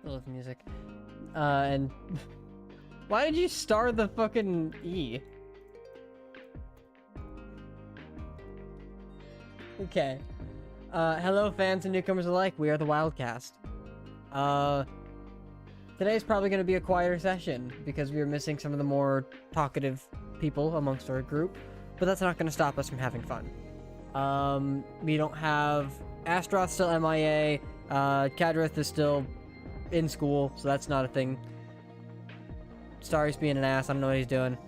I love music. And why did you star the fucking E? Okay. Hello fans and newcomers alike, we are the Wyld Cast. Today's probably going to be a quieter session because we are missing some of the more talkative people amongst our group, but that's not going to stop us from having fun. We don't have Astroth still MIA, Kadrith is still in school, so that's not a thing. Starry's being an ass, I don't know what he's doing.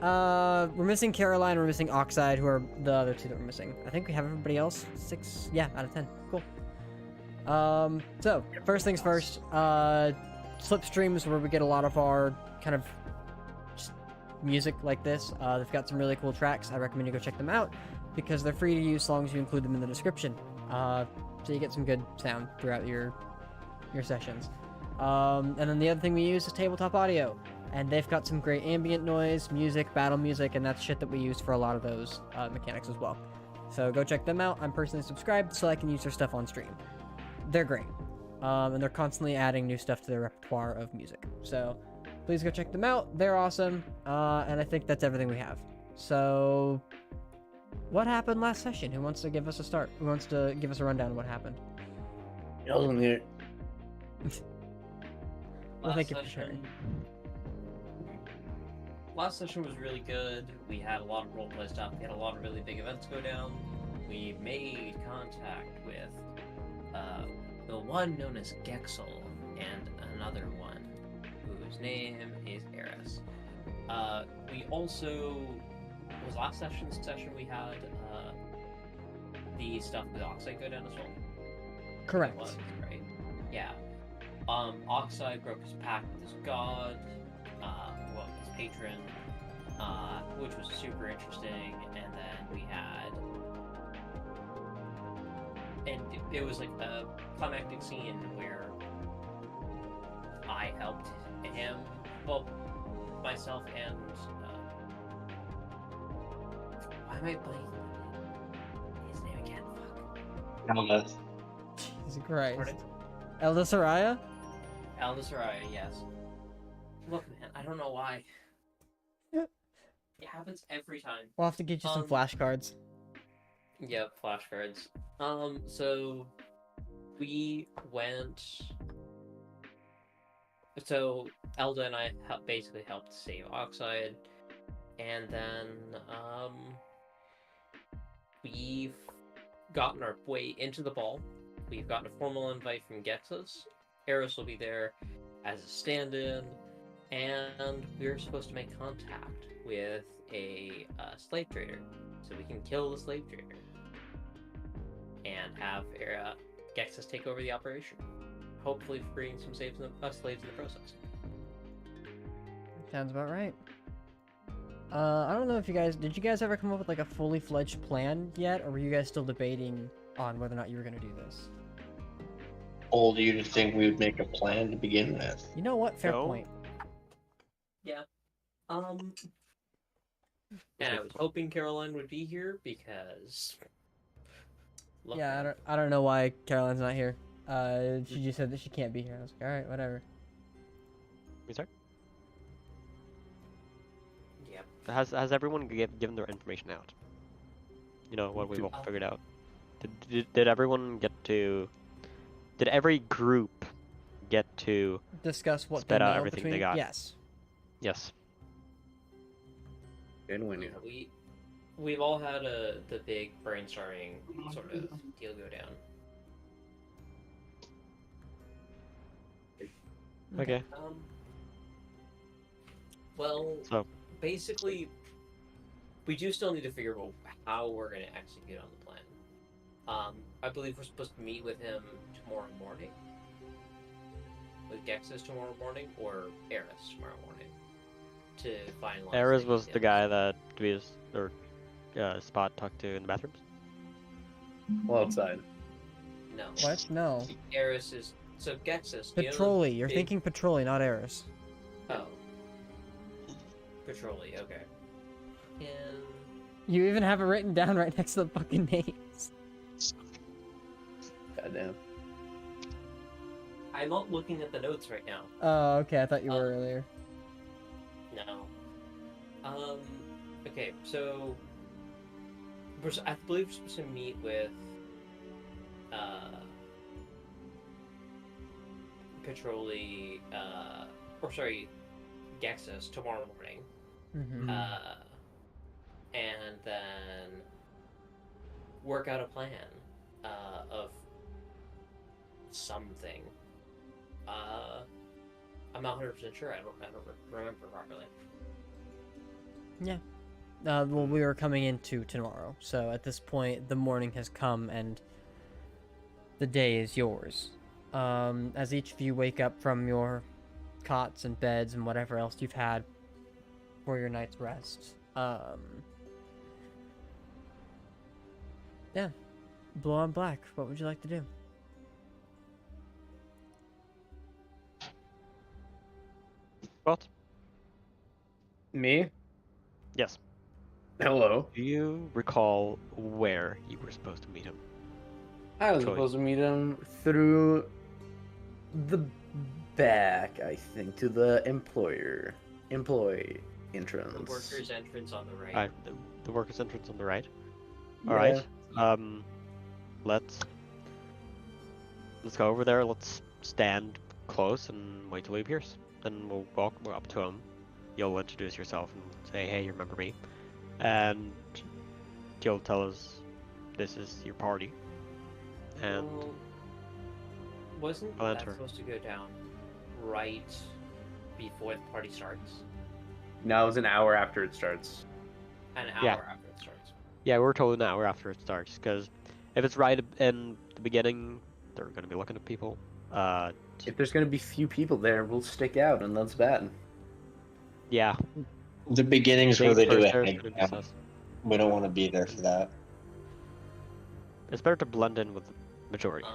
We're missing Caroline, we're missing Oxide, who are the other two that we're missing. I think we have everybody else. 6, yeah, out of 10. Cool. So, first things first, Slipstream is where we get a lot of our kind of just music like this. They've got some really cool tracks. I recommend you go check them out because they're free to use as long as you include them in the description. So you get some good sound throughout your sessions. And then the other thing we use is tabletop audio. And they've got some great ambient noise, music, battle music, and that's shit that we use for a lot of those mechanics as well. So go check them out. I'm personally subscribed so I can use their stuff on stream. They're great. And they're constantly adding new stuff to their repertoire of music. So please go check them out. They're awesome. And I think that's everything we have. So what happened last session? Who wants to give us a start? Who wants to give us a rundown of what happened? I wasn't here. Well, thank you for sharing. Last session was really good. We had a lot of roleplay stuff. We had a lot of really big events go down. We made contact with the one known as Gexel and another one whose name is Eris. We also, was last session's session we had the stuff with Oxide go down as well? Correct. It was, right? Yeah. Oxide broke his pact with his god, his patron, which was super interesting, and then we had, and it was like a climactic scene where I helped him, well, myself and, why am I blanking his name again? Fuck. Jesus Christ. Pardon? Elda Soraya? Elda Soraya, yes. Look, man, I don't know why. It happens every time. We'll have to get you some flashcards. Yep, flashcards. So we went. So Elda and I basically helped save Oxide, and then we've gotten our way into the ball. We've gotten a formal invite from Gexus. Eris will be there as a stand-in, and we're supposed to make contact with a slave trader, so we can kill the slave trader and have Gexus take over the operation, hopefully freeing some slaves in the process. Sounds about right. I don't know if did you guys ever come up with like a fully fledged plan yet, or were you guys still debating on whether or not you were going to do this? Or do you just think we would make a plan to begin with? You know what? Fair point. Yeah. And I was hoping Caroline would be here because. Yeah, I don't know why Caroline's not here. She just said that she can't be here. I was like, all right, whatever. We start? Yep. Has everyone given their information out? You know what we've all figured out. Did everyone get to? Did every group get to discuss what spit they out know everything between... they got? Yes. Yes. Good one, yeah. We've all had the big brainstorming sort of deal go down. Okay. Well, so basically, we do still need to figure out how we're going to execute on the plan. I believe we're supposed to meet with him tomorrow morning. With Gexus tomorrow morning, or Eris tomorrow morning. To finalize. Eris was the guy that Spot talked to in the bathrooms? Well, outside. No. What? No. Eris is... So Gexus... Petroli. You're thinking Petroli, not Eris. Oh. Petroli, okay. And... You even have it written down right next to the fucking names. Goddamn. I'm not looking at the notes right now. Oh, okay. I thought you were earlier. No. Okay, so I believe we're supposed to meet with Petroli, Gexus tomorrow morning. Mm-hmm. And then work out a plan of something. I'm not 100% sure. I don't remember properly. Yeah. Well, we are coming into tomorrow, so at this point, the morning has come and the day is yours. As each of you wake up from your cots and beds and whatever else you've had for your night's rest, yeah, blow on black. What would you like to do? What? Me? Yes. Hello. Do you recall where you were supposed to meet him? I was Troy. supposed to meet him through the back, I think, to the employee entrance. The workers' entrance on the right. Alright, the workers' entrance on the right. Yeah. Alright. Let's go over there. Let's stand close and wait till he appears. Then we'll walk up to him. You'll introduce yourself and say, "Hey, you remember me?" And you'll tell us this is your party. And Well, wasn't I'll that enter. supposed to go down right before the party starts? No, it was an hour after it starts. An hour Yeah. after it starts. yeah, we're told an hour after it starts, because if it's right in the beginning, they're going to be looking at people. If there's gonna be few people there, we'll stick out, and that's bad. Yeah. The beginning's where Being they do first it. there is gonna be Yeah. sus. We don't want to be there for that. It's better to blend in with the majority.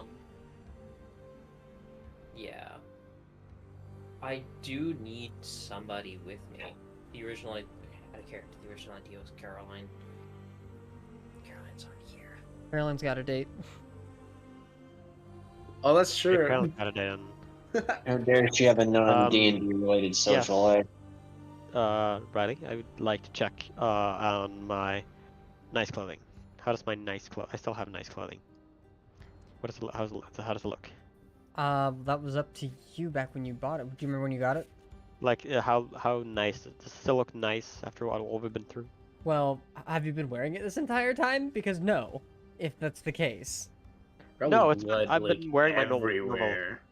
Yeah. I do need somebody with me. The original idea was Caroline. Caroline's already here. Caroline's got a date. Oh, that's Yeah, true. Carol's got it in. How dare she have a non-D&D related social life? Riley, I would like to check on my nice clothing. How does my nice clothes? I still have nice clothing. What is it? How does it look? That was up to you back when you bought it. Do you remember when you got it? Like how nice? Does it still look nice after all we've been through? Well, have you been wearing it this entire time? Because no, if that's the case. Probably No, it's blood, I've been wearing my normal. everywhere.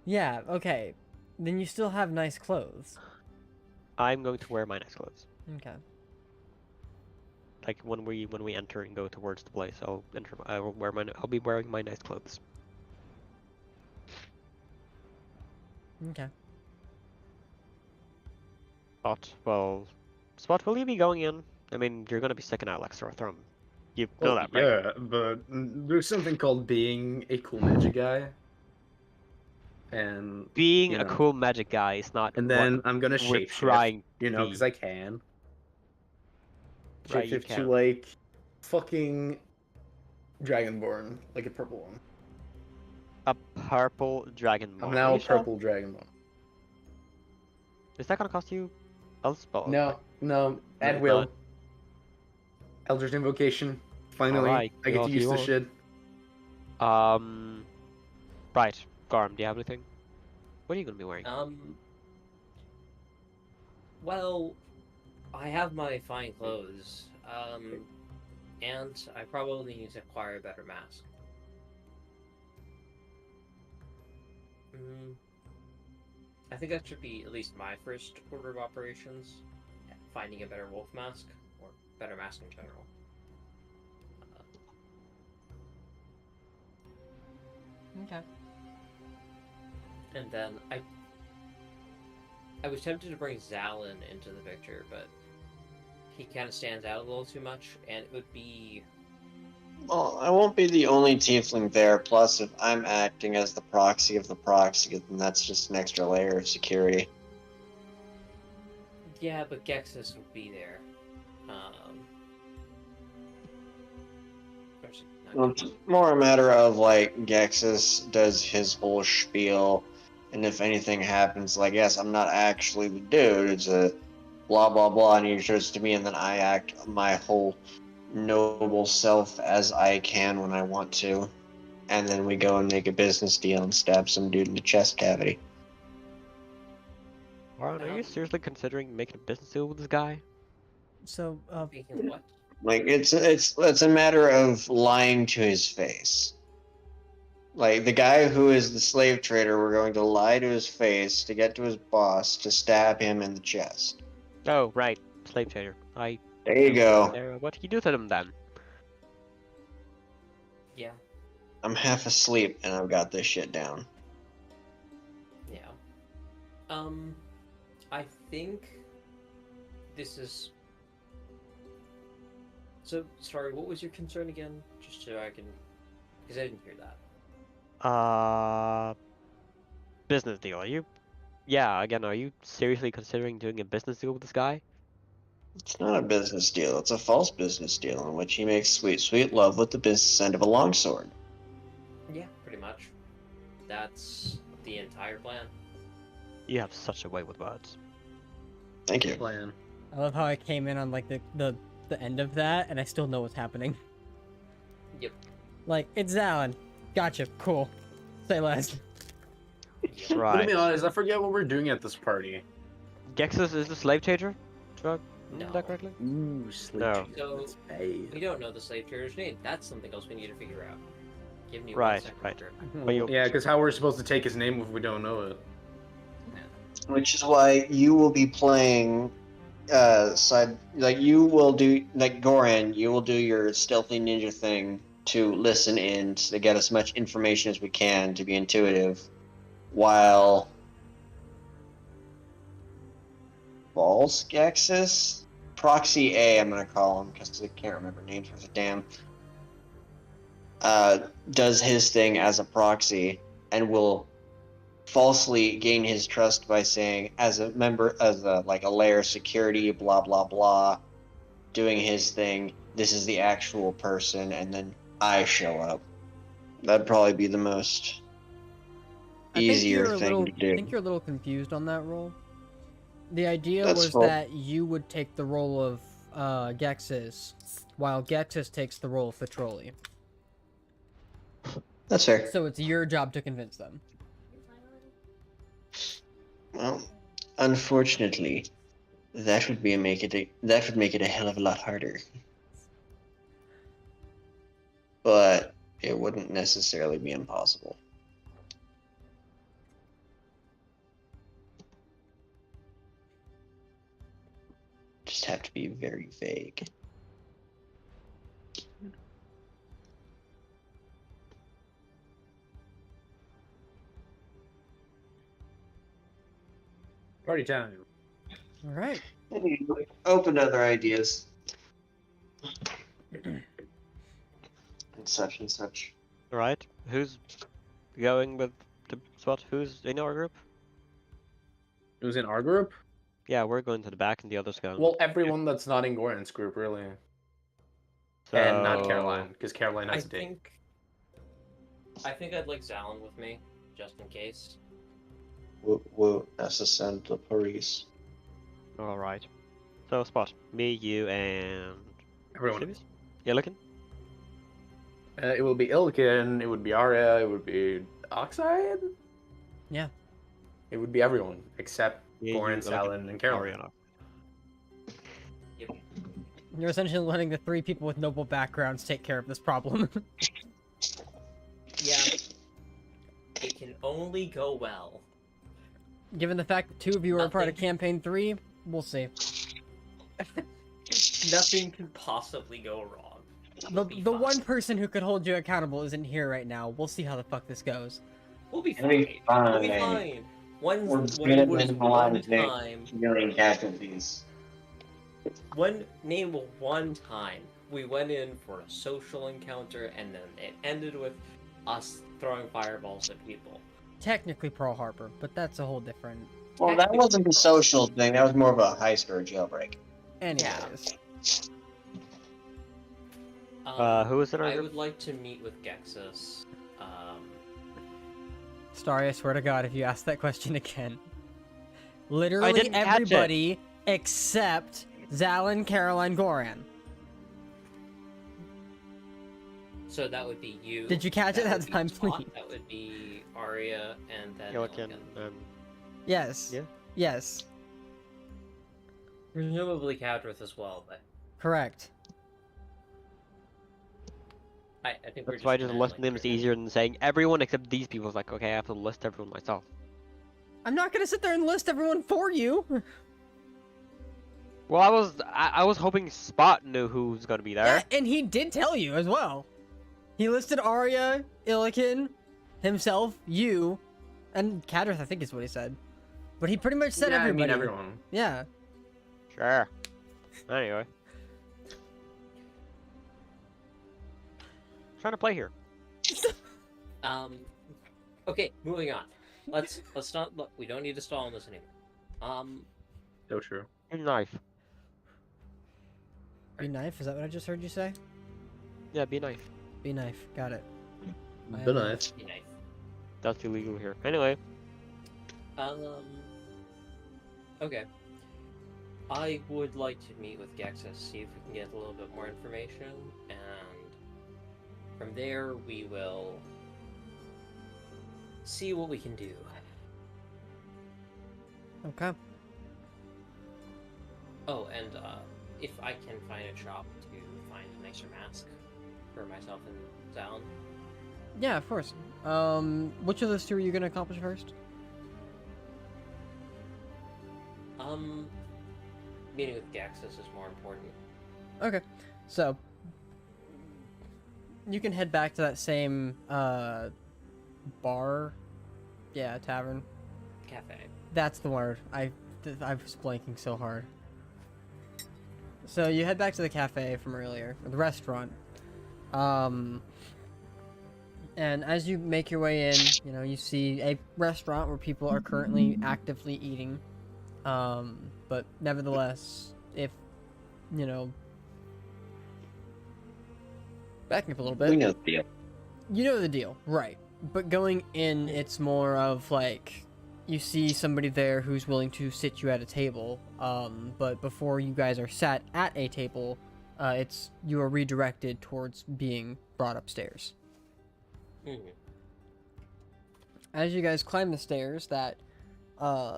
Yeah, okay. Then you still have nice clothes. I'm going to wear my nice clothes. Okay. Like when we enter and go towards the place, I'll be wearing my nice clothes. Okay. Spot, will you be going in? I mean, you're gonna be sticking out like sore thumb. You know that, right? Yeah, but there's something called being a cool magic guy. And Being you a know. cool magic guy is not. and then I'm gonna we're shapeshift, trying to because be. I can. Right, you Shapeshift to can. like fucking Dragonborn, like a purple one. A purple dragon. I'm now a purple Dragonborn. Is that gonna cost you a spell? No, at it's will. not. Eldritch Invocation. Finally, Alright, I get to use this shit. Right, Garm, do you have anything? What are you gonna be wearing? Well, I have my fine clothes. And I probably need to acquire a better mask. I think that should be at least my first order of operations. Finding a better wolf mask, or better mask in general. Okay. And then I was tempted to bring Zalin into the picture, but he kind of stands out a little too much, and it would be... Well, I won't be the only tiefling there, plus if I'm acting as the proxy of the proxy, then that's just an extra layer of security. Yeah, but Gexus would be there. Well, it's more a matter of like Gexus does his whole spiel, and if anything happens, like, yes, I'm not actually the dude, it's a blah blah blah, and he shows to me, and then I act my whole noble self as I can when I want to, and then we go and make a business deal and stab some dude in the chest cavity. Warren, are you seriously considering making a business deal with this guy? So, Speaking what? Like it's a matter of lying to his face. Like the guy who is the slave trader, we're going to lie to his face to get to his boss to stab him in the chest. Oh, right. Slave trader. There you go. What did you do to them then? Yeah. I'm half asleep and I've got this shit down. Yeah. I think this is. So, sorry, what was your concern again? Just so I can. Because I didn't hear that. Business deal. Are you? Yeah, again, are you seriously considering doing a business deal with this guy? It's not a business deal, it's a false business deal in which he makes sweet, sweet love with the business end of a longsword. Yeah, pretty much. That's the entire plan. You have such a way with words. Thank you. Plan. I love how I came in on like the end of that, and I still know what's happening. Yep. Like, it's Alan. Gotcha. Cool. Say less. To Right. be honest, I forget what we're doing at this party. Gexus is the slave trader? Drug? No. Is that correctly? Ooh, sleep. No. So, Hey. we don't know the slave trader's name. That's something else we need to figure out. Give me Right, 1 second. right. Sir. But you- Yeah, because how we're supposed to take his name if we don't know it? Which is why you will be playing side, like you will do, like Goran, you will do your stealthy ninja thing to listen in to get as much information as we can to be intuitive, while False Gexus, Proxy A, I'm gonna call him because I can't remember names worth a damn, does his thing as a proxy and will falsely gain his trust by saying, as a member, as a like a layer security, blah blah blah, doing his thing. This is the actual person, and then I show up. That'd probably be the most easier thing to do. I think you're a little confused on that role. The idea That's was fair. that you would take the role of Gexus, while Gexus takes the role of Fitroli. That's fair. So it's your job to convince them. Well, unfortunately, that would make it a hell of a lot harder. But it wouldn't necessarily be impossible. Just have to be very vague. Party time. All right. Open other ideas. And such and such. Alright. Who's going with the spot? Who's in our group? Who's in our group? Yeah, we're going to the back and the others going. Well, everyone that's not in Goran's group, really. so... And not Caroline, because Caroline I has a date. think I'd like Zalin with me, just in case. Won't necessarily the police. Alright. So, spot. Me, you, and... Everyone. Civis? Illiken? It will be Ilkin, it would be Arya, it would be Oxide? Yeah. It would be everyone, except Me, Goran, you, Salin, and Caroline. Ariana. Yep. You're essentially letting the three people with noble backgrounds take care of this problem. Yeah. It can only go well. Given the fact that two of you are a part of Nothing. Campaign 3, we'll see. Nothing can possibly go wrong. The We'll be fine. one person who could hold you accountable isn't here right now. We'll see how the fuck this goes. We'll be It'll fine. be fine. We'll be fine. One We're was gonna one minimize time. million casualties. One time we went in for a social encounter, and then it ended with us throwing fireballs at people. Technically Pearl Harbor, but that's a whole different... Well, that wasn't a social thing. That was more of a heist or a jailbreak. Anyways. Who is in our I group? would like to meet with Gexus. Starry, I swear to God, if you ask that question again. Literally didn't catch it. everybody except Zalin, Caroline, Goran. So that would be you. Did you catch it that that would be time, Tot, please? That would be Arya, and then Gilligan, Illigan. Yes. Yeah. Yes. Presumably Cadrith as well, but Correct. I think we're That's why just just gonna, listing like, them is easier than saying everyone except these people. It's like, okay, I have to list everyone myself. I'm not gonna sit there and list everyone for you. Well, I was hoping Spot knew who's gonna be there. Yeah, and he did tell you as well. He listed Arya, Illikin, himself, you, and Cadrith, I think is what he said. But he pretty much said Yeah, everybody. I mean everyone. Yeah. Sure. Anyway. Trying to play here. Okay, moving on. Let's not look. We don't need to stall on this anymore. So true. Knife. Be knife, is that what I just heard you say? Yeah, be knife. Be knife, got it. The knife. Be nice. That's illegal here. Anyway. Okay. I would like to meet with Gexus, see if we can get a little bit more information, and from there we will see what we can do. Okay. Oh, and if I can find a shop to find a nicer mask for myself and Zalin. Yeah, of course. Which of those two are you gonna accomplish first? Meeting with Gexus is more important. Okay. So you can head back to that same bar. Yeah, tavern. Cafe. That's the word. I was blanking so hard. So you head back to the cafe from earlier, or the restaurant. And as you make your way in, you know, you see a restaurant where people are currently actively eating. But nevertheless, if, you know, backing up a little bit. We know the deal. You know the deal, right. But going in, it's more of like, you see somebody there who's willing to sit you at a table, but before you guys are sat at a table, you are redirected towards being brought upstairs. Mm-hmm. As you guys climb the stairs that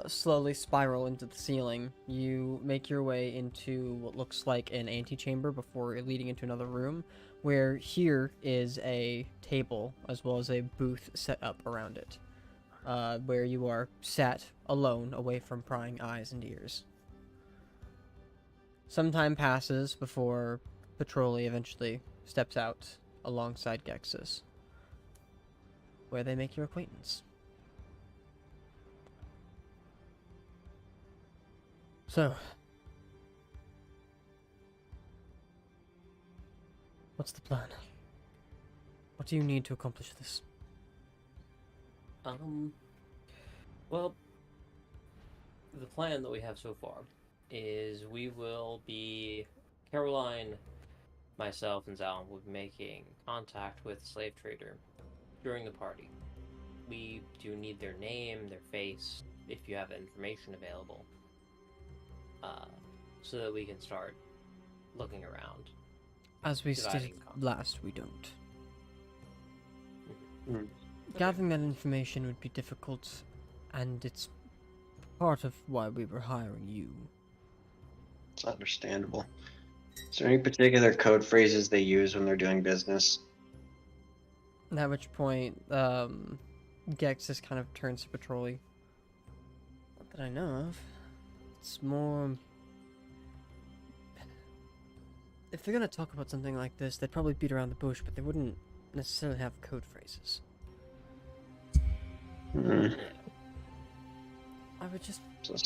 slowly spiral into the ceiling, you make your way into what looks like an antechamber before leading into another room, where here is a table as well as a booth set up around it, where you are sat alone away from prying eyes and ears. Some time passes before Petroli eventually steps out alongside Gexus, where they make your acquaintance. So, what's the plan? What do you need to accomplish this? Well, the plan that we have so far is we will be, Caroline, myself, and Zalin will be making contact with Slave Trader during the party. We do need their name, their face, if you have information available, so that we can start looking around. As we Dividing stated costs. last, we don't. Hmm. Gathering that information would be difficult, and it's part of why we were hiring you. It's understandable. Is there any particular code phrases they use when they're doing business? At which point, Gex just kind of turns to Petroli. Not that I know of. It's more... If they're gonna talk about something like this, they'd probably beat around the bush, but they wouldn't necessarily have code phrases. Hmm. I would just... So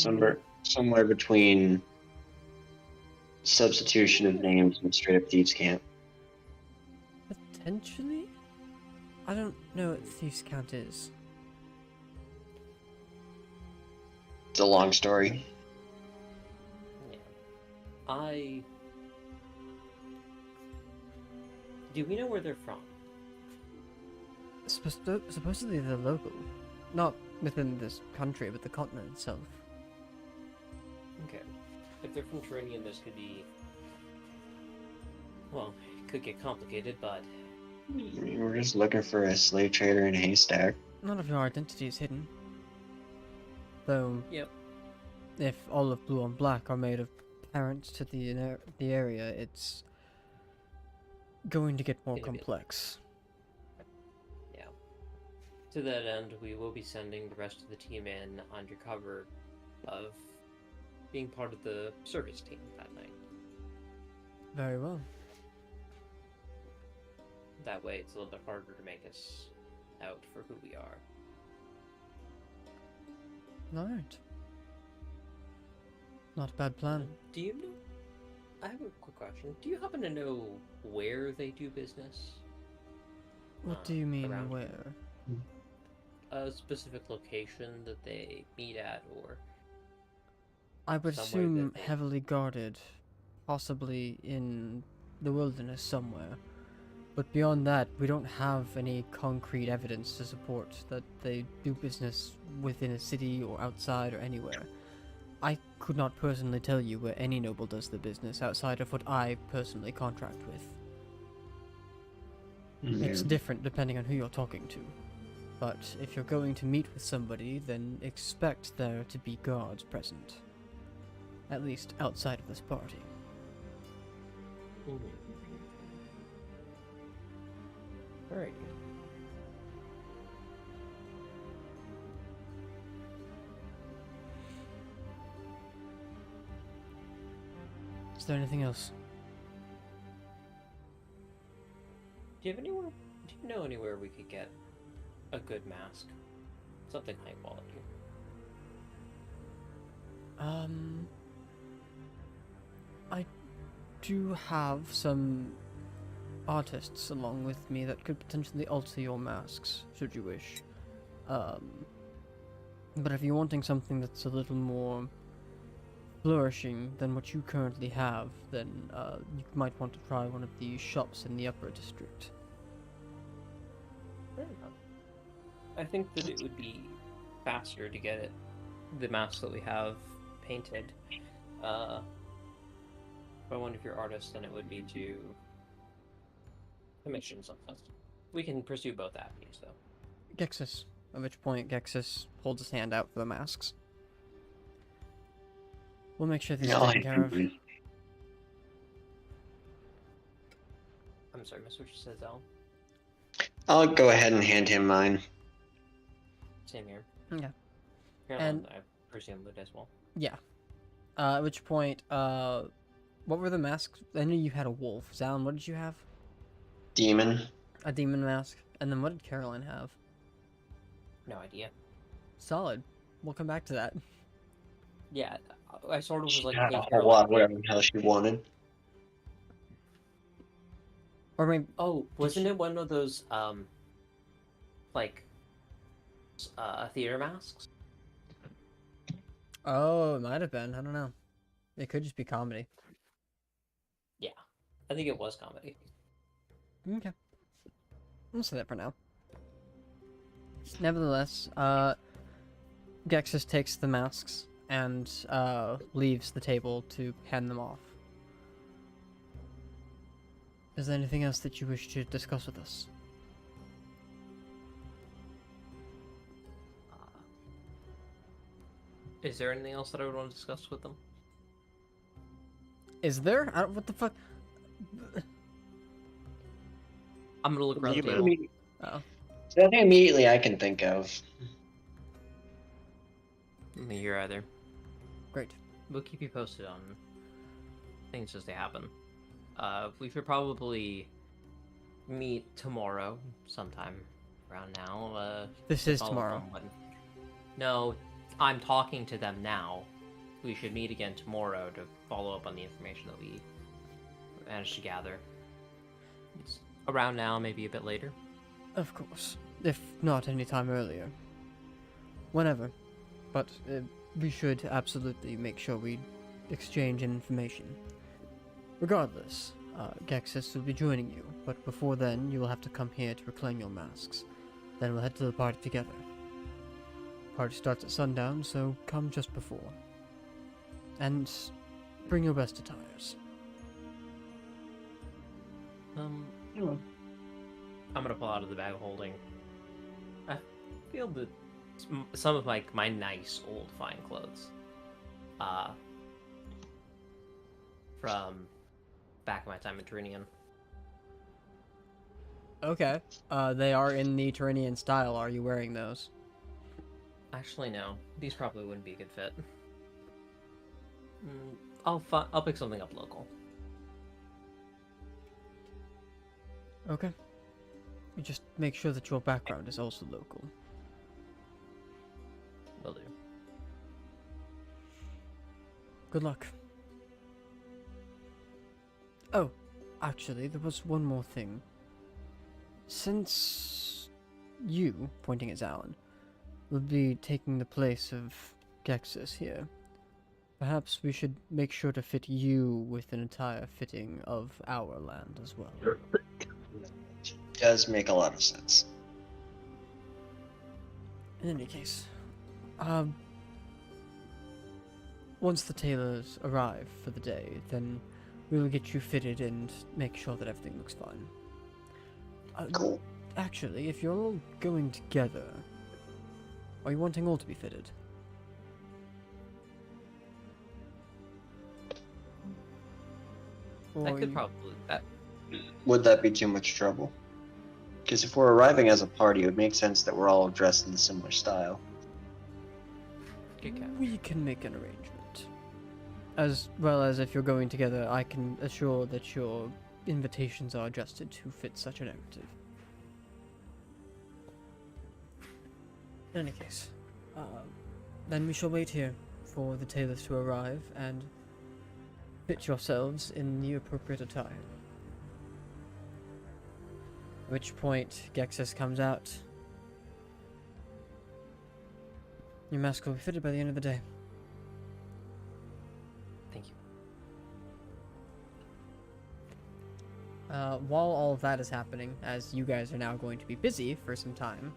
somewhere between substitution of names and straight up thieves' camp. Potentially? I don't know what Thieves' Count is. It's a long story. Yeah. Do we know where they're from? Supposedly they're local. Not within this country, but the continent itself. Okay. If they're from Terranian, this could be... Well, it could get complicated, but... We're just looking for a slave trader in a haystack. None of your identity is hidden. Though, Yep. if all of blue on black are made of parents to the area, it's going to get more It'll be- complex. Yeah. To that end, we will be sending the rest of the team in under cover of being part of the service team that night. Very well. That way, it's a little bit harder to make us out for who we are. Alright. Not a bad plan. Do you know? I have a quick question. Do you happen to know where they do business? What do you mean, around where? a specific location that they meet at, or I would somewhere assume that they- heavily guarded, possibly in the wilderness somewhere. But beyond that, we don't have any concrete evidence to support that they do business within a city or outside or anywhere. I could not personally tell you where any noble does their business outside of what I personally contract with. It's different depending on who you're talking to. But if you're going to meet with somebody, then expect there to be guards present. At least outside of this party. Alright. Is there anything else? Do you have anywhere? Do you know anywhere we could get a good mask? Something high quality. I do have some artists along with me that could potentially alter your masks, should you wish. But if you're wanting something that's a little more flourishing than what you currently have, then you might want to try one of the shops in the upper district. Fair enough. I think that it would be faster to get the mask that we have painted by one of your artists than it would be to commission something. We can pursue both avenues, though. Gexus. At which point Gexus holds his hand out for the masks. We'll make sure these are taken care of. I'm sorry, Mr. What you said, Zal? I'll go ahead and hand him mine. Same here. Yeah. And I presume would as well. Yeah. At which point, what were the masks? I knew you had a wolf. Zalin, what did you have? Demon. A demon mask. And then what did Caroline have? No idea. Solid. We'll come back to that. Yeah, I sort of was She like, had hey, a whole Caroline, lot, whatever the hell she wanted. Or maybe... oh, wasn't it one of those, like, theater masks? Oh, it might have been. I don't know. It could just be comedy. Yeah, I think it was comedy. Okay. We'll say that for now. Nevertheless, Gexus takes the masks and leaves the table to hand them off. Is there anything else that you wish to discuss with us? Is there anything else that I would want to discuss with them? Is there? What the fuck? I'm gonna look around the Leave it. table. Oh. So nothing immediately I can think of. Me here either. Great. We'll keep you posted on things as they happen. We should probably meet tomorrow, sometime around now. This to is follow up tomorrow. on what- No, I'm talking to them now. We should meet again tomorrow to follow up on the information that we managed to gather. It's around now, maybe a bit later. Of course. If not any time earlier. Whenever. But we should absolutely make sure we exchange information. Regardless, Gexus will be joining you, but before then, you will have to come here to reclaim your masks. Then we'll head to the party together. Party starts at sundown, so come just before. And bring your best attires. I'm gonna pull out of the bag of holding. I feel that some of my nice old fine clothes. From back in my time in Turinian. Okay. They are in the Turanian style. Are you wearing those? Actually, no. These probably wouldn't be a good fit. I'll pick something up local. Okay. You just make sure that your background is also local. Will do. Good luck. Oh, actually, there was one more thing. Since you, pointing at Alan, will be taking the place of Gexus here, perhaps we should make sure to fit you with an attire fitting of our land as well. Does make a lot of sense. In any case, once the tailors arrive for the day, then we will get you fitted and make sure that everything looks fine. Cool. Actually, if you're all going together, are you wanting all to be fitted? Or I could you- probably that. Would that be too much trouble? Because if we're arriving as a party, it would make sense that we're all dressed in a similar style. Good catch. We can make an arrangement. As well as if you're going together, I can assure that your invitations are adjusted to fit such a narrative. In any case, then we shall wait here for the tailors to arrive and fit yourselves in the appropriate attire. At which point, Gexus comes out. Your mask will be fitted by the end of the day. Thank you. While all of that is happening, as you guys are now going to be busy for some time,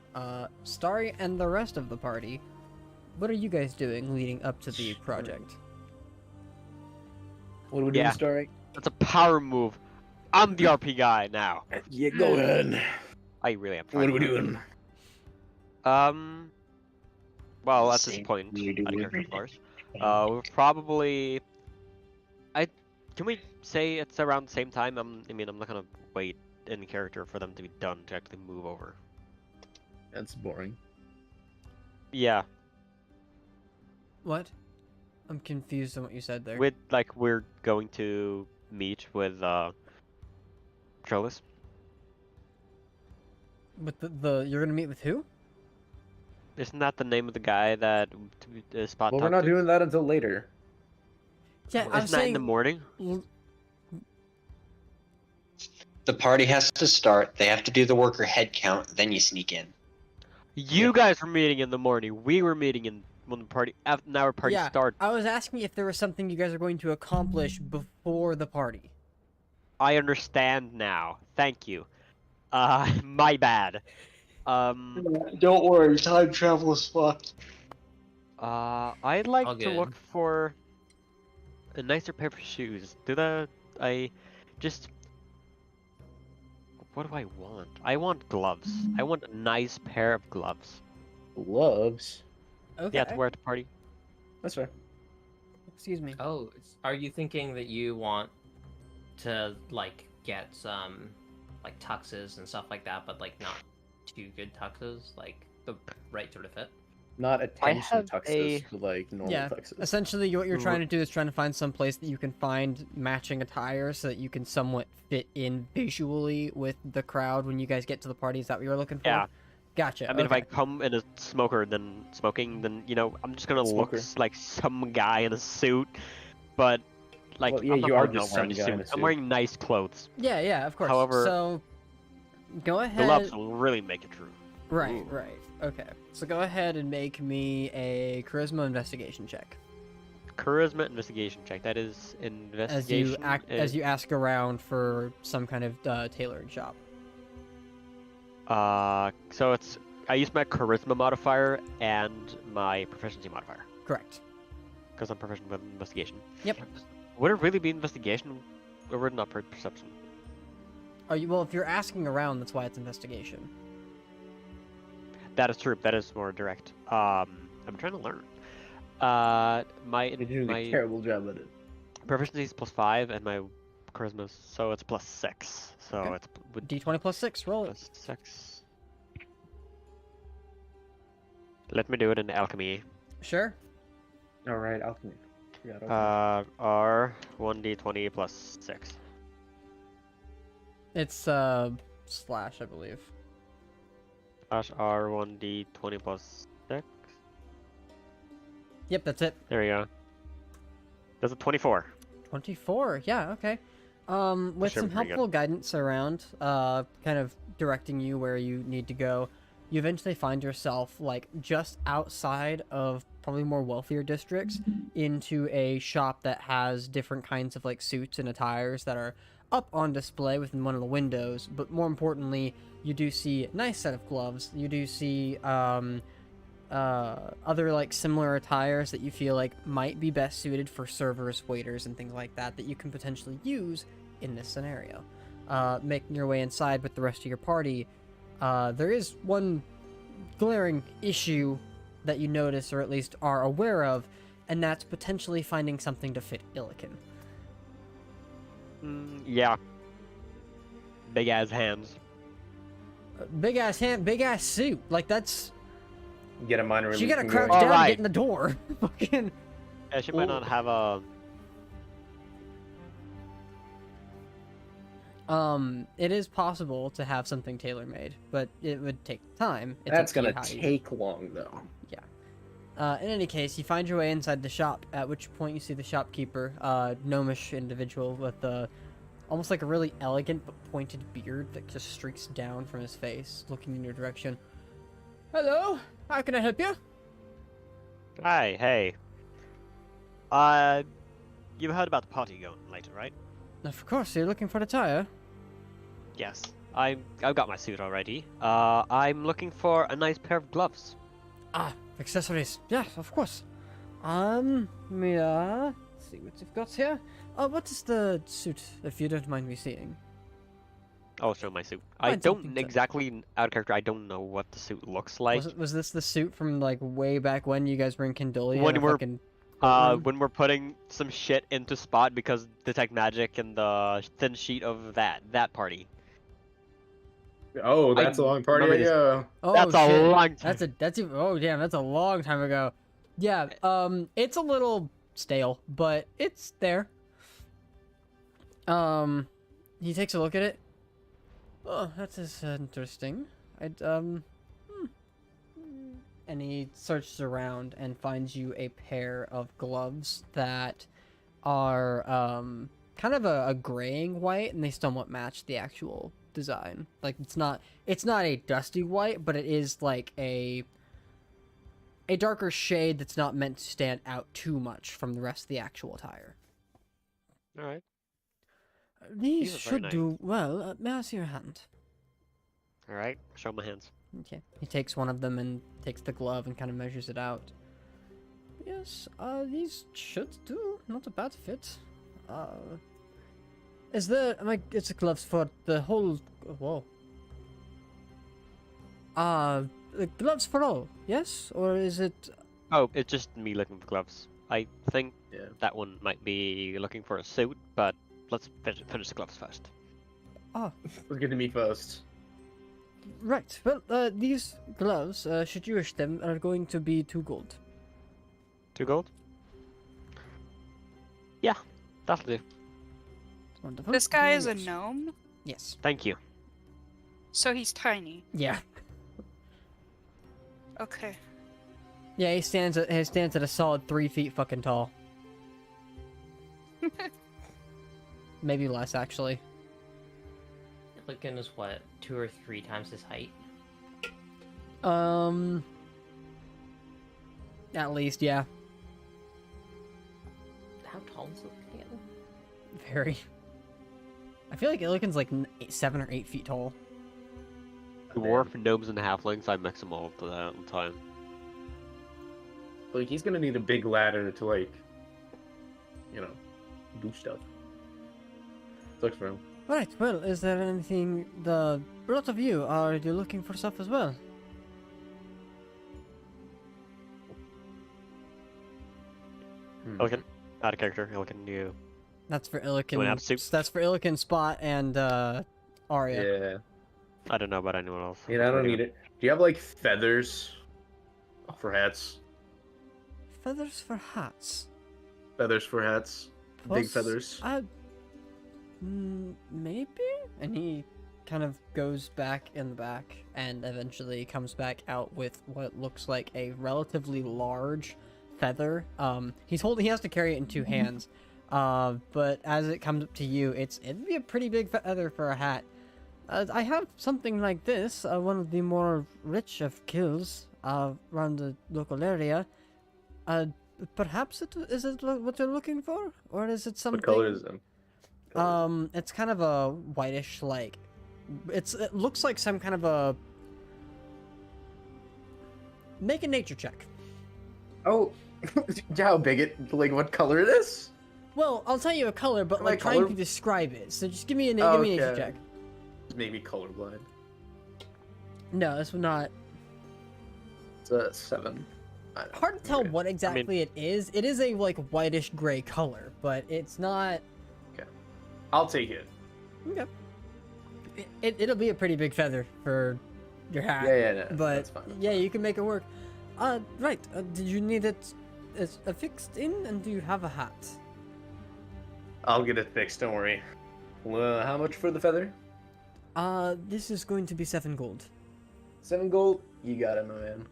Starry and the rest of the party, what are you guys doing leading up to the project? What are we doing, Yeah. Starry? That's a power move. I'm the RP guy now. Yeah, go ahead. I really am. What are we trying. doing? Well, at this Same point, you do out of with character, of course. We're probably. Can we say it's around the same time? I mean, I'm not gonna wait in character for them to be done to actually move over. That's boring. Yeah, What? I'm confused on what you said there. we're going to meet with Trellis. With the you're gonna meet with who? Isn't that the name of the guy that Spot Well, we're talked not to? doing that until later. Yeah, Isn't I'm that saying. in the morning? The party has to start. They have to do the worker head count. Then you sneak in. You guys were meeting in the morning. We were meeting in when the party after our party Yeah, started. I was asking if there was something you guys are going to accomplish before the party. I understand now. Thank you. My bad. Don't worry, time travel is fucked. I'd like All to good. look for a nicer pair of shoes. I just what do I want? I want gloves. I want a nice pair of gloves. Gloves. Okay. Yeah, to wear at the party. That's fair. Excuse me. Oh, are you thinking that you want to get some tuxes and stuff like that, but not too good tuxes, the right sort of fit? Not attention have tuxes, a- but normal Yeah, tuxes. essentially what you're trying to do is trying to find some place that you can find matching attire so that you can somewhat fit in visually with the crowd when you guys get to the party. Is that what you're looking for? Yeah. Gotcha. I mean, okay. if I come in a smoker, then I'm just gonna Smoker. look like some guy in a suit, but Well, yeah, I'm not you are wearing just a some guy in a I'm suit. wearing nice clothes. Yeah, of course. However, so go ahead. Gloves will really make it true. Right, Ooh. right. Okay. So go ahead and make me a charisma investigation check. charisma investigation check. That is investigation. As you ask around for some kind of tailoring shop. So it's I use my charisma modifier and my proficiency modifier Correct. because I'm proficient with investigation. Yep. Would it really be investigation, or would it not perception? Well, if you're asking around, that's why it's investigation. That is true. That is more direct. I'm trying to learn. You're doing a terrible job at it. Proficiency is +5, and my charisma, so it's +6. So Okay. it's with D20 plus 6, roll it. +6. Let me do it in alchemy. Sure. All right, alchemy. Forgot alchemy. R 1d20 +6. It's slash, I believe. Slash R 1d20 +6. Yep, that's it. There we go. That's a 24. 24. Yeah, okay. With Sure, some pretty helpful guidance around, kind of directing you where you need to go, you eventually find yourself like just outside of probably more wealthier districts into a shop that has different kinds of like suits and attires that are up on display within one of the windows. But more importantly, you do see a nice set of gloves. You do see other like similar attires that you feel like might be best suited for servers, waiters, and things like that that you can potentially use in this scenario. Making your way inside with the rest of your party, there is one glaring issue that you notice, or at least are aware of, and that's potentially finding something to fit Illikin. Yeah. Big ass hands. Big ass hand, big ass suit. Like that's. Get a minor. She gotta relief crouch from down your- to get in the door. Fucking. Yeah, she might not have a. It is possible to have something tailor-made, but it would take time. It's That's up to you gonna how you- take long though. In any case, you find your way inside the shop, at which point you see the shopkeeper, gnomish individual with almost like a really elegant but pointed beard that just streaks down from his face, looking in your direction. Hello, how can I help you? Hi, hey. You've heard about the party going later, right? Of course, you're looking for the tire. Yes. I've got my suit already. I'm looking for a nice pair of gloves. Ah, accessories. Yeah, of course. Let me, see what you've got here. What is the suit, if you don't mind me seeing? I'll show my suit. I I don't don't think so. exactly, out of character, I don't know what the suit looks like. Was this the suit from, like, way back when you guys were in Candolia? When in a we're- fucking courtroom? When we're putting some shit into spot because detect magic and the thin sheet of that party. Oh, that's a long party remember this. ago. Oh, That's a shit. long time. Oh damn, that's a long time ago. Yeah, it's a little stale, but it's there. He takes a look at it. Oh, that is interesting. And he searches around and finds you a pair of gloves that are kind of a graying white, and they somewhat match the actual design. Like it's not a dusty white, but it is like a darker shade that's not meant to stand out too much from the rest of the actual attire. All right. These These are very should do well. May I see your hand? All right. Show my hands. Okay. He takes one of them and takes the glove and kind of measures it out. Yes, these should do. Not a bad fit. Is there, it's gloves for the whole, whoa. The gloves for all, yes? Or is it, Oh, it's just me looking for gloves. I think Yeah. that one might be looking for a suit, but let's finish the gloves first. Let's get to me first. right. Well, these gloves, should you wish them, are going to be 2 gold. 2 gold? Yeah, that'll do. Wonderful. This guy is a Yes. gnome, Yes. Thank you. so he's tiny. Yeah. Okay. Yeah, he stands at a solid 3 feet fucking tall. Maybe less, actually. Illikin is what, 2 or 3 times his height? At least, yeah. looking. Very. I feel like Illiken's like 7 or 8 feet tall. Dwarf, gnomes, and halflings, I mix them all up to that all the time. Like, he's gonna need a big ladder to, like, you know, do stuff. Looks for him. Right, well, is there anything the both of you are you looking for stuff as well? Illiken, out of character. Illiken, you. That's for wanna have Illiken. soup? That's for Illiken, Spot, and Arya. Yeah. I don't know about anyone else. I don't need it. Do you have, like, feathers for hats? Feathers for hats. Feathers for hats? Big Plus, feathers? Maybe? And he kind of goes back in the back and eventually comes back out with what looks like a relatively large feather. He has to carry it in 2 hands. But as it comes up to you, it'd be a pretty big feather for a hat. I have something like this, one of the more rich of kills around the local area. Perhaps is it what you're looking for, or is it something? What color is it? It's kind of a whitish, like, it looks like some kind of a. Make a nature check. Oh, how big it? Like, what color it is? Well, I'll tell you a color, but like trying to describe it. So just give me a nature check. Maybe colorblind. No, this would not. It's a 7. Hard to tell Okay. what exactly it is. It is a like whitish gray color, but it's not. I'll take it. Okay. It'll be a pretty big feather for your hat. Yeah, no, but that's fine. yeah, you can make it work. Right. Did you need it affixed in, and do you have a hat? I'll get it fixed, don't worry. How much for the feather? This is going to be 7 gold. 7 gold? You got it, my man.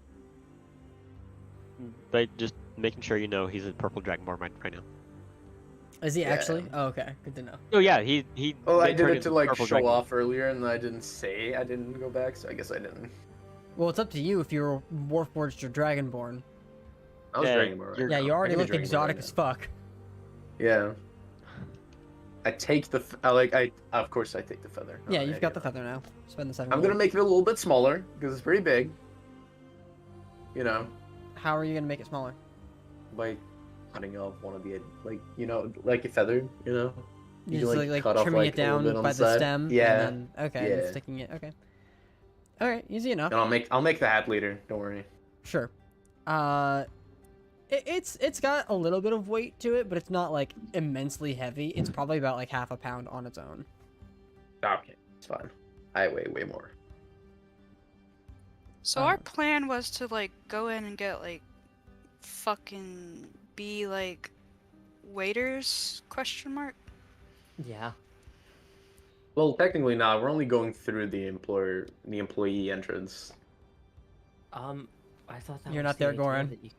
Like, just making sure you know he's a purple dragonborn right now. Is he Yeah. actually? Oh, okay. Good to know. Oh yeah, he. Oh, I turned did it into to, like, purple show dragonborn. off earlier, and I didn't say I didn't go back, so I guess I didn't. Well, it's up to you if you're Warforged or Dragonborn. I was Yeah, Dragonborn right you're- Yeah, now. you I already can be look Dragonborn exotic right as fuck. now. Yeah. I take the... of course I take the feather. Yeah, Oh, you've got the feather now. Spend the 7 I'm gold. gonna make it a little bit smaller, because it's pretty big. You know, How are you gonna make it smaller? by cutting off one of the, like, you know, like a feather, you know? You can, just like cut off, trimming like, it a little down bit on by the the side. stem. Yeah. And then, okay, and Yeah. sticking it. Okay. All right, easy enough. And I'll make the hat later, don't worry. Sure. It's got a little bit of weight to it, but it's not like immensely heavy. It's probably about like half a pound on its own. Okay, it's fine. I weigh way more. So our plan was to like go in and get like fucking be like waiters ? Yeah. Well, technically not. We're only going through the employee entrance. I thought that You're was not the there, idea Goran. that you-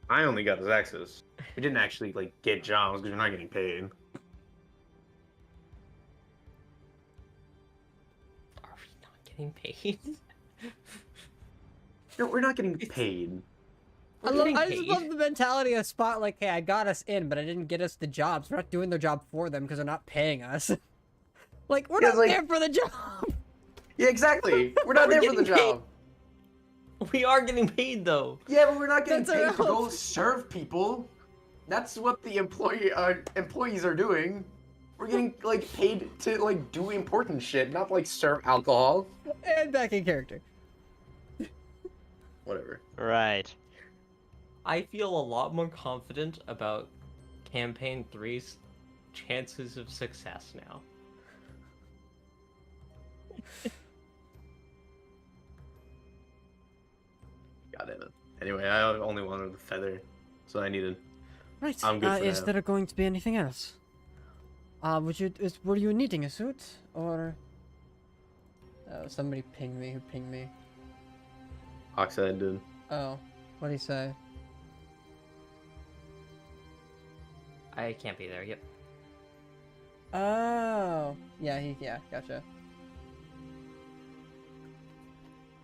I only got his access. We didn't actually like get jobs because we're not getting paid. Are we not getting paid? No, we're not getting paid. I just love the mentality of Spot, like, hey, I got us in, but I didn't get us the jobs. We're not doing their job for them because they're not paying us. Like, we're Yeah, not like- there for the job. Yeah, exactly. We're not We're there for the getting paid. job. We are getting paid though. Yeah, but we're not getting That's paid to go irrelevant. serve people. That's what the employees are doing. We're getting like paid to like do important shit, not like serve alcohol. And back in character. Whatever. Right. I feel a lot more confident about campaign 3's chances of success now. God damn it. Anyway, I only wanted the feather, so I needed. Right. I'm good for is now. there going to be anything else? Were you needing a suit or? Oh, somebody pinged me. Who pinged me? Oxide did. Oh, what did he say? I can't be there. Yep. Oh, yeah, gotcha.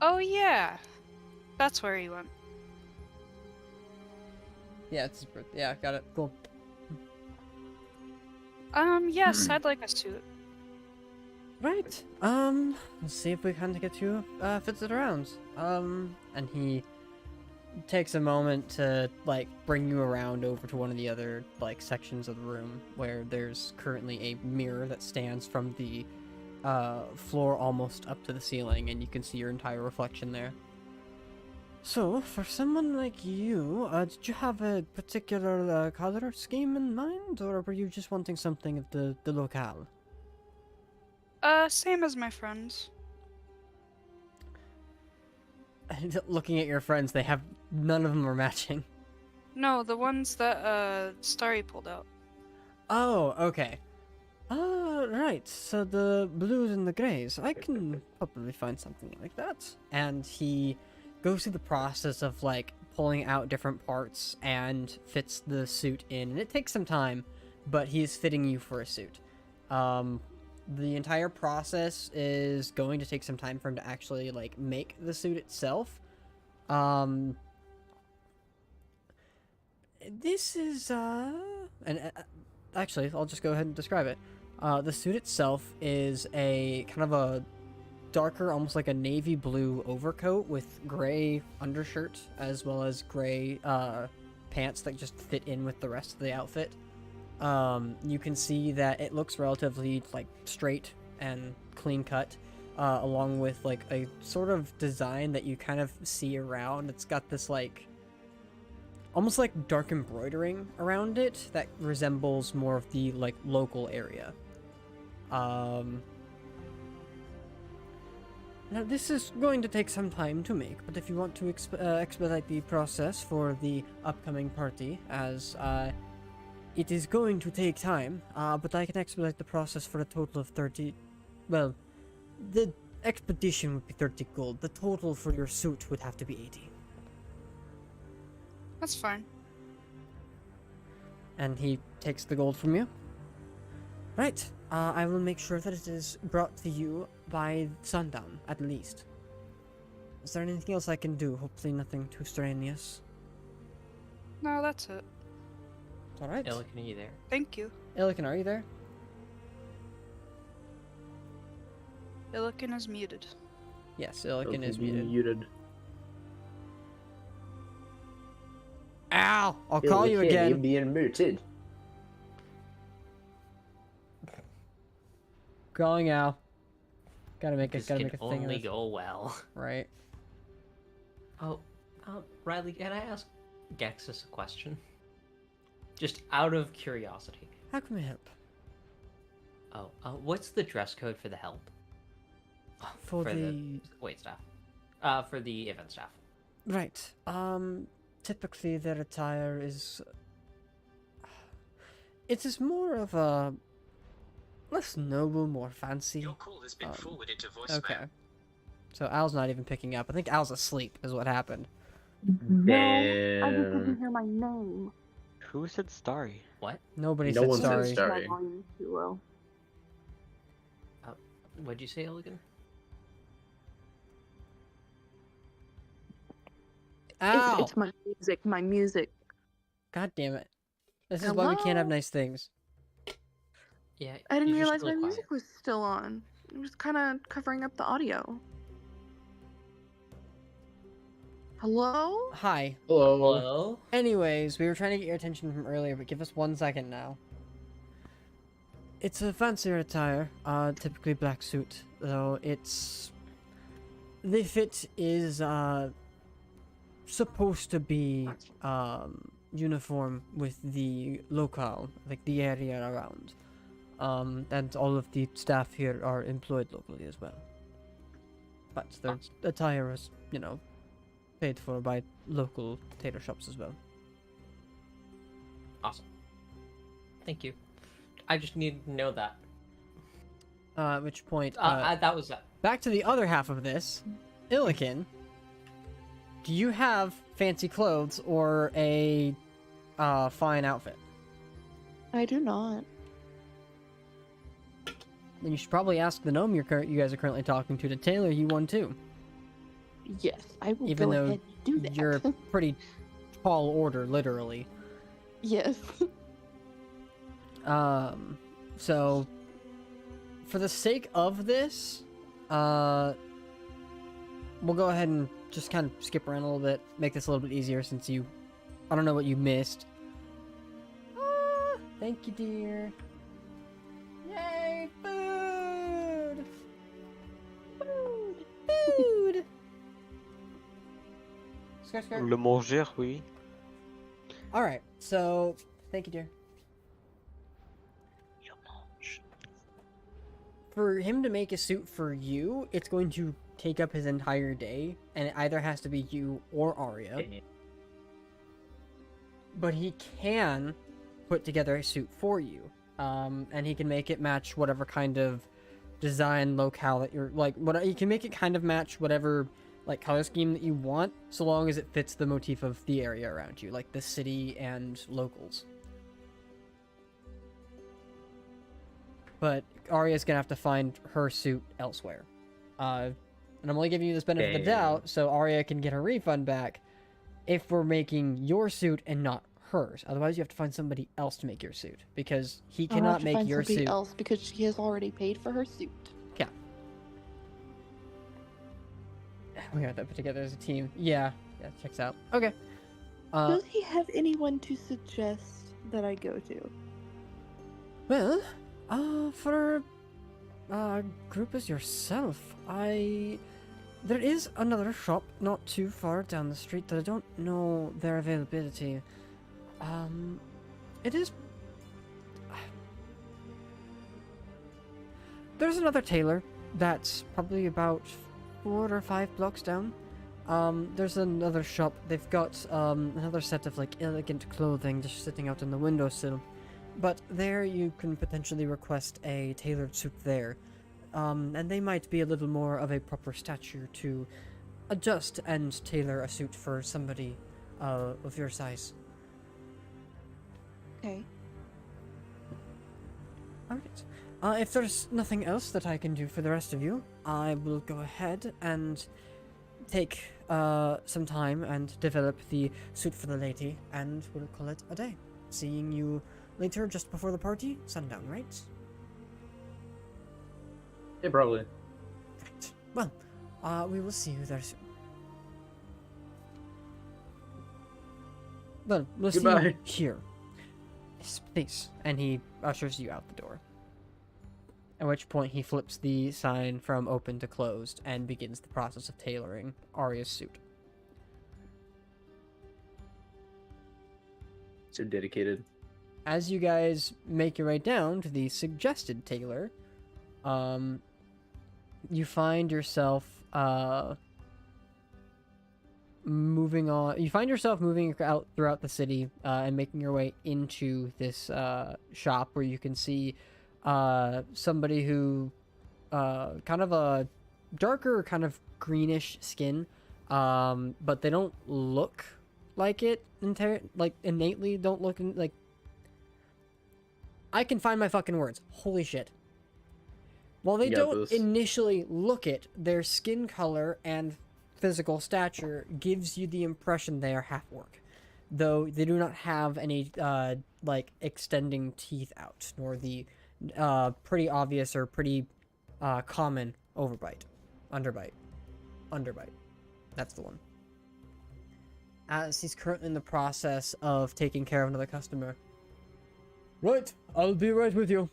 Oh yeah, that's where he went. Yeah, it's his birthday. Yeah, got it. Cool. Yes, I'd like a suit. Right. Let's see if we can get you fitted around. And he takes a moment to like bring you around over to one of the other like sections of the room where there's currently a mirror that stands from the floor almost up to the ceiling, and you can see your entire reflection there. So, for someone like you, did you have a particular color scheme in mind, or were you just wanting something of the locale? Same as my friends. Looking at your friends, they have none of them are matching. No, the ones that, Starry pulled out. Oh, okay. Right. So the blues and the grays. I can probably find something like that. And he goes through the process of like pulling out different parts and fits the suit in. And it takes some time, but he's fitting you for a suit. The entire process is going to take some time for him to actually like make the suit itself. This is actually, I'll just go ahead and describe it. The suit itself is a kind of a darker, almost like a navy blue overcoat with gray undershirt, as well as gray pants that just fit in with the rest of the outfit. You can see that it looks relatively like straight and clean cut, along with like a sort of design that you kind of see around. It's got this like almost like dark embroidering around it that resembles more of the like local area. Now this is going to take some time to make, but if you want to expedite the process for the upcoming party, as it is going to take time, but I can expedite the process for a total of 30... Well, the expedition would be 30 gold. The total for your suit would have to be 80. That's fine. And he takes the gold from you. Right. I will make sure that it is brought to you by sundown, at least. Is there anything else I can do? Hopefully nothing too strenuous. No, that's it. Alright. Illican, are you there? Thank you. Illican, are you there? Illican is muted. Yes, Illican is being muted. muted. Ow! I'll call you again. You're being muted. Calling Al. Gotta make This a can thing of only this. go well. Right. Oh, Riley, can I ask Gexus a question? Just out of curiosity. How can we help? Oh, what's the dress code for the help? For the... wait staff. For the event staff. Right. Typically their attire is... It is more of a... less noble, more fancy. Your call has been forwarded to voicemail. Okay. So Al's not even picking up. I think Al's asleep is what happened. No, I just didn't Damn. hear my name. Who said Starry? What? Nobody No said one said sorry. star- Sorry. My volume is too low. What'd you say, Illigan? Ow! It's my music. My music. God damn it. This is why we can't have Hello? nice things. Yeah. I didn't you're just realize my really music was still on. I'm just kind of covering up the audio. Hello? Hi. Hello. Hello? Anyways, we were trying to get your attention from earlier, but give us 1 second now. It's a fancier attire, typically black suit, though it's... The fit is, supposed to be, uniform with the locale, like the area around. And all of the staff here are employed locally as well. But their attire is, you know, paid for by local tailor shops as well. Awesome. Thank you. I just needed to know that. At which point, That was that. back to the other half of this, Illican, do you have fancy clothes or a fine outfit? I do not. Then you should probably ask the gnome you guys are currently talking to tailor you one too. Yes, I will Even go though ahead and do that. you're a pretty tall order, literally. Yes. So for the sake of this, we'll go ahead and just kind of skip around a little bit, make this a little bit easier since I don't know what you missed. Thank you, dear. Yay, food! Food! Skirt, skirt. Le manger, oui. Alright, so, thank you, dear. For him to make a suit for you, it's going to take up his entire day, and it either has to be you or Arya. But he can put together a suit for you, and he can make it match whatever kind of design locale that you're like. You can make it kind of match whatever like color scheme that you want, so long as it fits the motif of the area around you, like the city and locals. But Arya's gonna have to find her suit elsewhere. And I'm only giving you this benefit of the doubt, so Arya can get her refund back if we're making your suit and not hers. Otherwise, you have to find somebody else to make your suit, because he cannot make your suit. Else because she has already paid for her suit. Yeah. We got that put together as a team. Yeah, checks out. Okay. Does he have anyone to suggest that I go to? Well, for a group as yourself, there is another shop not too far down the street that I don't know their availability. It is... There's another tailor that's probably about 4 or 5 blocks down. There's another shop. They've got another set of like elegant clothing just sitting out in the windowsill. But there you can potentially request a tailored suit there. And they might be a little more of a proper stature to adjust and tailor a suit for somebody of your size. Okay. Alright. If there's nothing else that I can do for the rest of you, I will go ahead and take some time and develop the suit for the lady, and we'll call it a day. Seeing you later, just before the party, sundown, right? Yeah, probably. Right. Well, we will see you there soon. Well, we'll see Goodbye. you here. Yes, please. And he ushers you out the door. At which point he flips the sign from open to closed and begins the process of tailoring Arya's suit. So dedicated. As you guys make your way down to the suggested tailor, you find yourself moving on. You find yourself moving out throughout the city and making your way into this shop where you can see somebody who kind of a darker, kind of greenish skin, but they don't look like it innately. Don't look like. I can find my fucking words. Holy shit. While they don't initially look it, their skin color and physical stature gives you the impression they are half-orc, though they do not have any like extending teeth out, nor the pretty obvious or pretty common underbite. That's the one. As he's currently in the process of taking care of another customer. Right, I'll be right with you.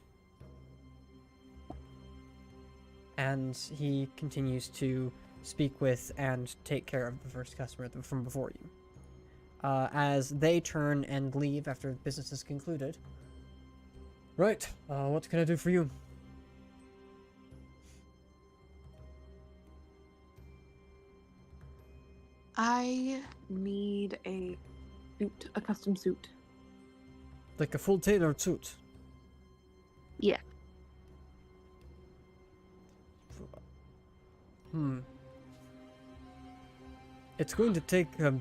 And he continues to speak with and take care of the first customer from before you. As they turn and leave after business is concluded. Right, what can I do for you? I need a suit, a custom suit. Like a full tailored suit? Yeah. It's going to take a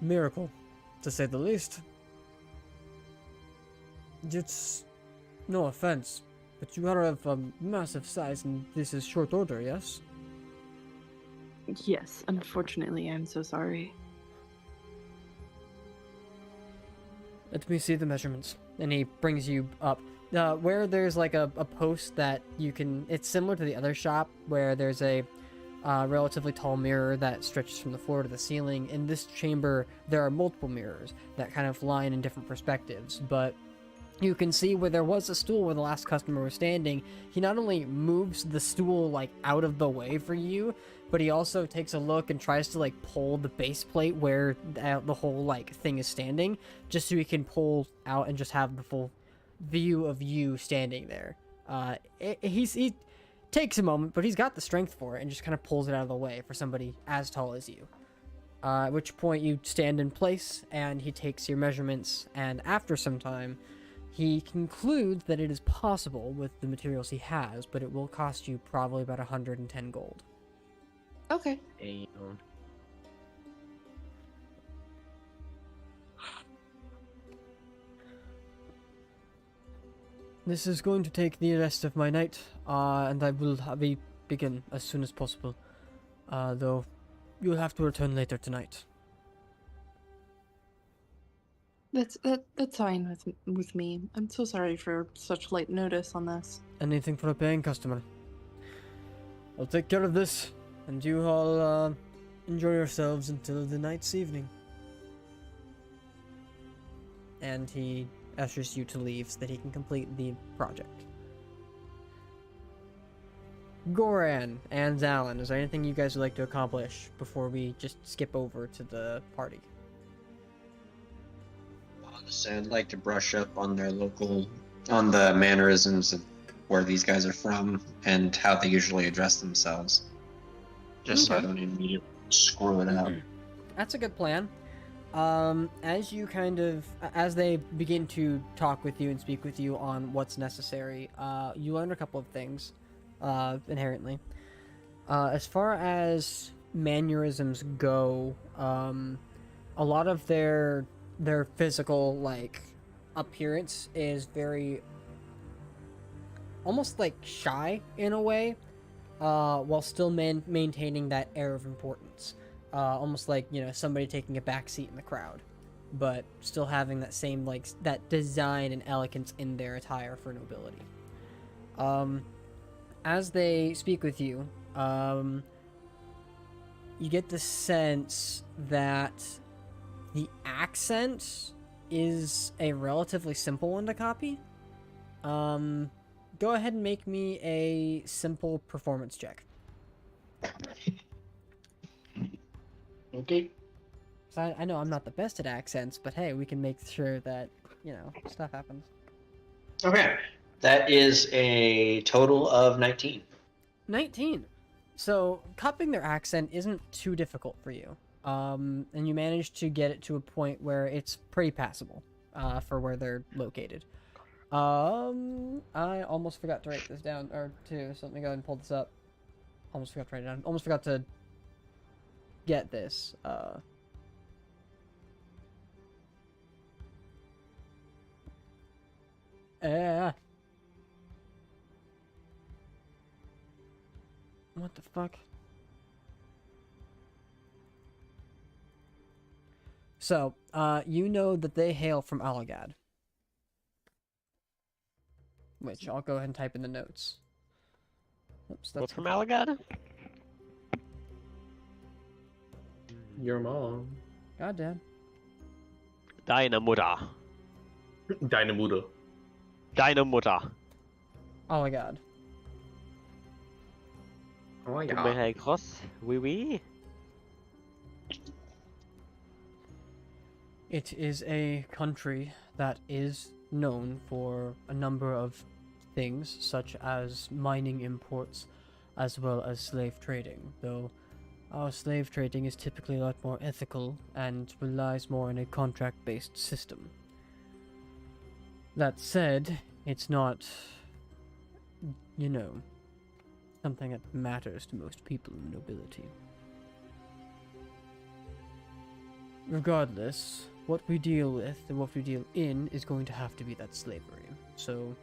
miracle, to say the least. It's no offense, but you are of a massive size and this is short order, yes? Yes, unfortunately, I'm so sorry. Let me see the measurements. And he brings you up. Where there's like a post that you can... It's similar to the other shop where there's a relatively tall mirror that stretches from the floor to the ceiling. In this chamber, there are multiple mirrors that kind of line in different perspectives, but you can see where there was a stool where the last customer was standing. He not only moves the stool like out of the way for you, but he also takes a look and tries to like pull the base plate where the whole like thing is standing, just so he can pull out and just have the full view of you standing there. He takes a moment, but he's got the strength for it and just kind of pulls it out of the way for somebody as tall as you. At which point you stand in place and he takes your measurements, and after some time, he concludes that it is possible with the materials he has, but it will cost you probably about 110 gold. Okay. This is going to take the rest of my night, and I will begin as soon as possible. Though, you'll have to return later tonight. That's fine with me. I'm so sorry for such late notice on this. Anything for a paying customer. I'll take care of this, and you all enjoy yourselves until the night's evening. And he ushers you to leave so that he can complete the project. Goran and Zalin, is there anything you guys would like to accomplish before we just skip over to the party? Honestly, I'd like to brush up on on the mannerisms of where these guys are from and how they usually address themselves. Just so I don't immediately screw it up. That's a good plan. As they begin to talk with you and speak with you on what's necessary, you learn a couple of things, inherently. As far as mannerisms go, a lot of their physical, like, appearance is very, almost, like, shy, in a way, while still maintaining that air of importance. Almost like, somebody taking a backseat in the crowd, but still having that same, like, that design and elegance in their attire for nobility. As they speak with you, you get the sense that the accent is a relatively simple one to copy. Go ahead and make me a simple performance check. Okay. So I know I'm not the best at accents, but hey, we can make sure that, stuff happens. Okay. That is a total of 19. 19. So, copying their accent isn't too difficult for you. And you manage to get it to a point where it's pretty passable, for where they're located. I almost forgot to write this down, so let me go ahead and pull this up. Almost forgot to write it down. Almost forgot to get this. What the fuck? So, you know that they hail from Alagad. Which I'll go ahead and type in the notes. Oops, What's from Alagad? Your mom. Goddamn. Dynamuda. Dynamuda. Dynamuda. Oh my god. Oh yeah. Kumehegros. Oui, oui. It is a country that is known for a number of things, such as mining imports, as well as slave trading, though our slave trading is typically a lot more ethical and relies more on a contract-based system. That said, it's not, something that matters to most people in the nobility. Regardless, what we deal with and what we deal in is going to have to be that slavery. So,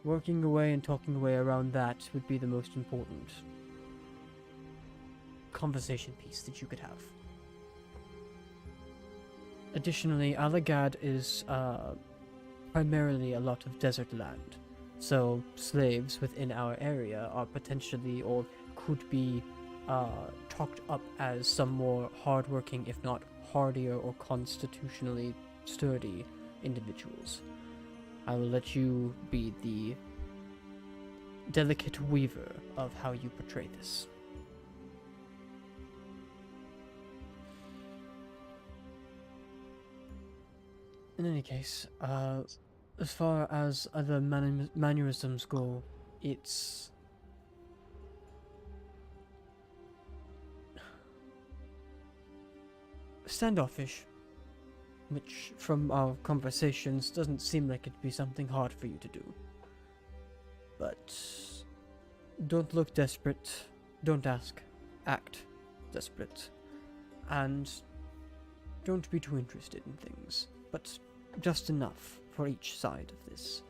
working away and talking away around that would be the most important conversation piece that you could have. Additionally, Alagad is primarily a lot of desert land, so slaves within our area are potentially or could be talked up as some more hardworking, if not hardier or constitutionally sturdy individuals. I will let you be the delicate weaver of how you portray this. In any case, as far as other mannerisms go, it's standoffish, which from our conversations doesn't seem like it'd be something hard for you to do. But don't look desperate, don't act desperate, and don't be too interested in things, but just enough for each side of this.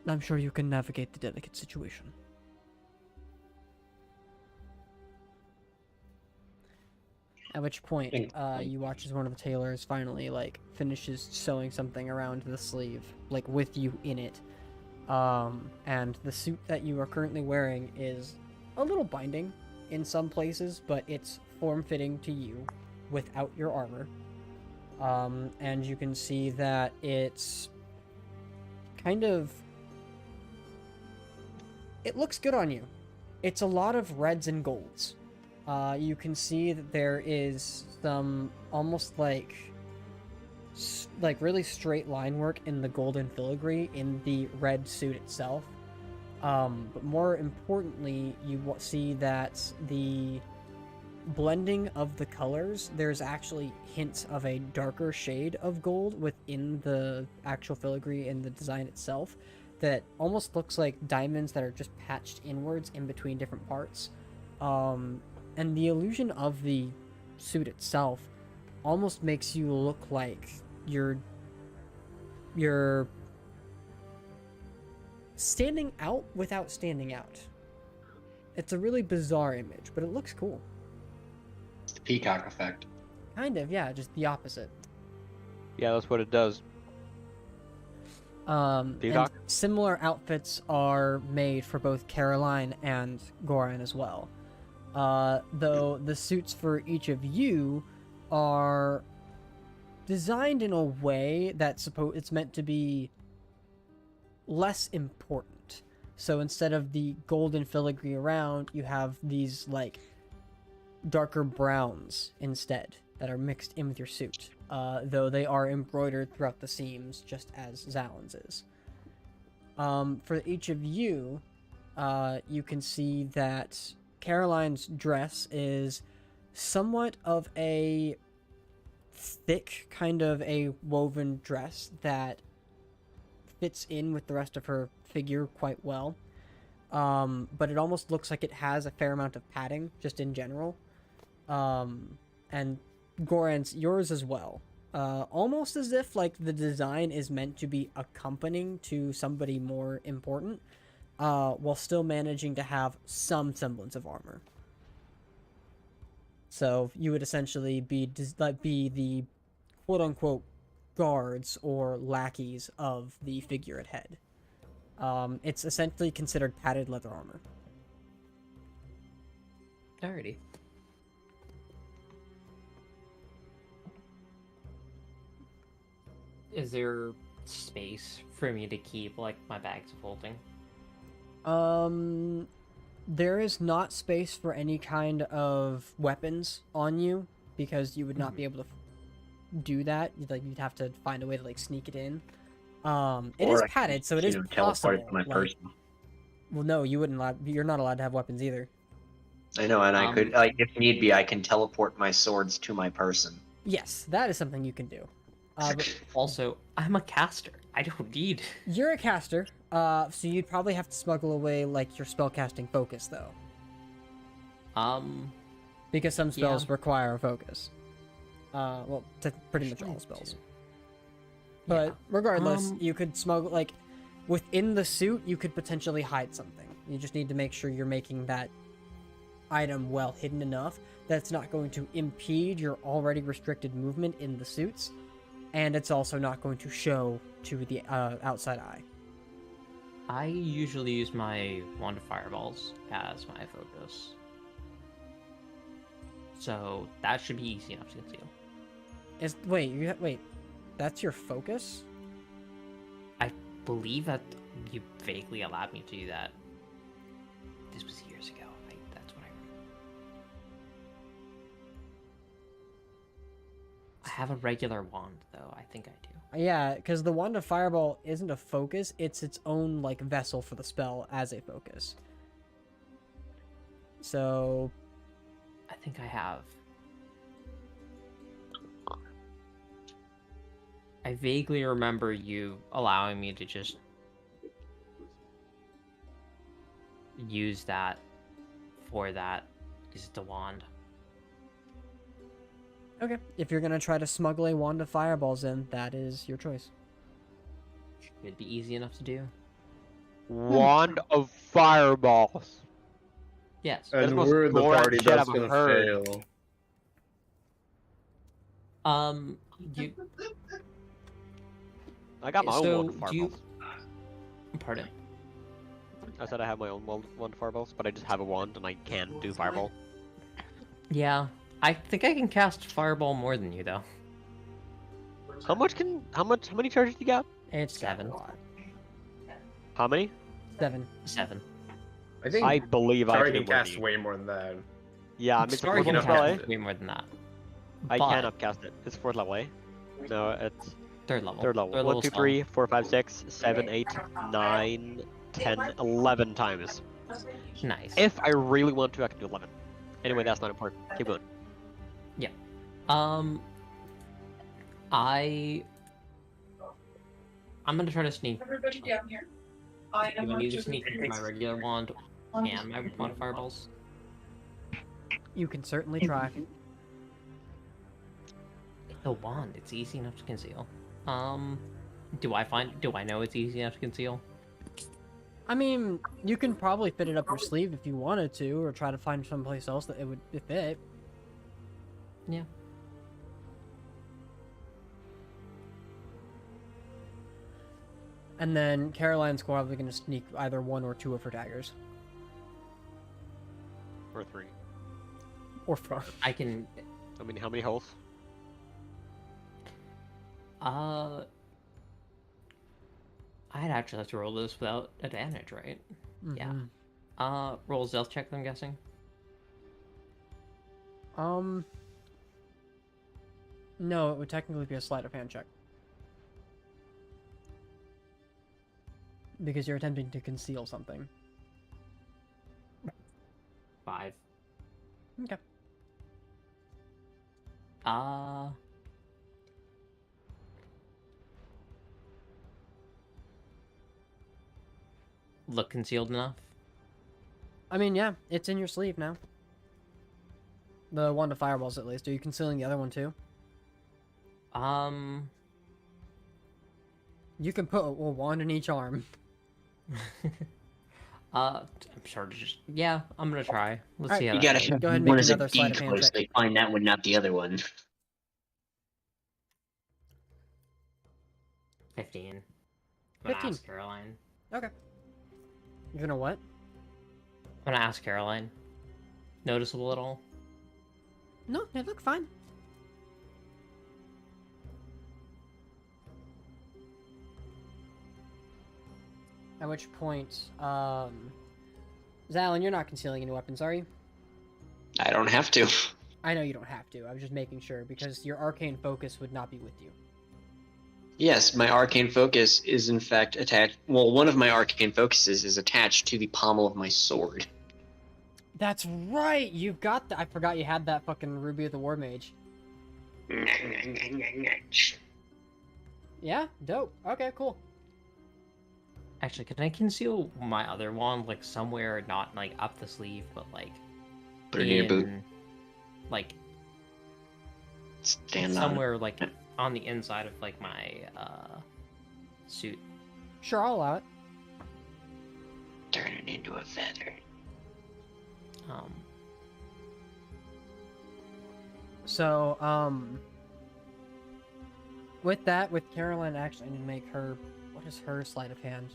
I'm sure you can navigate the delicate situation. At which point, you watch as one of the tailors finally, like, finishes sewing something around the sleeve, like, with you in it. And the suit that you are currently wearing is a little binding in some places, but it's form-fitting to you without your armor. And you can see that it's kind of... It looks good on you. It's a lot of reds and golds. You can see that there is some almost like really straight line work in the golden filigree in the red suit itself. But more importantly, you see that the blending of the colors, there's actually hints of a darker shade of gold within the actual filigree and the design itself that almost looks like diamonds that are just patched inwards in between different parts. And the illusion of the suit itself almost makes you look like you're standing out without standing out. It's a really bizarre image, but it looks cool. It's the peacock effect. Kind of, yeah, just the opposite. Yeah, that's what it does. And similar outfits are made for both Caroline and Goran as well. Though the suits for each of you are designed in a way that it's meant to be less important. So instead of the golden filigree around, you have these like darker browns instead that are mixed in with your suit. Though they are embroidered throughout the seams, just as Zalin's is. For each of you, you can see that Caroline's dress is somewhat of a thick, kind of a woven dress that fits in with the rest of her figure quite well. But it almost looks like it has a fair amount of padding, just in general. And Goran's, yours as well. Almost as if like the design is meant to be accompanying to somebody more important, while still managing to have some semblance of armor. So you would essentially be the quote-unquote guards or lackeys of the figure at head. It's essentially considered padded leather armor. Alrighty. Is there space for me to keep, like, my bags of holding? There is not space for any kind of weapons on you, because you would not be able to do that. You'd have to find a way to, like, sneak it in. It is padded, so it is possible. My person. Well, no, you wouldn't. You're not allowed to have weapons either. I know, and I could, like, if need be, I can teleport my swords to my person. Yes, that is something you can do. But also, I'm a caster. I don't need... You're a caster, so you'd probably have to smuggle away, like, your spellcasting focus, though. Because some spells require a focus. Well, pretty much all spells. But regardless, you could smuggle, like, within the suit, you could potentially hide something. You just need to make sure you're making that item well hidden enough that it's not going to impede your already restricted movement in the suits, and it's also not going to show to the outside eye. I usually use my wand of fireballs as my focus, so that should be easy enough to conceal. Wait, that's your focus? I believe that you vaguely allowed me to do that. This was years ago. That's what I remember. I have a regular wand, though. I think I do. Yeah, because the wand of fireball isn't a focus; it's its own like vessel for the spell as a focus. So, I think I have. I vaguely remember you allowing me to just use that for that, because it's a wand. okay, if you're gonna try to smuggle a wand of fireballs in, that is your choice. It'd be easy enough to do. Wand of fireballs. Yes. That's And the most we're the boring party shit that's I've gonna heard. fail. You. I got my own So, wand of do you- fireballs. Pardon. I said I have my own wand of fireballs, but I just have a wand and I can do fireball. Yeah, I think I can cast fireball more than you though. How many charges you got? It's got 7. a lot. How many? 7. 7. I think I believe I Sorry can can do more than cast you. way more than that. Yeah, I mean, it's Sorry, fourth you level can spell, eh? cast way more than that. I But- can upcast it. It's 4th level, eh? No, it's Third level. third level. 1, 2, spell. 3, 4, 5, 6, 7, 8, 9, 10, 11 times. Nice. If I really want to, I can do 11. Anyway, that's not important. Keep going. I'm gonna try to sneak. Everybody down here. I Do am I on need to to sneak with my regular wand and my wand of fireballs? You can certainly try. It's a wand. It's easy enough to conceal. Do I know it's easy enough to conceal? I mean, you can probably fit it up your sleeve if you wanted to, or try to find someplace else that it would fit. Yeah. And then Caroline's probably going to sneak either 1 or 2 of her daggers. Or 3. Or 4. I can. I mean, how many holes? I'd actually have to roll this without advantage, right? Yeah. Roll a stealth check, I'm guessing. No, it would technically be a sleight of hand check. Because you're attempting to conceal something. 5. Okay. Look concealed enough? I mean, yeah, it's in your sleeve now. The wand of fireballs, at least. Are you concealing the other one, too? You can put a wand in each arm. I'm sure to just... Yeah, I'm gonna try. Let's see how You that gotta goes. have Go ahead and one make as a another sleight of hand decoy, so check. they find that one, not the other one. 15. I'm gonna 15. ask Caroline. Okay. You're gonna what? I'm gonna ask Caroline. Noticeable at all? No, they look fine. At which point, Zalin, you're not concealing any weapons, are you? I don't have to. I know you don't have to. I was just making sure, because your arcane focus would not be with you. Yes, my arcane focus is in fact attached. Well, one of my arcane focuses is attached to the pommel of my sword. That's right! You got that. I forgot you had that fucking Ruby of the War Mage. Yeah? Dope. Okay, cool. Actually, can I conceal my other wand, like, somewhere, not, like, up the sleeve, but, like... Put it in your boot. Like, Stand on it. somewhere, like, on the inside of, like, my, suit. Sure, I'll allow it. Turn it into a feather. So, with that, with Caroline, actually, I need to make her. What is her sleight of hand?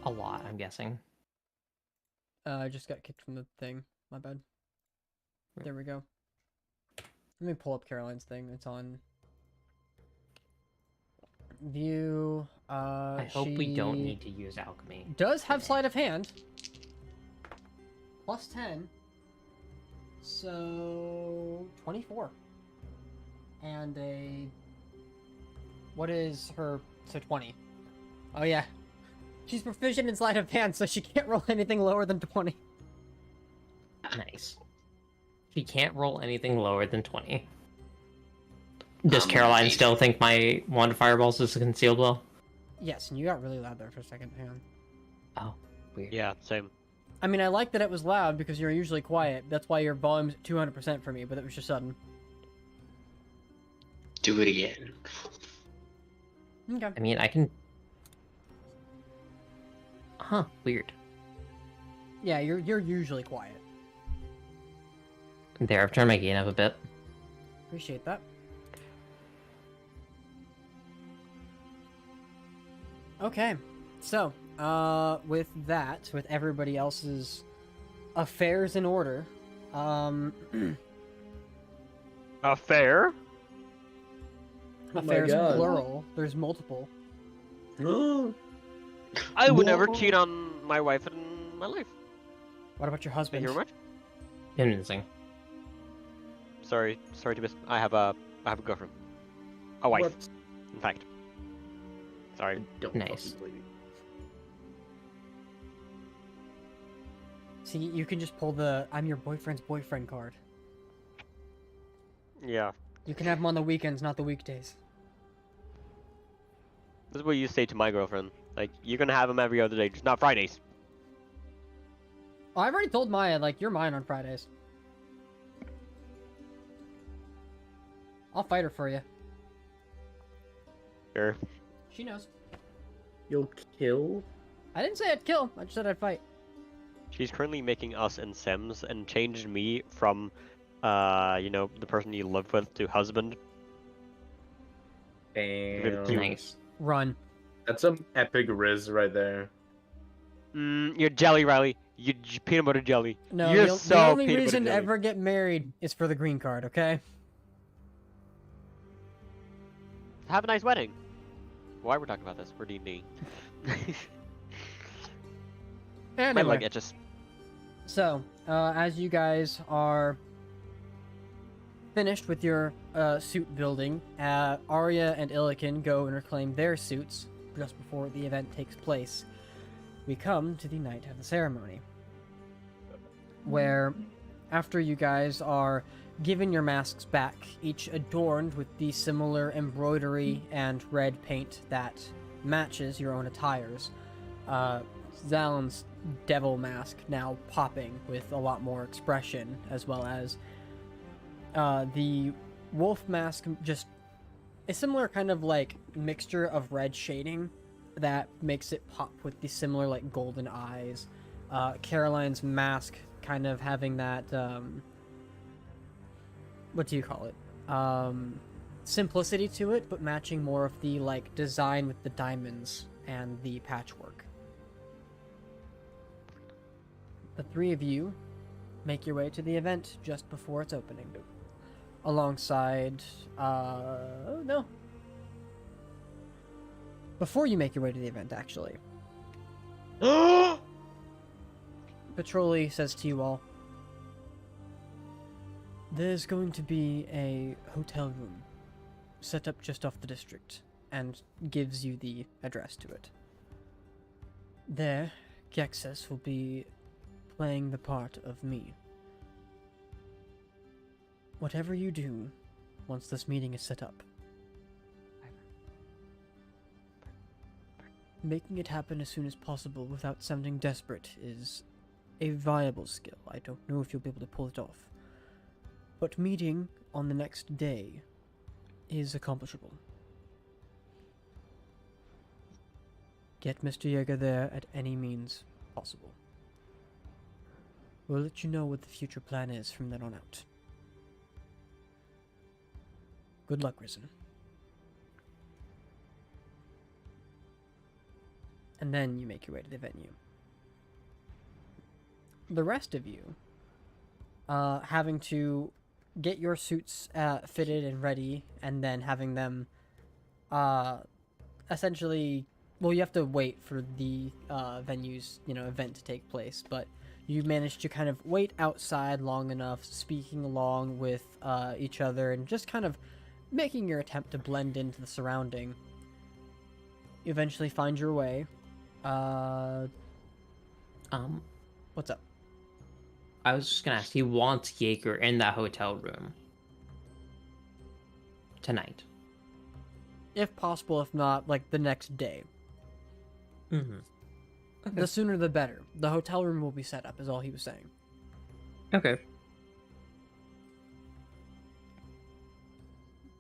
A lot, I'm guessing. I just got kicked from the thing. My bad. There we go. Let me pull up Caroline's thing. It's on view. I hope we don't She need to use alchemy. does have sleight of hand. Plus 10. So 24. And a. What is her? So 20. Oh yeah. She's proficient in sleight of hand, so she can't roll anything lower than 20. Nice. She can't roll anything lower than 20. Does Caroline still think my wand of fireballs is a concealed blow? Yes, and you got really loud there for a second. Hang on. Oh, weird. Yeah, same. I mean, I like that it was loud because you're usually quiet. That's why your volume's 200% for me, but it was just sudden. Do it again. Okay. I mean, I can... Huh, weird. Yeah, you're usually quiet. There, I've turned my gain up a bit. Appreciate that. Okay, so, with that, with everybody else's affairs in order, Affair? affairs God. plural, there's multiple. I would never cheat on my wife in my life. What about your Thank husband? you very much. Convincing. Sorry to miss. I have a girlfriend. A wife, What? in fact. Sorry. Don't Nice. fucking believe me. See, you can just pull the "I'm your boyfriend's boyfriend" card. Yeah. You can have them on the weekends, not the weekdays. This is what you say to my girlfriend. Like, you're gonna have them every other day, just not Fridays. Oh, I've already told Maya, like, you're mine on Fridays. I'll fight her for you. Sure. She knows. You'll kill? I didn't say I'd kill. I just said I'd fight. She's currently making us in Sims and changed me from, the person you live with to husband. Damn. Nice. Run. That's some epic riz right there. You're jelly, Riley. You peanut butter jelly. No, You're the so only peanut reason to butter jelly. ever get married is for the green card, okay? Have a nice wedding. Why we're talking about this? We're D&D. My Anyway, leg itches. so, as you guys are finished with your suit building, Arya and Illiken go and reclaim their suits just before the event takes place. We come to the night of the ceremony, where after you guys are given your masks back, each adorned with the similar embroidery and red paint that matches your own attires, Zalen's devil mask now popping with a lot more expression, as well as the wolf mask, just a similar kind of like mixture of red shading that makes it pop with the similar like golden eyes. Caroline's mask kind of having that what do you call it? Simplicity to it, but matching more of the like design with the diamonds and the patchwork. The three of you make your way to the event just before its opening. Alongside, no. Before you make your way to the event, actually. Petroli says to you all, there's going to be a hotel room set up just off the district, and gives you the address to it. There, Gexes will be playing the part of me. Whatever you do, once this meeting is set up, making it happen as soon as possible without sounding desperate is a viable skill. I don't know if you'll be able to pull it off. But meeting on the next day is accomplishable. Get Mr. Yeager there at any means possible. We'll let you know what the future plan is from then on out. Good luck, Risen. And then you make your way to the venue. The rest of you, having to get your suits fitted and ready, and then having them essentially, well, you have to wait for the venue's event to take place, but you managed to kind of wait outside long enough, speaking along with each other and just kind of making your attempt to blend into the surrounding. You eventually find your way. What's up? I was just gonna ask, he wants Jaeger in that hotel room tonight. If possible, if not, like the next day. Mm-hmm. Okay. The sooner the better. The hotel room will be set up, is all he was saying. Okay.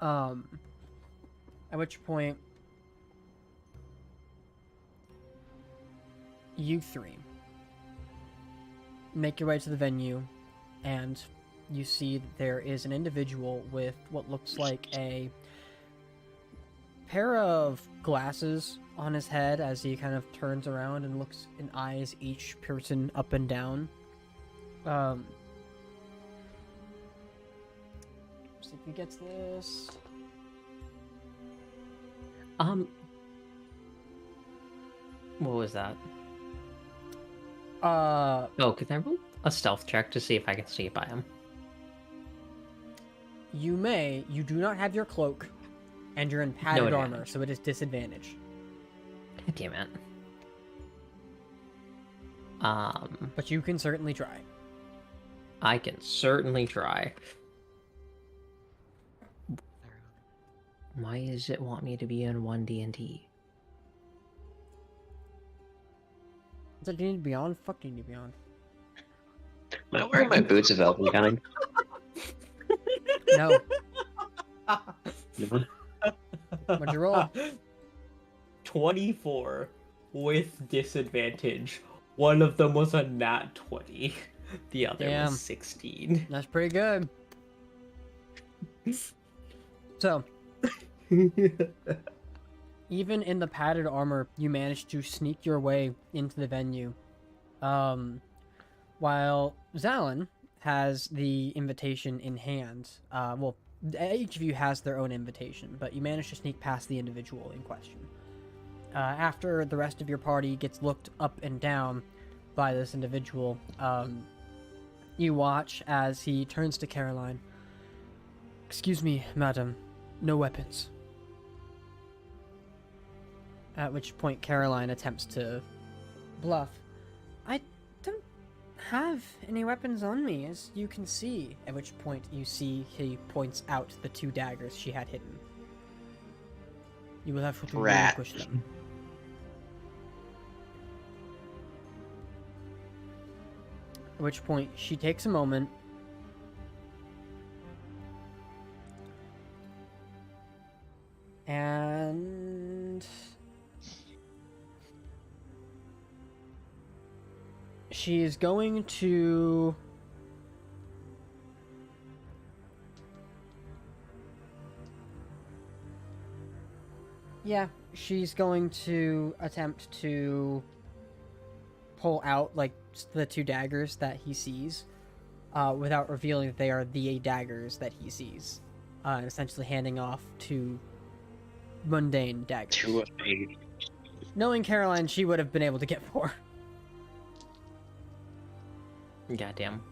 At which point, you three make your way to the venue, and you see that there is an individual with what looks like a pair of glasses on his head as he kind of turns around and looks and eyes each person up and down. See if he gets this. What was that? Oh, can I roll a stealth check to see if I can sneak by him? You may. You do not have your cloak, and you're in padded No armor, advantage. so it is disadvantage. God damn it. But you can certainly try. I can certainly try. Why does it want me to be in 1D&D? Is that D&D Beyond? Fuck D&D Beyond. Am I wearing my boots of Elvenkind? No. What'd you roll? 24 with disadvantage. One of them was a nat 20. The other Damn. was 16. That's pretty good. So, even in the padded armor, you managed to sneak your way into the venue. While Zalin has the invitation in hand. Well, each of you has their own invitation, but you managed to sneak past the individual in question. After the rest of your party gets looked up and down by this individual, you watch as he turns to Caroline. "Excuse me, madam, no weapons." At which point Caroline attempts to bluff. "I don't have any weapons on me, as you can see." At which point you see he points out the 2 daggers she had hidden. "You will have to Rat. relinquish them." At which point she takes a moment and she is going to she's going to attempt to pull out like the 2 daggers that he sees without revealing that they are the daggers that he sees, and essentially handing off 2 mundane daggers. 2 of 8. Knowing Caroline, she would have been able to get 4. Goddamn.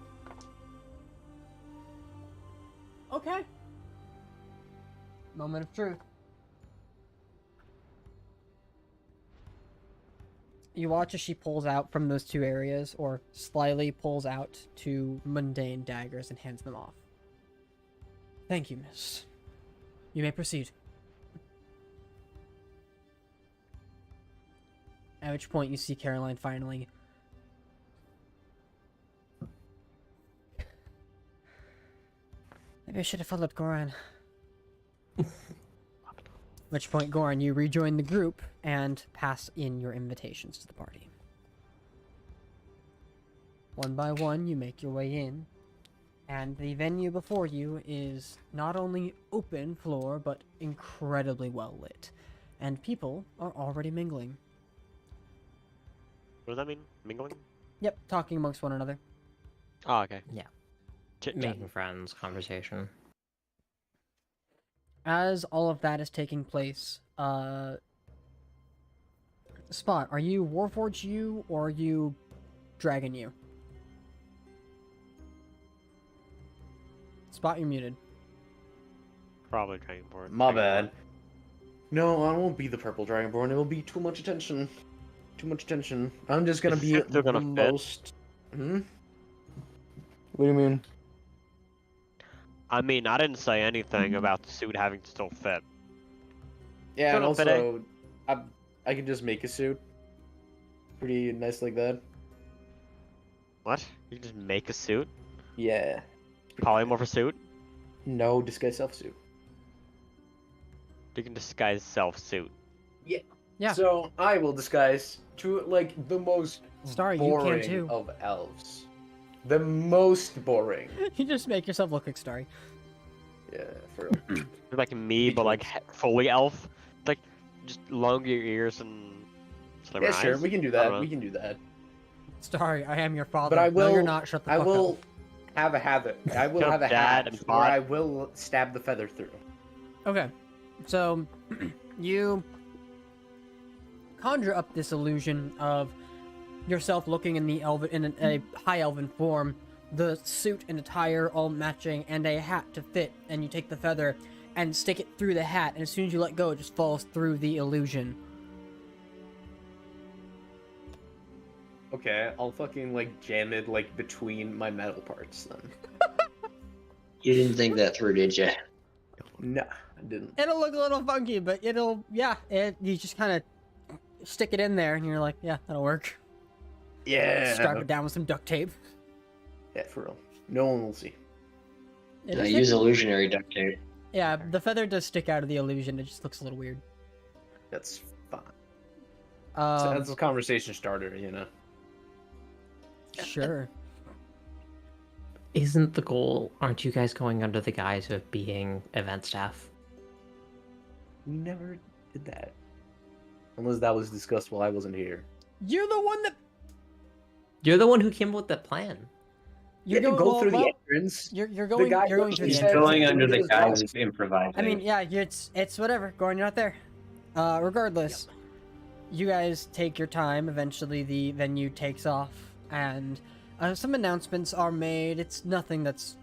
Okay. Moment of truth. You watch as she pulls out from those 2 areas, or slyly pulls out 2 mundane daggers and hands them off. "Thank you, miss. You may proceed." At which point you see Caroline finally. "Maybe I should have followed Goran." At which point, Goran, you rejoin the group and pass in your invitations to the party. One by one, you make your way in, and the venue before you is not only open floor, but incredibly well lit, and people are already mingling. What does that mean? Mingling? Yep, talking amongst one another. Oh, okay. Yeah. Chit chat. Making friends, conversation. As all of that is taking place, Spot, are you Warforged you, or are you Dragon you? Spot, you're muted. Probably Dragonborn. My bad. No, I won't be the purple dragonborn. It will be too much attention. Too much attention. I'm just gonna Is be it still the gonna fit? most. Hmm. What do you mean? I mean, I didn't say anything about the suit having to still fit. Yeah, and Gonna fit, eh? also, I can just make a suit. Pretty nice like that. What? You can just make a suit? Yeah. Polymorph a suit? No, disguise self suit. You can disguise self-suit. Yeah. So I will disguise to like the most Starry, you can boring too. of elves. The most boring. You just make yourself look like Starry. Yeah, for real. Like me, but like fully elf. Like, just longer ears and slimmer Yeah, sure, eyes. we can do I don't that. know. We can do that. Starry, I am your father. But I will. No, you're not. Shut the I fuck will up. have a habit. I will Jump have a dad hat and where bot. I will stab the feather through. Okay, so you conjure up this illusion of yourself looking in the elven, a high elven form, the suit and attire all matching, and a hat to fit. And you take the feather and stick it through the hat, and as soon as you let go, it just falls through the illusion. Okay, I'll fucking like jam it like between my metal parts then. You didn't think that through, did you? Nah, I didn't. It'll look a little funky, but you just kind of stick it in there, and you're like, yeah, that'll work. Yeah. Strap it down with some duct tape. Yeah, for real. No one will see. It I is- use illusionary duct tape. Yeah, the feather does stick out of the illusion. It just looks a little weird. That's fine. So Um, that's a conversation starter, you know. sure. Isn't the goal? Aren't you guys going under the guise of being event staff? We never did that. Unless that was discussed while I wasn't here. You're the one that You're the one who came up with that plan. you're You have to going go through well, the entrance. You're going. guy You're going who through He's the said- entrance. going under the His guise boss- of improvising. I mean, yeah, it's whatever. Going not there. Regardless, you guys take your time. Eventually, the venue takes off, and some announcements are made. It's nothing that's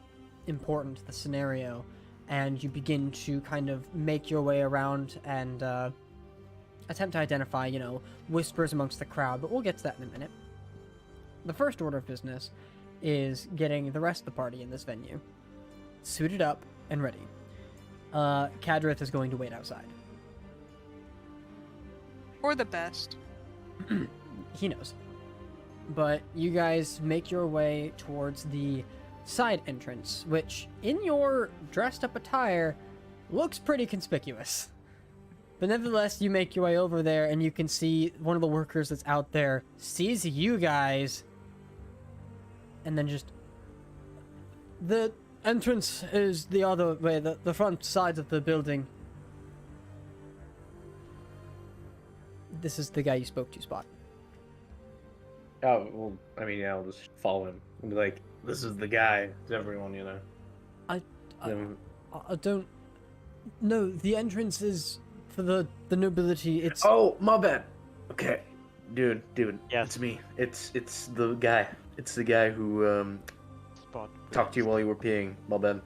important to the scenario, and you begin to kind of make your way around and attempt to identify, whispers amongst the crowd. But we'll get to that in a minute. The first order of business is getting the rest of the party in this venue suited up and ready. Kadrith is going to wait outside. Or the best. He knows. But you guys make your way towards the side entrance, which, in your dressed up attire, looks pretty conspicuous. But nevertheless, you make your way over there, and you can see one of the workers that's out there sees you guys, and then just... The entrance is the other way, the front side of the building. This is the guy you spoke to, Spot. Oh, well, I mean, yeah, I'll just follow him. And be like, this is the guy to everyone, you know. I Then- don't... No, the entrance is for the nobility. It's... Oh, my bad. Okay. Dude, Yes. it's me. It's the guy. It's the guy who, Spot. talked to you while you were peeing. My bad.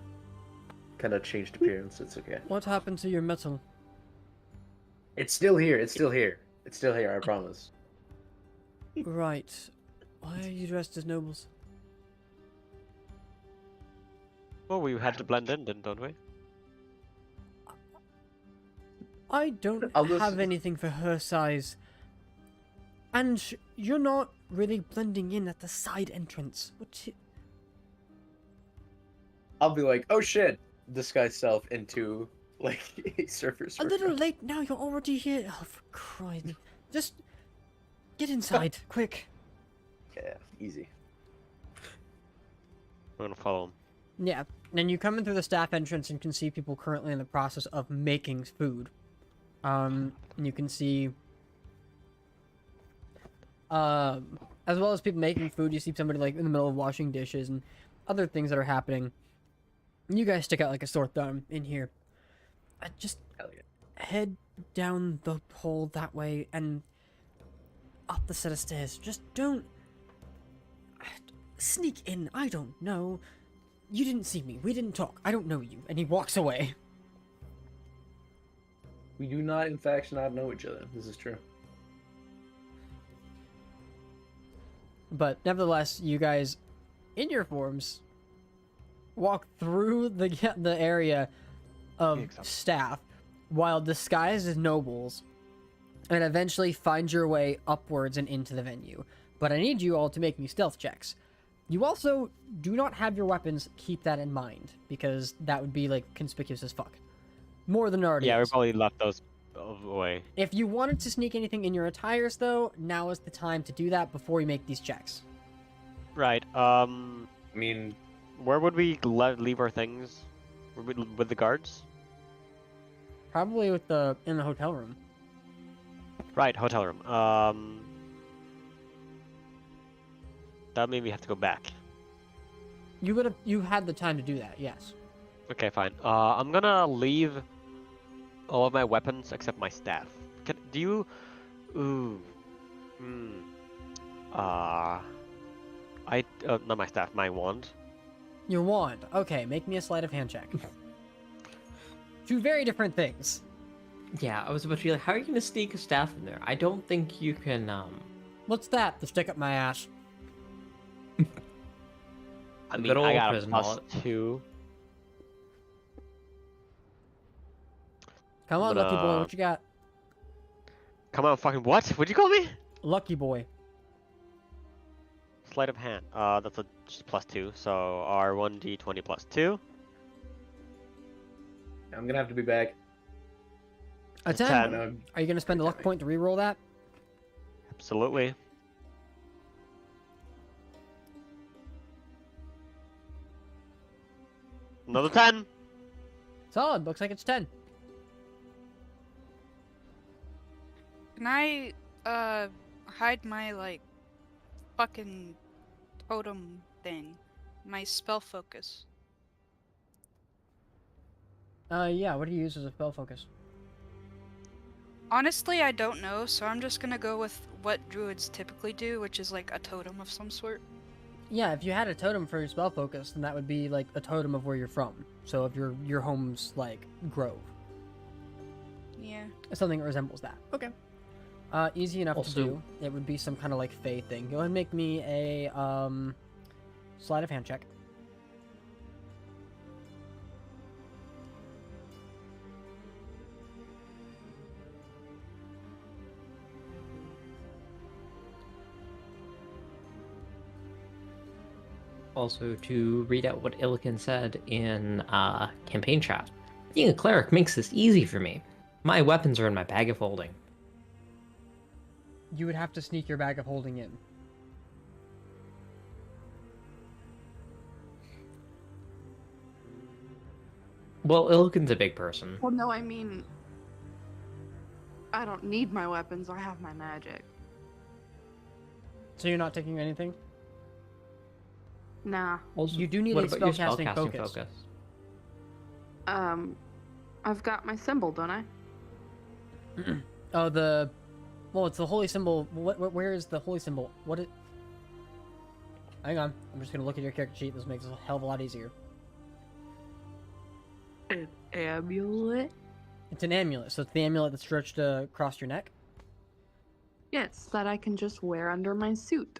Kind of changed appearance. It's okay. What happened to your metal? It's still here. It's still here. It's still here, I promise. Right. Why are you dressed as nobles? Well, we had to blend in, don't we? I don't I'll just- have anything for her size. And you're not really blending in at the side entrance. I'll be like, oh shit! Disguise self into, like, a surfer's A little late now, you're already here. Oh, for Christ. Just get inside, quick. Yeah, easy. I'm gonna follow him. Yeah, and you come in through the staff entrance and can see people currently in the process of making food. And you can see, as well as people making food, you see somebody like in the middle of washing dishes and other things that are happening. You guys stick out like a sore thumb in here. Just head down the hole that way and up the set of stairs. Just don't sneak in. I don't know. You didn't see me. We didn't talk. I don't know you. And he walks away. We do not, in fact, not know each other. This is true. But nevertheless, you guys, in your forms, walk through the area of staff while disguised as nobles, and eventually find your way upwards and into the venue. But I need you all to make me stealth checks. You also do not have your weapons. Keep that in mind, because that would be like conspicuous as fuck. More than already. Yeah, we is. probably left those away. If you wanted to sneak anything in your attires, though, now is the time to do that before you make these checks. Right. I mean, where would we leave our things? With the guards? Probably in the hotel room. Right, hotel room. That made me have to go back. You had the time to do that, yes. Okay, fine. I'm gonna leave all of my weapons except my staff. Do you? Ooh. Not my staff. My wand. Your wand. Okay, make me a sleight of hand check. Two very different things. Yeah, I was about to be like, how are you gonna sneak a staff in there? I don't think you can. What's that? The stick up my ass. I mean, Good old I got a prison plus wallet. 2. Come on, lucky boy. What you got? Come on, fucking what? What'd you call me? Lucky boy. Sleight of hand. That's just plus 2. So R1d20 plus 2. I'm gonna have to be back. A 10. Are you gonna spend a luck point to reroll that? Absolutely. Another 10. Solid. Looks like it's 10. Can I hide my like fucking totem thing? My spell focus. Yeah. What do you use as a spell focus? Honestly, I don't know, so I'm just gonna go with what druids typically do, which is like a totem of some sort. Yeah, if you had a totem for your spell focus, then that would be like a totem of where you're from. So if your home's like Grove. Yeah. Something that resembles that. Okay. Easy enough to do. It would be some kind of like Fey thing. Go ahead and make me a sleight of hand check. Also, to read out what Illican said in campaign chat, being a cleric makes this easy for me. My weapons are in my bag of holding. You would have to sneak your bag of holding in. Well, Illican's a big person. Well, no, I mean, I don't need my weapons. I have my magic. So you're not taking anything? Nah. Also, you do need what a about your spellcasting spellcasting focus. I've got my symbol, don't I? Oh, well, it's the holy symbol. Where is the holy symbol? Hang on. I'm just gonna look at your character sheet. This makes it a hell of a lot easier. An amulet? It's an amulet, so it's the amulet that's stretched across your neck? Yes, that I can just wear under my suit.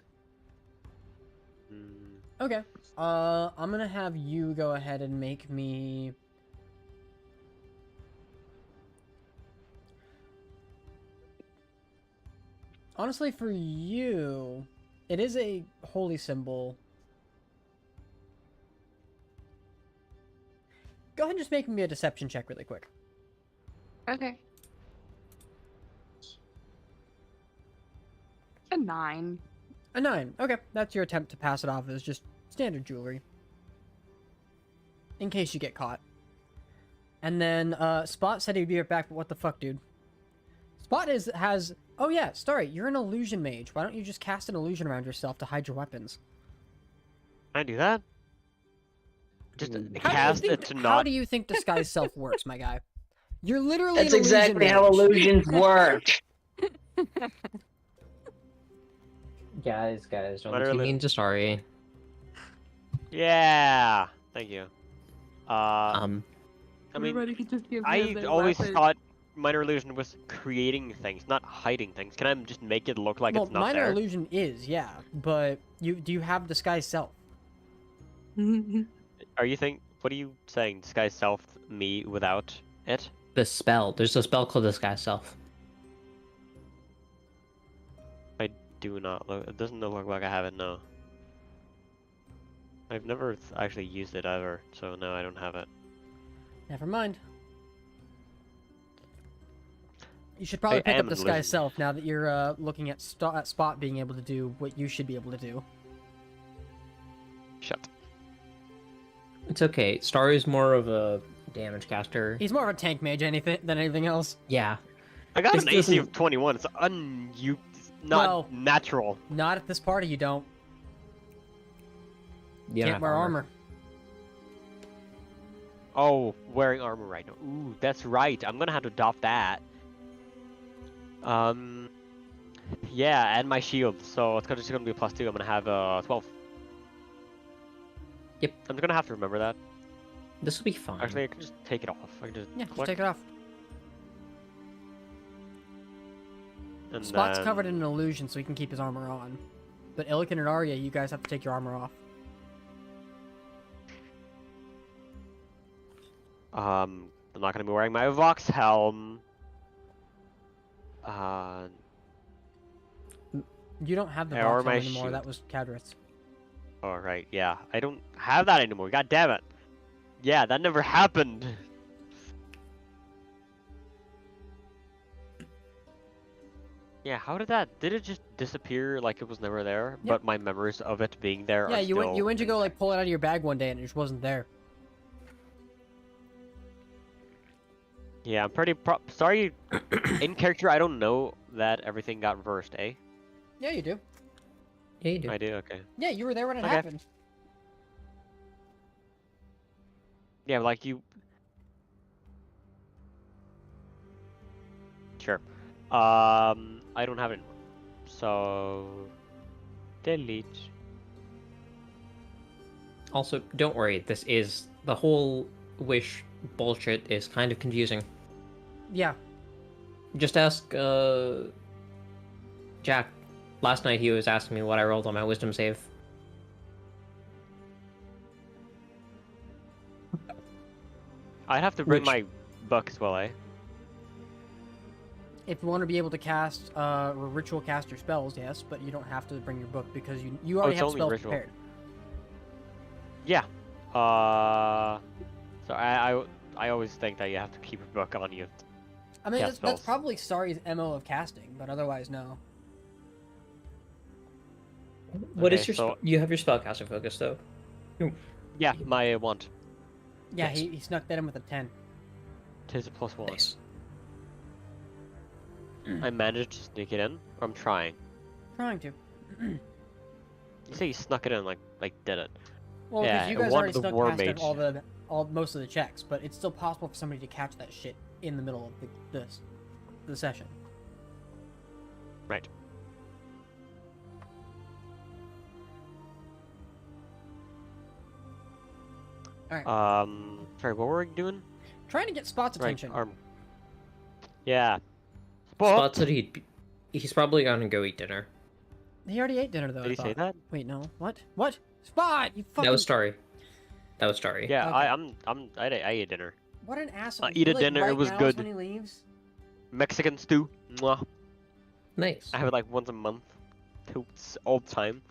Okay. I'm gonna have you go ahead and make me... Honestly, for you, it is a holy symbol. Go ahead and just make me a deception check really quick. Okay. A 9. A 9. Okay, that's your attempt to pass it off as just standard jewelry. in case you get caught. And then Spot said he'd be right back, but what the fuck, dude? Spot has... Oh yeah, Starry, you're an illusion mage. Why don't you just cast an illusion around yourself to hide your weapons? Can I do that? Just How cast it to How not... do you think disguise self works, my guy? You're literally That's an illusion exactly how mage. illusions work. Guys, don't Literally. be mean to Starry. Yeah! Thank you. I mean, Everybody could just give him I their always weapon. thought minor illusion was creating things, not hiding things. Can I just make it look like Well, it's not minor there? illusion is, yeah, but do you have disguise self? What are you saying? Disguise self me without it? The spell. There's a spell called Disguise Self. I do not look. It doesn't look like I have it. No. I've never actually used it ever, so no, I don't have it. Never mind. You should probably I pick am up an disguise illusion. self now that you're looking at Spot being able to do what you should be able to do. Shut. It's okay. Starry's more of a damage caster. He's more of a tank mage than anything else. Yeah. I got This an AC of doesn't- 21. It's not Well- natural. Not at this party, you don't. You don't Can't have wear armor. Oh, wearing armor right now. Ooh, that's right. I'm gonna have to adopt that. Yeah, and my shield. So it's just gonna be a +2. I'm gonna have 12. Yep. I'm gonna have to remember that. This will be fine. Actually, I can just take it off. I can just Yeah, just click, take it off. and Spot's then- covered in an illusion, so he can keep his armor on. But Illiken and Arya, you guys have to take your armor off. I'm not gonna be wearing my Vox helm. You don't have the Yeah, or box my anymore. shield. That was Cadrith's. All right, yeah. I don't have that anymore. God damn it. Yeah, that never happened. Yeah, how did that? Did it just disappear like it was never there? Yep. But my memories of it being there Yeah, are you still... went to go like pull it out of your bag one day and it just wasn't there. Yeah, I'm pretty sorry. In character, I don't know that everything got reversed, eh? Yeah, you do. Yeah, you do. I do, okay. Yeah, you were there when it Okay. happened. Yeah, like you... Sure. I don't have it anymore. So... Delete. Also, don't worry. This is the whole wish bullshit is kind of confusing. Yeah. Just ask Jack. Last night he was asking me what I rolled on my wisdom save. I'd have to bring Which- my book as well, eh? If you want to be able to cast ritual caster spells, yes, but you don't have to bring your book because you already it's have only spells ritual. prepared. Yeah. So I always think that you have to keep a book on you. I mean, Cast that's spells. probably Starry's MO of casting, but otherwise, no. What is Okay, your? so- You have your spellcaster focus though. Yeah, my wand. Yeah, Yes. he snuck that in with a 10. Tis a +1. Nice. I managed to sneak it in. Or I'm trying. Trying to. You say you snuck it in, like did it. Well, Yeah, because you I guys want already the snuck war past mage. most of the checks, but it's still possible for somebody to catch that shit in the middle of the session. Right. Alright. Sorry, what were we doing? Trying to get Spot's Right, attention. arm. Yeah. Spot said he's probably gonna go eat dinner. He already ate dinner, though. Did I he say thought. that? Wait, no. What? What? Spot! You fucking... That was Starry. That was Starry. Yeah, Okay. I ate dinner. What an asshole. I eat a Like, dinner, it right was now is good. when he leaves? Mexican stew. Mwah. Nice. I have it like once a month. It's all the time.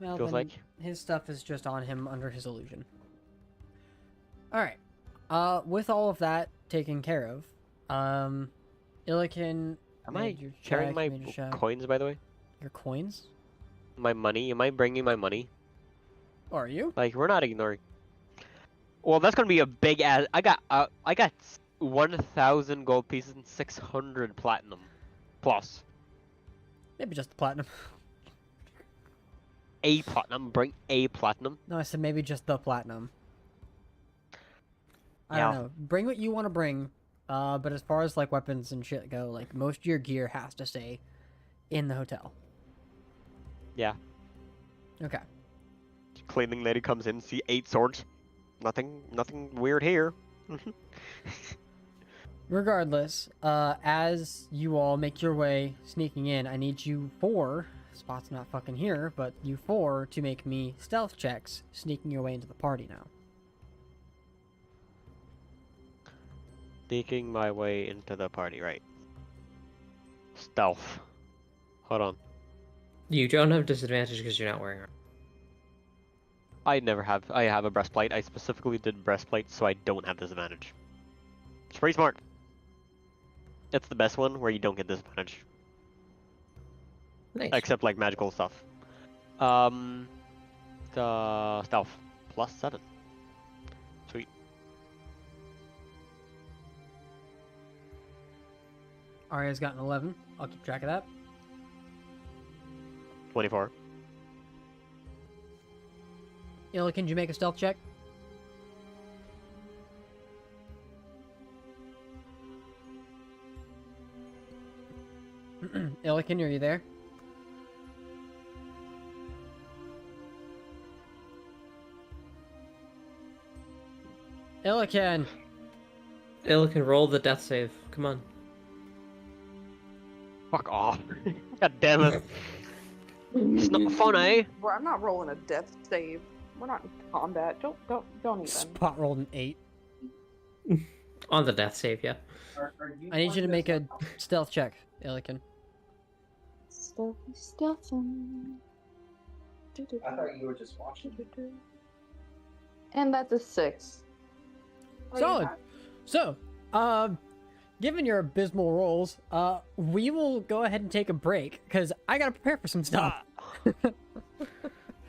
Well, Feels then like. his stuff is just on him under his illusion. Alright. With all of that taken care of, Illiken Am I made your carrying check, my made your check. coins, by the way? Your coins? My money? Am I bringing my money? Or are you? Like, we're not ignoring. Well, that's gonna be a big ass. I got 1,000 gold pieces and 600 platinum, plus Maybe just the platinum. a platinum. Bring a platinum. No, I said maybe just the platinum. I Yeah. don't know. Bring what you want to bring. But as far as like weapons and shit go, like most of your gear has to stay in the hotel. Yeah. Okay. Cleaning lady comes in, see 8 swords. Nothing weird here. Regardless, as you all make your way sneaking in, I need you 4, Spot's not fucking here, but you 4 to make me stealth checks sneaking your way into the party now. Sneaking my way into the party, right? Stealth. Hold on. You don't have disadvantage because you're not wearing armor. I never have. I have a breastplate. I specifically did breastplate, so I don't have disadvantage. It's pretty smart. It's the best one where you don't get disadvantage. Nice. Except like magical stuff. The stealth +7. Sweet. Arya's got an 11. I'll keep track of that. 24. Illa, can you make a stealth check? Illican, are you there? Illican! Illican, roll the death save. Come on. Fuck off. God damn it. It's not fun, eh? Well, I'm not rolling a death save. We're not in combat. Don't even. Spot rolled an 8. On the death save, yeah. I need you to make a stealth check, Illican. Stealthy. I thought you were just watching. And that's a 6. Solid. So, given your abysmal rolls, we will go ahead and take a break because I gotta prepare for some stuff.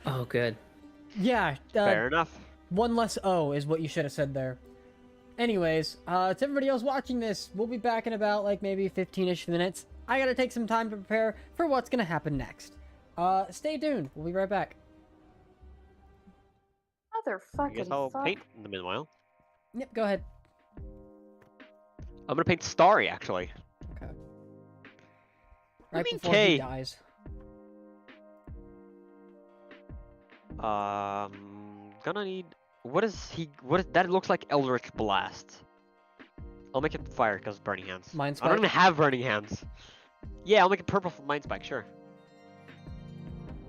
Oh, good. Yeah. Fair enough. One less O is what you should have said there. Anyways, to everybody else watching this, we'll be back in about like maybe 15-ish minutes. I gotta take some time to prepare for what's gonna happen next. Stay tuned. We'll be right back. I guess I'll Motherfucking paint in the meanwhile. Yep, go ahead. I'm gonna paint Starry, actually. Okay. I Right mean before K. he dies. Gonna need. What is that? Looks like Eldritch Blast. I'll make it fire because burning hands. Mind I don't Spike? even have burning hands. Yeah, I'll make it purple for Mind Spike, sure.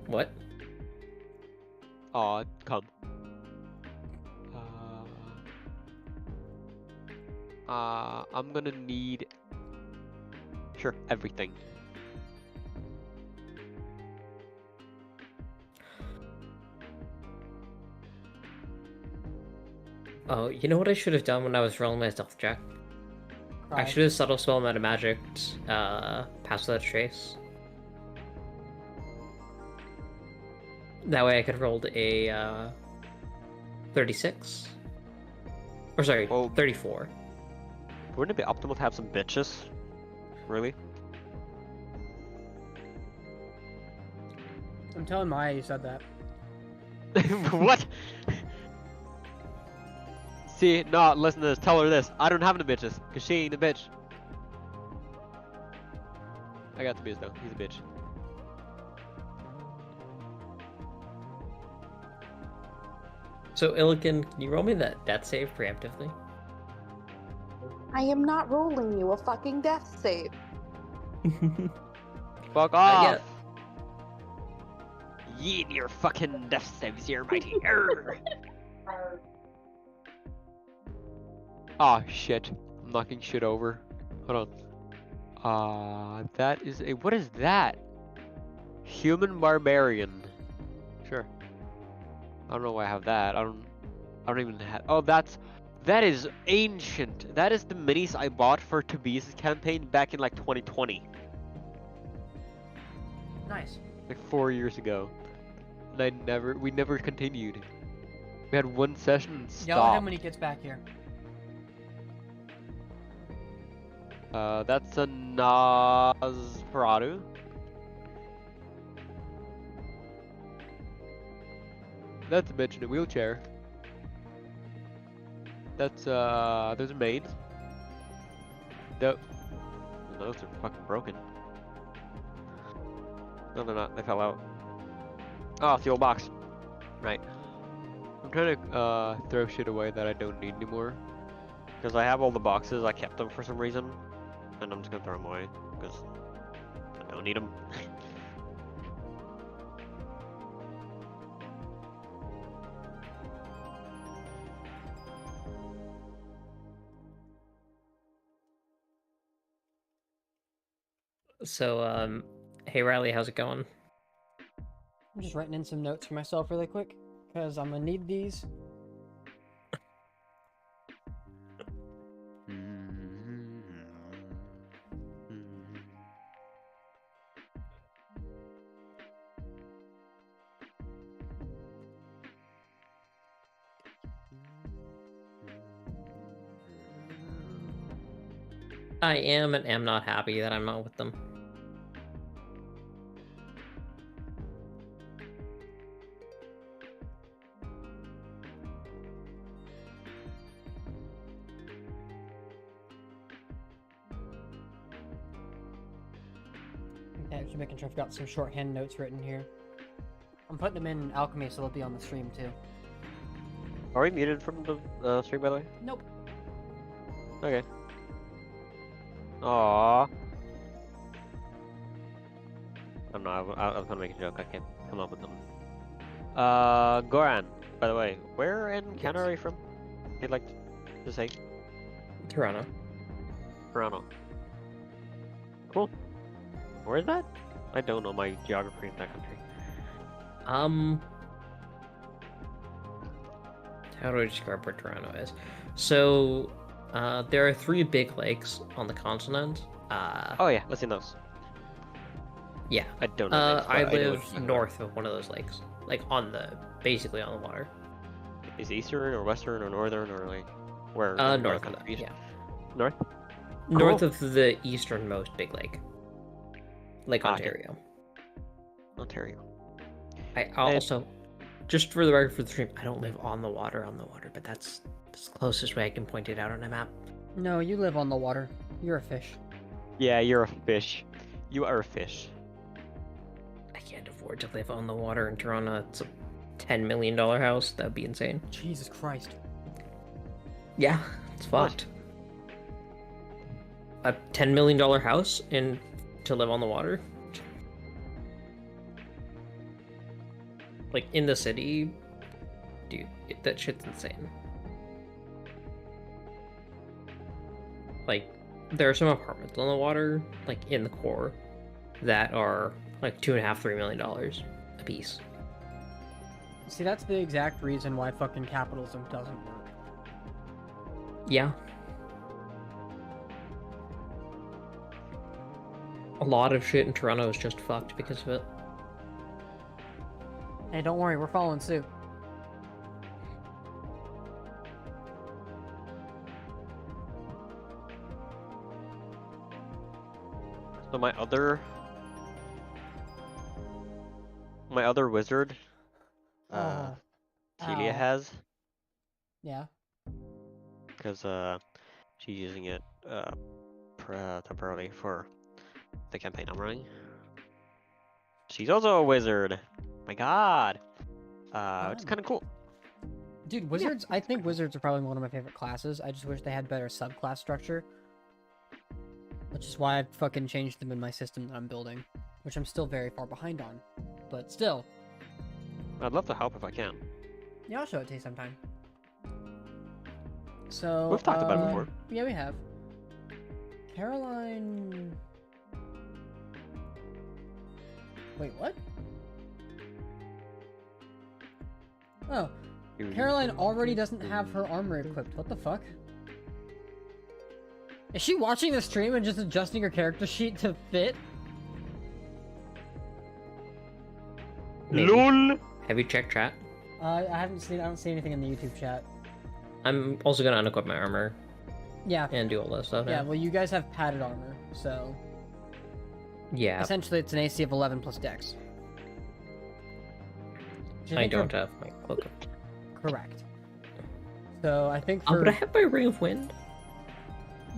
What? Come. I'm gonna need. Sure, everything. Oh, you know what I should have done when I was rolling my stealth check? I should have subtle spell meta magic, pass without a trace. That way I could have rolled a 36. Or sorry, Well, 34. Wouldn't it be optimal to have some bitches? Really? I'm telling Maya you said that. What? See, no, listen to this. Tell her this. I don't have any bitches, because she ain't a bitch. I got the biz though. He's a bitch. So, Illican, can you roll me that death save preemptively? I am not rolling you a fucking death save. Fuck off! Yeah. Yeet your fucking death saves here, mighty. Arr. Ah, shit. I'm knocking shit over. Hold on. That is a. What is that? Human barbarian. Sure. I don't know why I have that. I don't even have. Oh, that is ancient. That is the minis I bought for Tobias' campaign back in like 2020. Nice. Like 4 years ago. And we never continued. We had one session and Yell at him stopped. when he gets back here. That's a Nosferatu. That's a bitch in a wheelchair. That's those are maids. Those are fucking broken. No, they're not. They fell out. Oh, it's the old box. Right. I'm trying to throw shit away that I don't need anymore. Because I have all the boxes, I kept them for some reason. And I'm just gonna throw them away. Because I don't need them. So, hey Riley, how's it going? I'm just writing in some notes for myself really quick, because I'm gonna need these. I am and am not happy that I'm not with them. Okay, actually making sure I've got some shorthand notes written here. I'm putting them in alchemy so they'll be on the stream too. Are we muted from the stream, by the way? Nope. Okay. Aww. I don't know, I was gonna make a joke, I can't come up with them. Goran, by the way, where in Canada are you from? If you'd like to say? Toronto. Toronto. Cool. Where is that? I don't know my geography in that country. How do I describe where Toronto is? So, there are 3 big lakes on the continent. Oh yeah, let's see those. Yeah. I don't know. names, I but know live what you mean. north of one of those lakes. Like, basically on the water. Is it eastern or western or northern or like where? North of that, yeah. North? North Cool. of the easternmost big lake. Lake Ah, Ontario. Ontario. I also, just for the record for the stream, I don't live on the water, but that's the closest way I can point it out on a map. No, you live on the water. You're a fish. Yeah, you're a fish. You are a fish. I can't afford to live on the water in Toronto. It's a $10 million house. That'd be insane. Jesus Christ. Yeah, it's fucked. A $10 million house to live on the water? Like, in the city? Dude, that shit's insane. Like, there are some apartments on the water, like, in the core, that are, like, $2.5–3 million a piece. See, that's the exact reason why fucking capitalism doesn't work. Yeah. A lot of shit in Toronto is just fucked because of it. Hey, don't worry, we're following suit. So my other wizard, Oh. Celia Ow. has, Yeah. because she's using it temporarily for the campaign I'm running. She's also a wizard. My God, it's kind of cool. Dude, wizards, I think wizards are probably one of my favorite classes. I just wish they had better subclass structure. Which is why I've fucking changed them in my system that I'm building. Which I'm still very far behind on. But still. I'd love to help if I can. Yeah, I'll show it to you sometime. So, We've talked about it before. Yeah, we have. Caroline... Wait, what? Oh, Caroline already doesn't have her armor equipped. What the fuck? Is she watching the stream and just adjusting her character sheet to fit? Maybe. LOL! Have you checked chat? I haven't seen. I don't see anything in the YouTube chat. I'm also gonna unequip my armor Yeah. and do all that stuff. Yeah. now. Well, you guys have padded armor, so Yeah. essentially it's an AC of 11 plus Dex. Which I think don't for- have my cloak. Correct. So I think Oh, for but I have my ring of wind.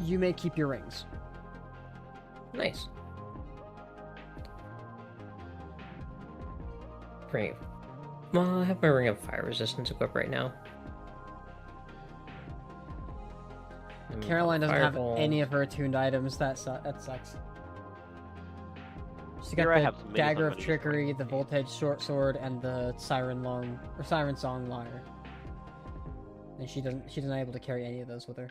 you may keep your rings. Nice. Great. Well, I have my ring of fire resistance equipped right now. And Caroline doesn't fireball. have any of her attuned items. That sucks. She's got Here I the have some minis dagger I'm of gonna use trickery, the voltage short sword, and the siren song lyre. And she's not able to carry any of those with her.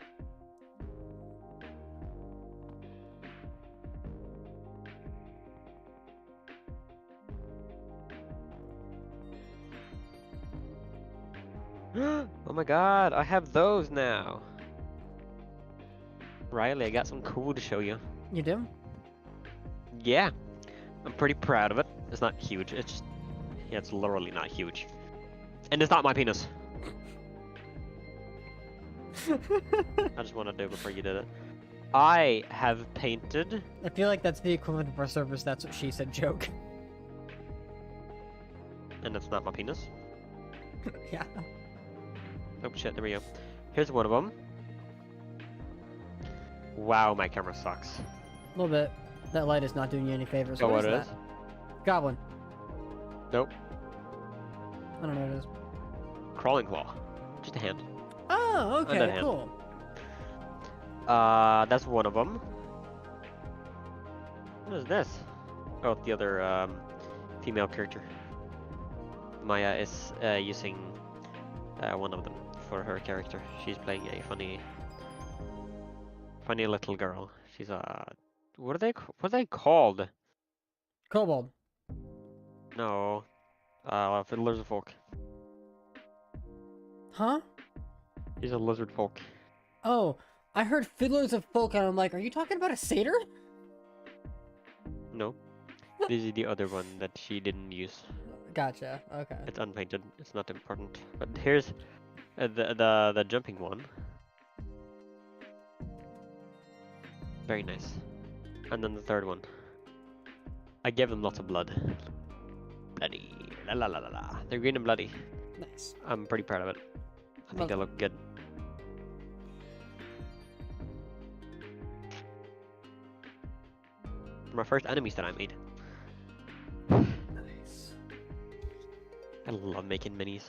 Oh my god, I have those now. Riley, I got some cool to show you. You do? Yeah, I'm pretty proud of it. It's not huge. It's just, yeah, it's literally not huge. And it's not my penis. I just wanted to do before you did it. I have painted. I feel like that's the equivalent of our service. That's what she said. Joke. And it's not my penis. Yeah. Oh shit, there we go. Here's one of them. Wow, my camera sucks. A little bit. That light is not doing you any favors. Oh, What what is it that? is? Goblin. Nope. I don't know what it is. Crawling claw. Just a hand. Oh, that okay, hand. cool. That's one of them. What is this? Oh, the other female character. Maya is using one of them for her character. She's playing a funny little girl. She's what are they called? Kobold. No, fiddlers of folk. Huh? He's a lizard folk. Oh, I heard Fiddlers of Folk, and I'm like, are you talking about a satyr? No, this is the other one that she didn't use. Gotcha. Okay. It's unpainted. It's not important. But here's the jumping one. Very nice. And then the third one. I gave them lots of blood. Bloody. La la la la la. They're green and bloody. Nice. I'm pretty proud of it. I think Love they look good. My first enemies that I made. Nice. I love making minis.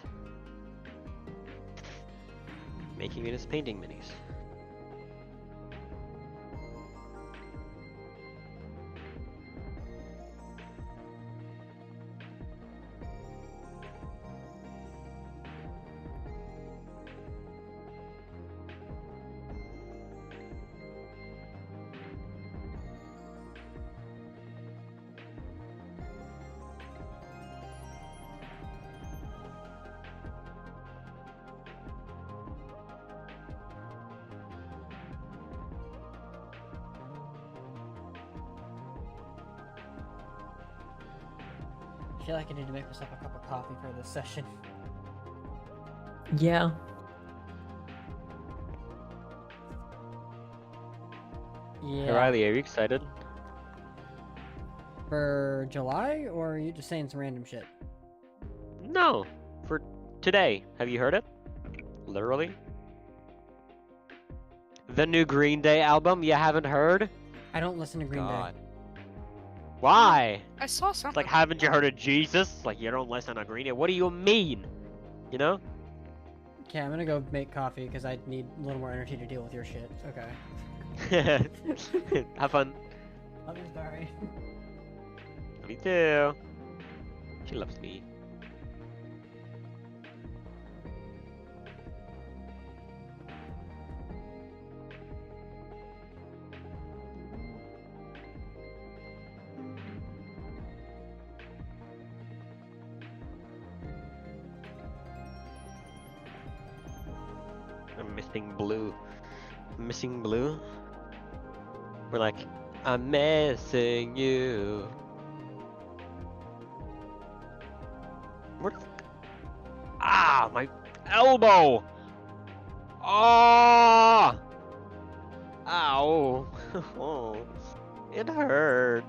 Making minis, painting minis. I feel like I need to make myself a cup of coffee for this session. Yeah. Yeah. Hey Riley, are you excited? For July, or are you just saying some random shit? No, for today. Have you heard it? Literally. The new Green Day album. You haven't heard? I don't listen to Green God. Day. Why? I saw It's something. like, haven't you heard of Jesus? Like, you don't listen to Green Day. What do you mean? You know? Okay, I'm gonna go make coffee because I need a little more energy to deal with your shit. Okay. Have fun. Love you, Barry. Me too. She loves me. I'm missing blue. Missing blue? We're like, I'm missing you. Where the Ah, my elbow! Ah! Ow! Oh, it hurt.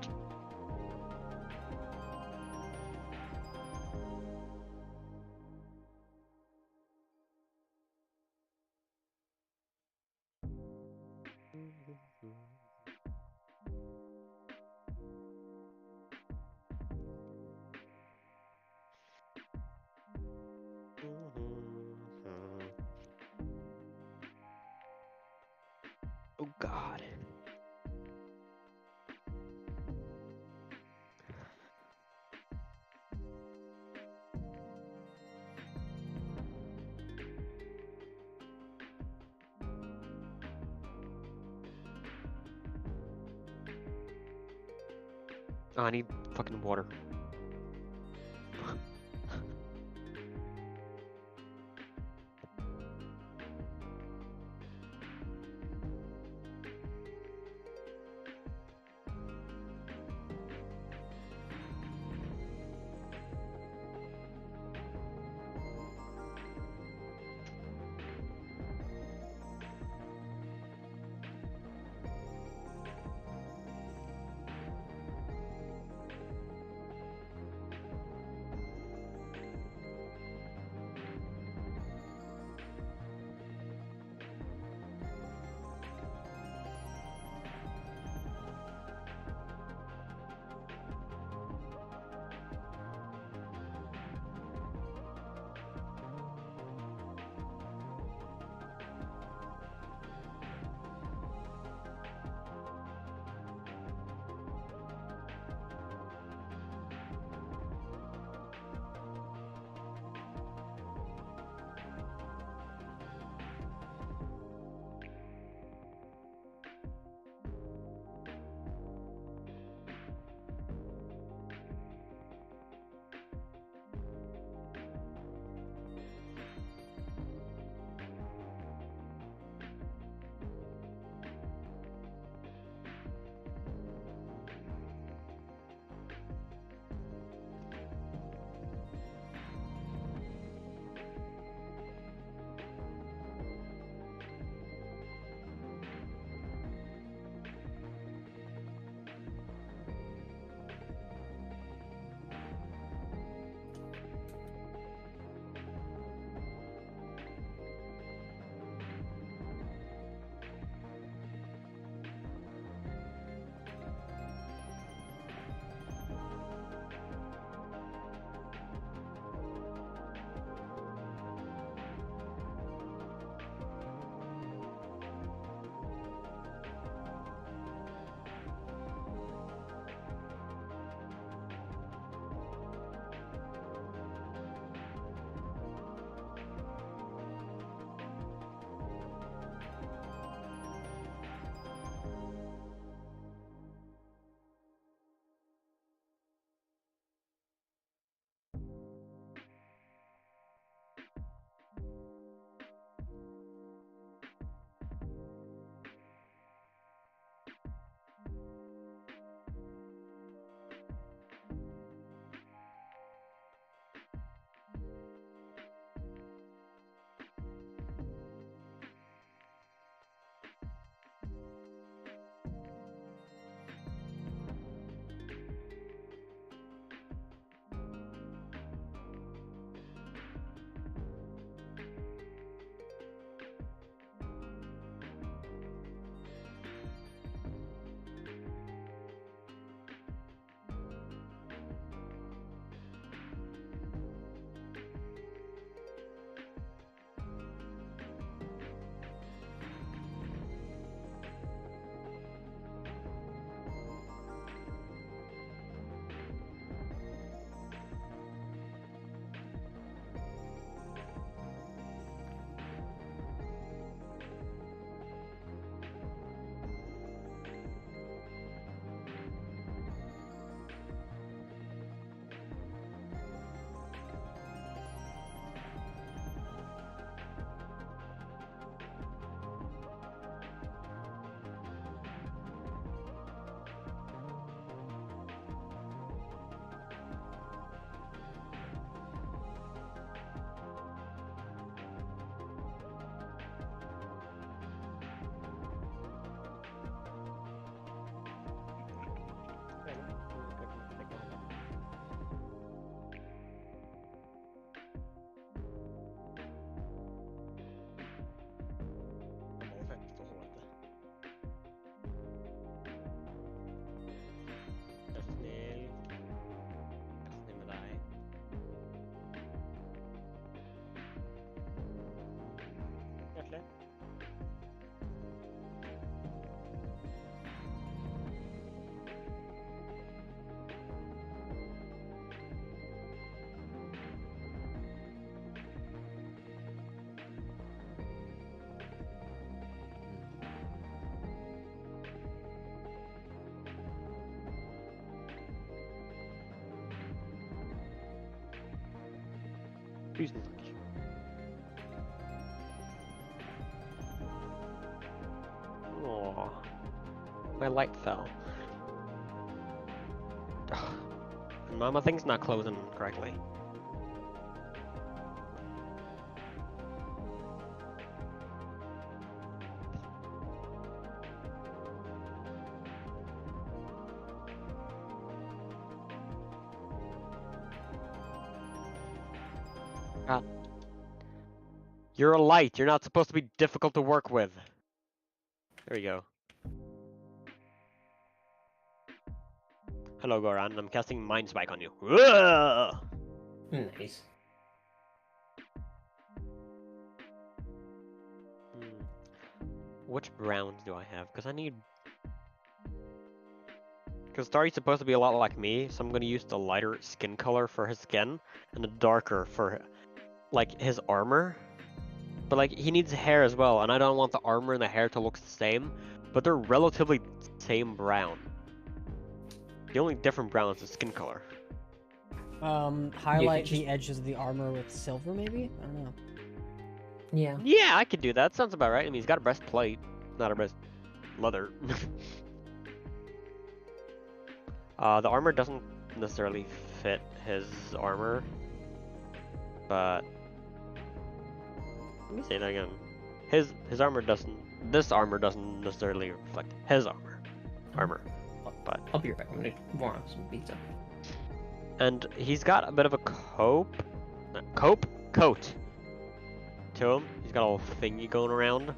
Oh God. Oh, I need fucking water. Please and such. Aww. My light fell. Mama thing's not closing correctly. God. You're a light. You're not supposed to be difficult to work with. There you go. Hello, Goran. I'm casting Mind Spike on you. Whoa! Nice. Which browns do I have? Because I need... Because Starry's supposed to be a lot like me, so I'm going to use the lighter skin color for his skin, and the darker for, like, his armor. But, like, he needs hair as well, and I don't want the armor and the hair to look the same, but they're relatively same brown. The only different brown is the skin color. Highlight the edges of the armor with silver, maybe? I don't know. Yeah. Yeah, I could do that. Sounds about right. I mean, he's got a breastplate, not a breast leather. The armor doesn't necessarily fit his armor, but let me say that again. His armor doesn't. This armor doesn't necessarily reflect his armor. But I'll be right back. I'm gonna warm up some pizza. And he's got a bit of a coat to him. He's got a little thingy going around.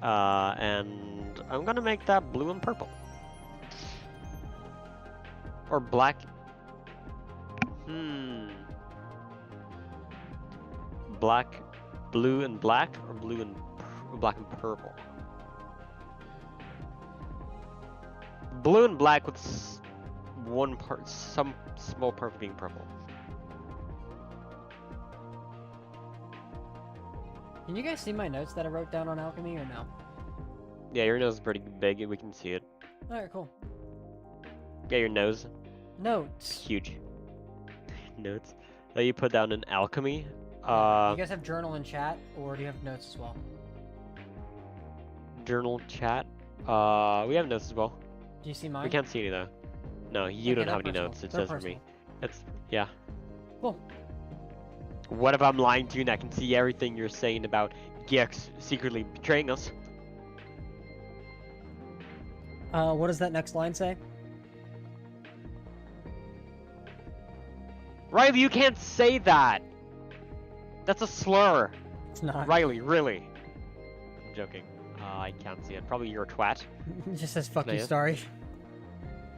And I'm gonna make that blue and purple. Or black. Black, blue and black, or blue and black and purple. Blue and black with some small part of being purple. Can you guys see my notes that I wrote down on alchemy or no? Yeah, your nose is pretty big. We can see it. Alright, cool. Yeah, your nose. Notes. Huge. Notes that you put down in alchemy. Do you guys have journal and chat, or do you have notes as well? Journal, chat. We have notes as well. Do you see mine? We can't see any though. No, you Okay, don't have any personal. notes. It They're says for me. personal. It's yeah. Cool. What if I'm lying to you and I can see everything you're saying about Gex secretly betraying us? What does that next line say? Riley, you can't say that! That's a slur! It's not. Riley, really? I'm joking. I can't see it. Probably you're a twat. It just says fuck No, you, yeah. Starry.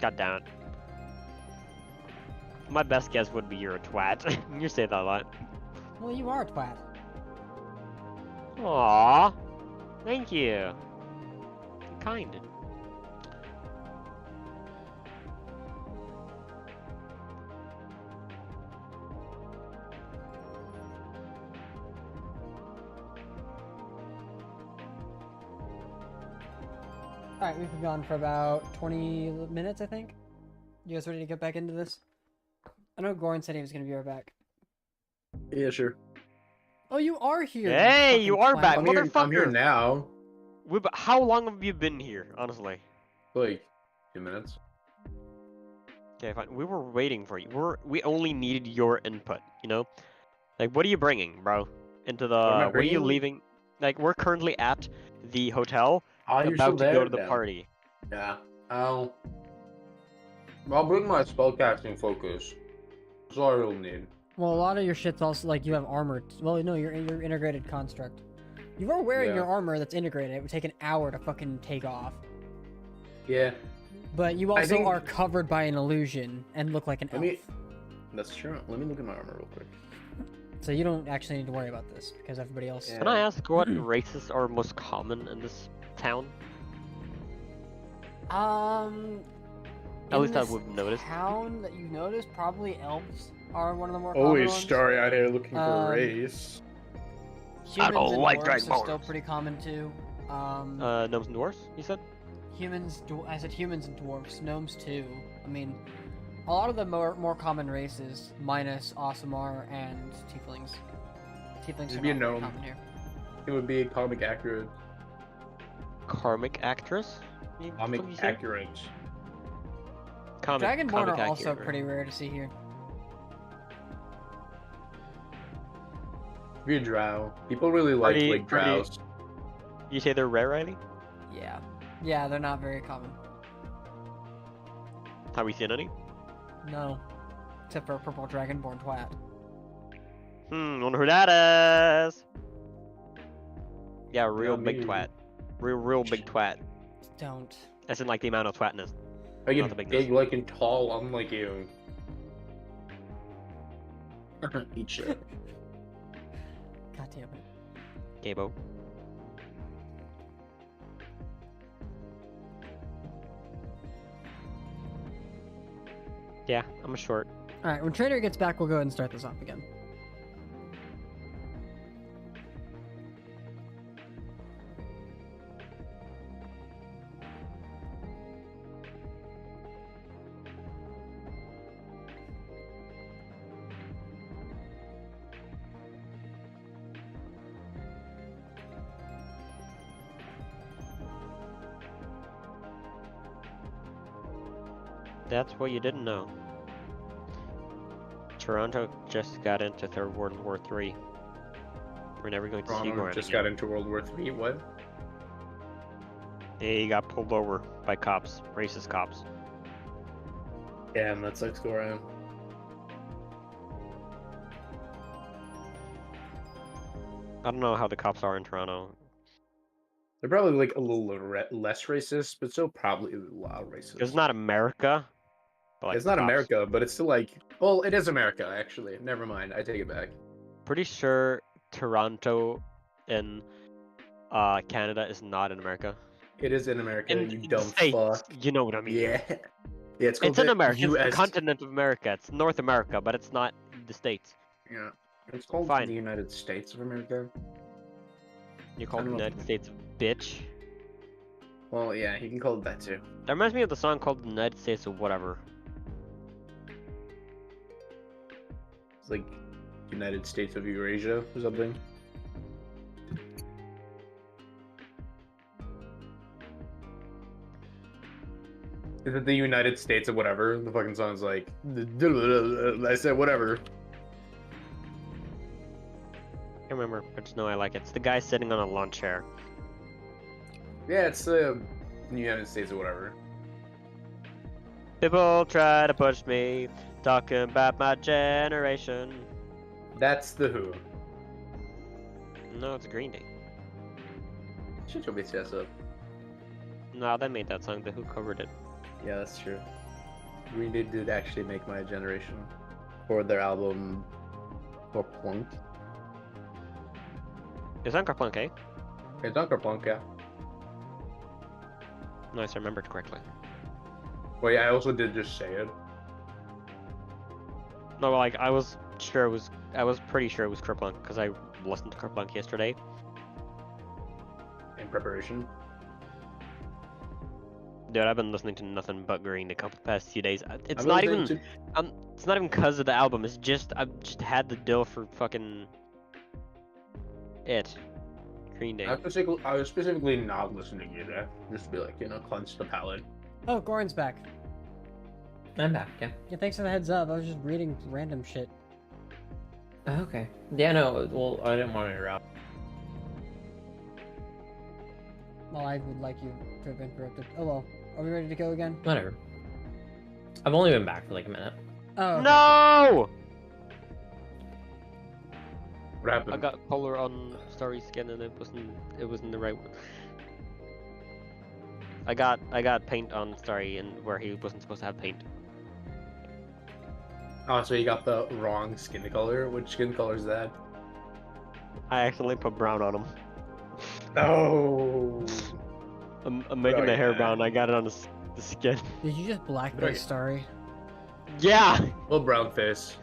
God damn it. My best guess would be you're a twat. You say that a lot. Well, you are a twat. Aww. Thank you. You're kind. Alright, we've been gone for about 20 minutes, I think. You guys ready to get back into this? I know Goran said he was going to be right back. Yeah, sure. Oh, you are here! Hey, you are fucking back, twat. I'm here motherfucker. now. How long have you been here, honestly? Like 2 minutes. Okay, fine. We were waiting for you. We only needed your input, you know? Like, what are you bringing, bro? Into the... am I Where are you bringing? leaving? Like, we're currently at the hotel, Oh, you're about still to go there? to the Yeah. party. Yeah. I'll bring my spellcasting focus. That's all I really need. Well, a lot of your shit's also, like, you have armor. Well, no, you're integrated construct. You are wearing Yeah. your armor that's integrated. It would take an hour to fucking take off. Yeah. But you also think- are covered by an illusion and look like an elf. That's true. Let me look at my armor real quick. So you don't actually need to worry about this, because everybody else... Yeah. Can I ask what races are most common in this town? At in least I this would notice. town that you noticed, probably elves are one of the more common Always ones. starry out here looking for a Um, race. Humans don't and like dwarves Dragon are Ball. still pretty common too. Gnomes and dwarves, you said? I said humans and dwarves. Gnomes too. I mean, a lot of the more common races, minus Aasimar and Tieflings. Tieflings It'd are be a not very gnome. common here. It would be comic accurate. Karmic actress? You Comic fucking say? accurate. Dragonborn comic are also accurate. pretty rare to see here. Be a drow. People really like Pretty- drows. You say they're rare, Riley? Yeah. Yeah, they're not very common. Have we seen any? No. Except for a purple dragonborn twat. Wonder who that is. Yeah, real Not big me. twat. Real big twat. Don't. As in like the amount of twatness. I Not get the bigness. big, like, and tall, unlike you. Eat shit. God damn it. Gabo. Yeah, I'm a short. Alright, when Trader gets back, we'll go ahead and start this off again. That's what you didn't know. Toronto just got into Third World War III. We're never going to see Toronto Goran just again. got into World War III. What? He got pulled over by cops, racist cops. Damn, that sucks, Goran. I don't know how the cops are in Toronto. They're probably like a little less racist, but still probably a lot racist. It's not America. But like It's not cops. America, but it's still like. Well, it is America, actually. Never mind. I take it back. Pretty sure Toronto in Canada is not in America. It is in America, In you the dumb States, fuck. you know what I mean. Yeah. Yeah, it's called It's in the America. It's the US. continent of America. It's North America, but it's not the States. Yeah. It's called Fine. the United States of America. You call I the don't know. United States bitch. Well, yeah, you can call it that too. That reminds me of the song called the United States of whatever. It's like United States of Eurasia or something. Is it the United States of whatever? The fucking song's like, I said whatever. Can't remember, but just know I like it. It's the guy sitting on a lawn chair. Yeah, it's the United States of whatever. People try to push me, talking about my generation. That's the Who. No, it's Green Day. Shut your bitch ass up. No, they made that song. The Who covered it. Yeah, that's true. Green Day did actually make my generation for their album for Plunk. Is Anchor Plunk, eh? It's Uncle Plunk, yeah. Nice, I remembered correctly. Well, yeah, I also did just say it. No, like I was pretty sure it was Kerplunk because I listened to Kerplunk yesterday. In preparation. Dude, I've been listening to nothing but Green the past few days. It's I'm not listening even to- it's not even because of the album. It's just I've just had the deal for fucking it. Green Day. I was specifically not listening to that. Just to be like, cleanse the palate. Oh, Goran's back. I'm back, yeah. Yeah, thanks for the heads up. I was just reading random shit. Okay. Yeah, no, well, I didn't want to interrupt. Well, I would like you to have interrupted. Oh well. Are we ready to go again? Whatever. I've only been back for like a minute. Oh. okay. No! What happened? I got color on Starry Skin and it wasn't the right one. I got paint on Starry and where he wasn't supposed to have paint. Oh, so you got the wrong skin color? Which skin color is that? I accidentally put brown on him. Oh. I'm making the hair brown. I got it on the skin. Did you just blackface Right. Starry? Yeah. Little brown face.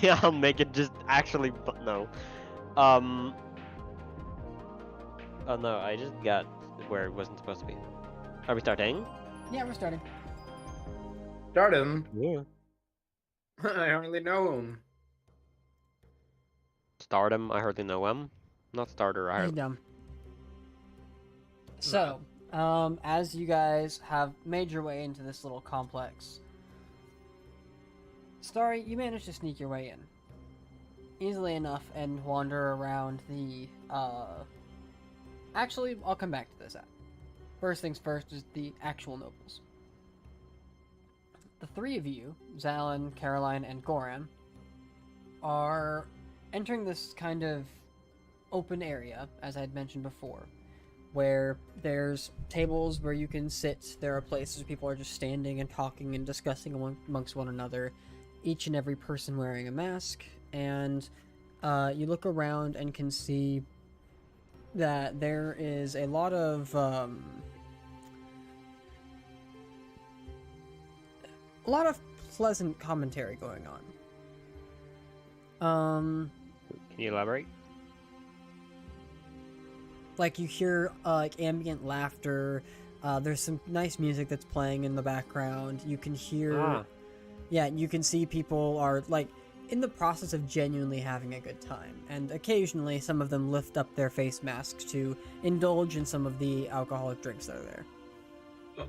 Yeah, I'll make it just actually, but no. Oh no, I just got where it wasn't supposed to be. Are we starting? Yeah, we're starting. Start him. Yeah. I hardly know him. Stardom, I hardly know him. Not starter, I He's hardly. dumb. So, as you guys have made your way into this little complex, Starry, you managed to sneak your way in easily enough and wander around the. Actually, I'll come back to this. First things first is the actual nobles. The three of you, Zalin, Caroline, and Goran, are entering this kind of open area, as I had mentioned before, where there's tables where you can sit. There are places where people are just standing and talking and discussing amongst one another, each and every person wearing a mask, and you look around and can see that there is a lot of pleasant commentary going on. Can you elaborate? Like you hear like ambient laughter. There's some nice music that's playing in the background. You can hear, yeah, you can see people are like in the process of genuinely having a good time, and occasionally some of them lift up their face masks to indulge in some of the alcoholic drinks that are there. No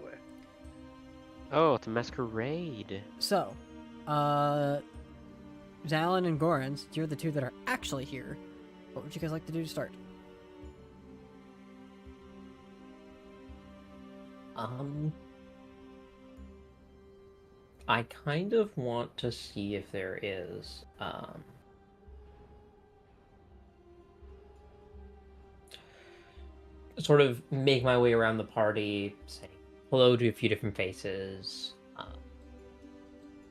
way. Oh, it's a masquerade. So, Zalin and Goran, you're the two that are actually here. What would you guys like to do to start? I kind of want to see if there is, sort of make my way around the party, say hello to a few different faces,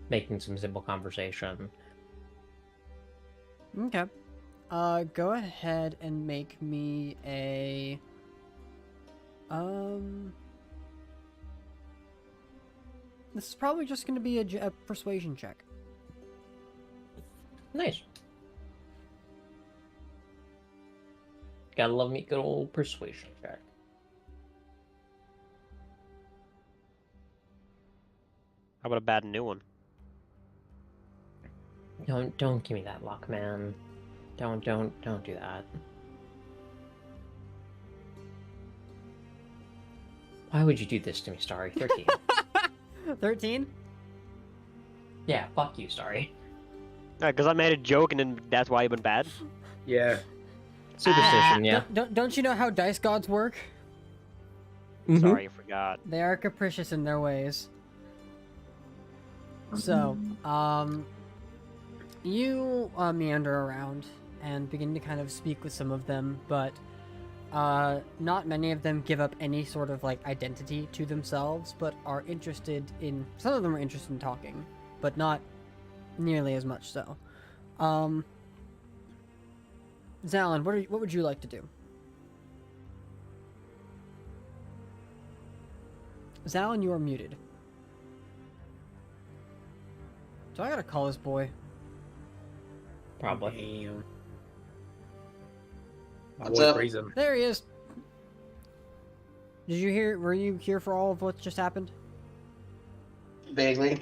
making some simple conversation. Okay. Go ahead and make me a... This is probably just going to be a persuasion check. Nice. Gotta love me a good old persuasion check. How about a bad new one? Don't give me that luck, man. Don't do that. Why would you do this to me, Starry? 13. 13? Yeah, fuck you, Starry. Because I made a joke and then that's why you went bad? Yeah. Superstition, yeah. Don't you know how dice gods work? Sorry, I forgot. They are capricious in their ways. So, you meander around and begin to kind of speak with some of them, but not many of them give up any sort of like identity to themselves, but are interested in. Some of them are interested in talking, but not nearly as much so. Zalin, what would you like to do? Zalin, you are muted. Do I gotta call this boy? Probably. Damn. What's up? There he is. Did you hear? Were you here for all of what just happened? Vaguely.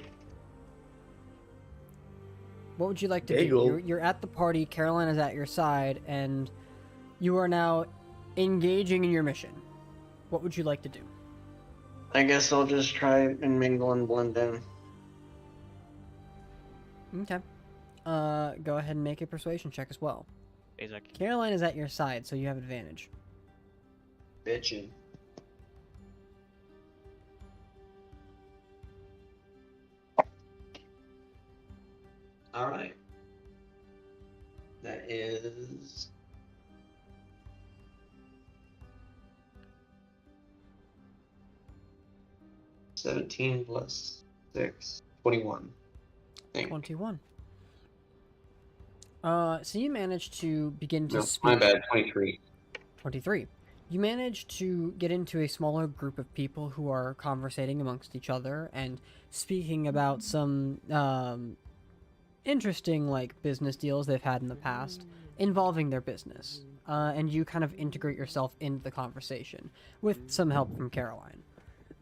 What would you like to Bagel. do? You're at the party. Caroline is at your side, and you are now engaging in your mission. What would you like to do? I guess I'll just try and mingle and blend in. Okay. Go ahead and make a persuasion check as well. Basic. Caroline is at your side, so you have advantage. Bitchin'. Alright. That is... 17 plus 6, 21. I think. 21. So you managed to begin to No, speak. my bad, 23. 23. You manage to get into a smaller group of people who are conversating amongst each other and speaking about some interesting like business deals they've had in the past involving their business. And you kind of integrate yourself into the conversation with some help from Caroline.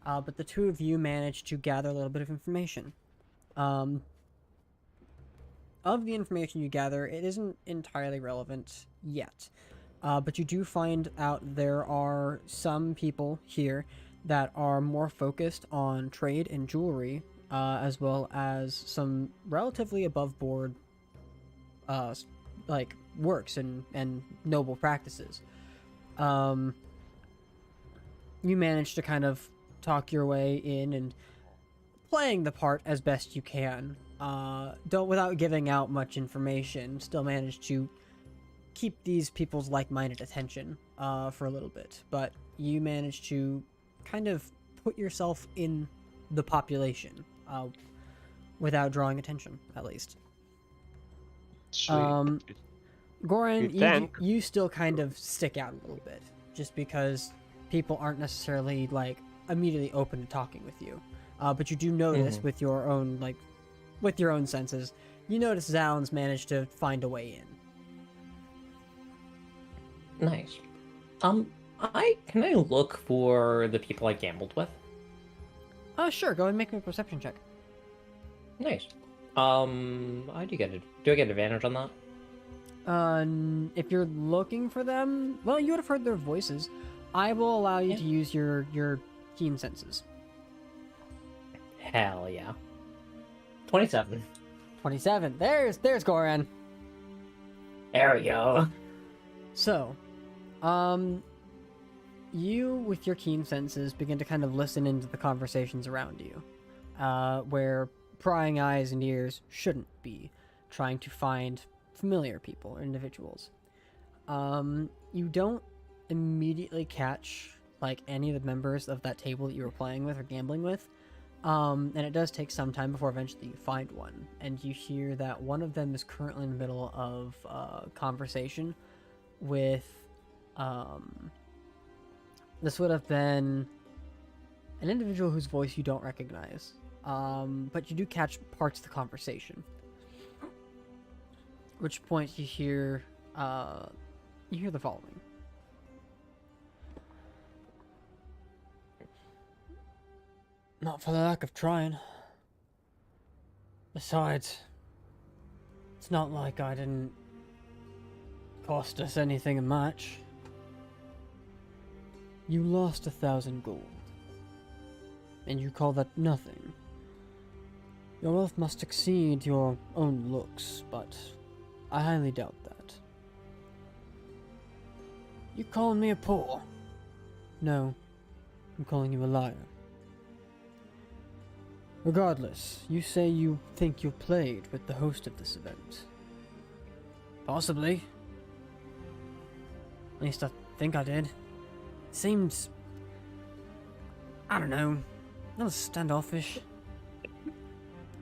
but the two of you manage to gather a little bit of information. Of the information you gather, it isn't entirely relevant yet, but you do find out there are some people here that are more focused on trade and jewelry, as well as some relatively above board like works and noble practices. You manage to kind of talk your way in and playing the part as best you can. Don't without giving out much information, still manage to keep these people's like-minded attention for a little bit. But you manage to kind of put yourself in the population without drawing attention, at least. Sweet. Goran, you still kind of stick out a little bit, just because people aren't necessarily like immediately open to talking with you. But you do notice with your own senses, you notice Zounds managed to find a way in. Nice. Can I look for the people I gambled with? Sure. Go ahead and make me a perception check. Nice. I do I get advantage on that? If you're looking for them, well, you would have heard their voices. I will allow you to use your keen senses. Hell yeah. 27. 27. There's Goran. There we go. So, you, with your keen senses, begin to kind of listen into the conversations around you, where prying eyes and ears shouldn't be, trying to find familiar people or individuals. You don't immediately catch, like, any of the members of that table that you were playing with or gambling with, and it does take some time before eventually you find one, and you hear that one of them is currently in the middle of a conversation with, this would have been an individual whose voice you don't recognize, but you do catch parts of the conversation. At which point you hear the following. Not for the lack of trying. Besides, it's not like I didn't cost us anything much. You lost 1,000 gold. And you call that nothing. Your wealth must exceed your own looks, but I highly doubt that. You calling me a poor? No, I'm calling you a liar. Regardless, you say you think you played with the host of this event. Possibly. At least I think I did. Seems, I don't know, a little standoffish.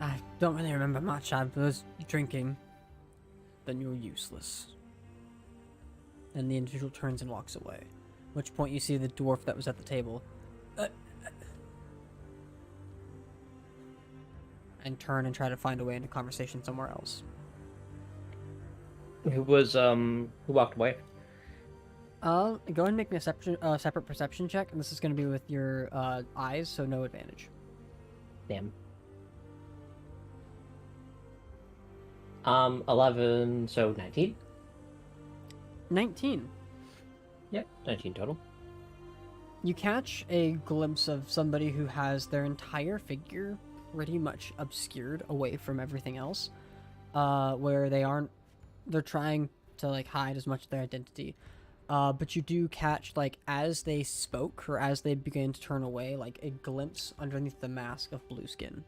I don't really remember much. I was drinking. Then you're useless. And the individual turns and walks away. At which point you see the dwarf that was at the table. And turn and try to find a way into conversation somewhere else. Who walked away? Go ahead and make me a separate perception check, and this is going to be with your eyes, so no advantage. Damn. 11, so 19? 19. Yep, 19 total. You catch a glimpse of somebody who has their entire figure pretty much obscured away from everything else, where they're trying to, like, hide as much of their identity. But you do catch, like, as they spoke, or as they began to turn away, like, a glimpse underneath the mask of blue skin.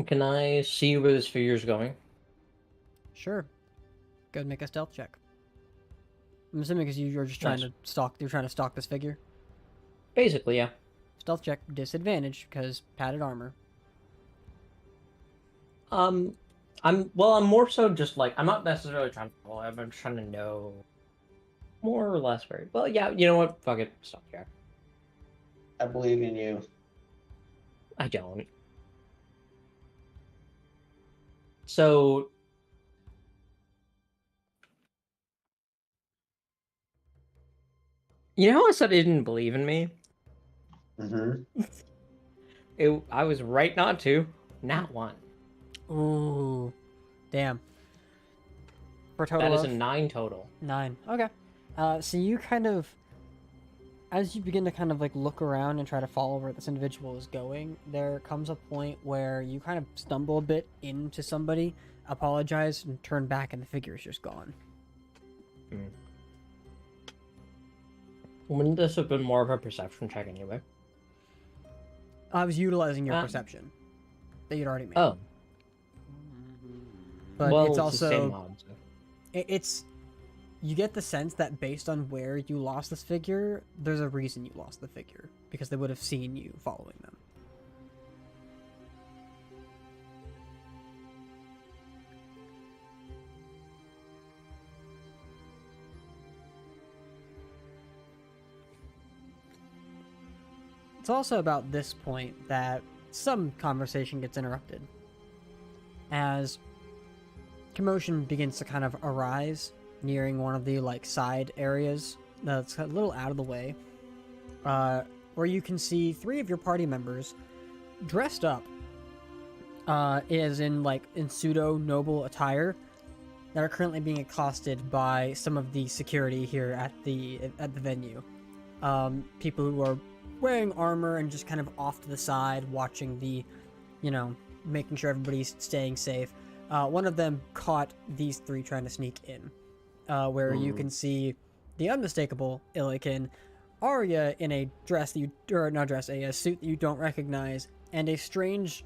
Can I see where this figure's going? Sure. Go ahead and make a stealth check. I'm assuming because you're just trying to stalk. You're trying to stalk this figure. Basically, yeah. Stealth check disadvantage because padded armor. I'm more so just like I'm not necessarily trying to follow him. I'm just trying to know more or less where. Well, yeah. You know what? Fuck it. Stealth check. I believe in you. I don't. So you know how I said he didn't believe in me? Mm-hmm. I was right not to. Not one. Ooh, damn. For a total That is of a 9 total. 9. Okay. So you kind of, as you begin to kind of like look around and try to follow where this individual is going, there comes a point where you kind of stumble a bit into somebody, apologize, and turn back, and the figure is just gone. Wouldn't this have been more of a perception check anyway? I was utilizing your perception that you'd already made. Oh. But Well, it's the also same odds. it's you get the sense that based on where you lost this figure, there's a reason you lost the figure, because they would have seen you following them. It's also about this point that some conversation gets interrupted as commotion begins to kind of arise nearing one of the like side areas that's a little out of the way, where you can see 3 of your party members dressed up as in pseudo noble attire that are currently being accosted by some of the security here at the venue. People who are wearing armor and just kind of off to the side watching the, making sure everybody's staying safe. One of them caught these 3 trying to sneak in, where you can see the unmistakable Illiken, Arya in a dress a suit that you don't recognize, and a strange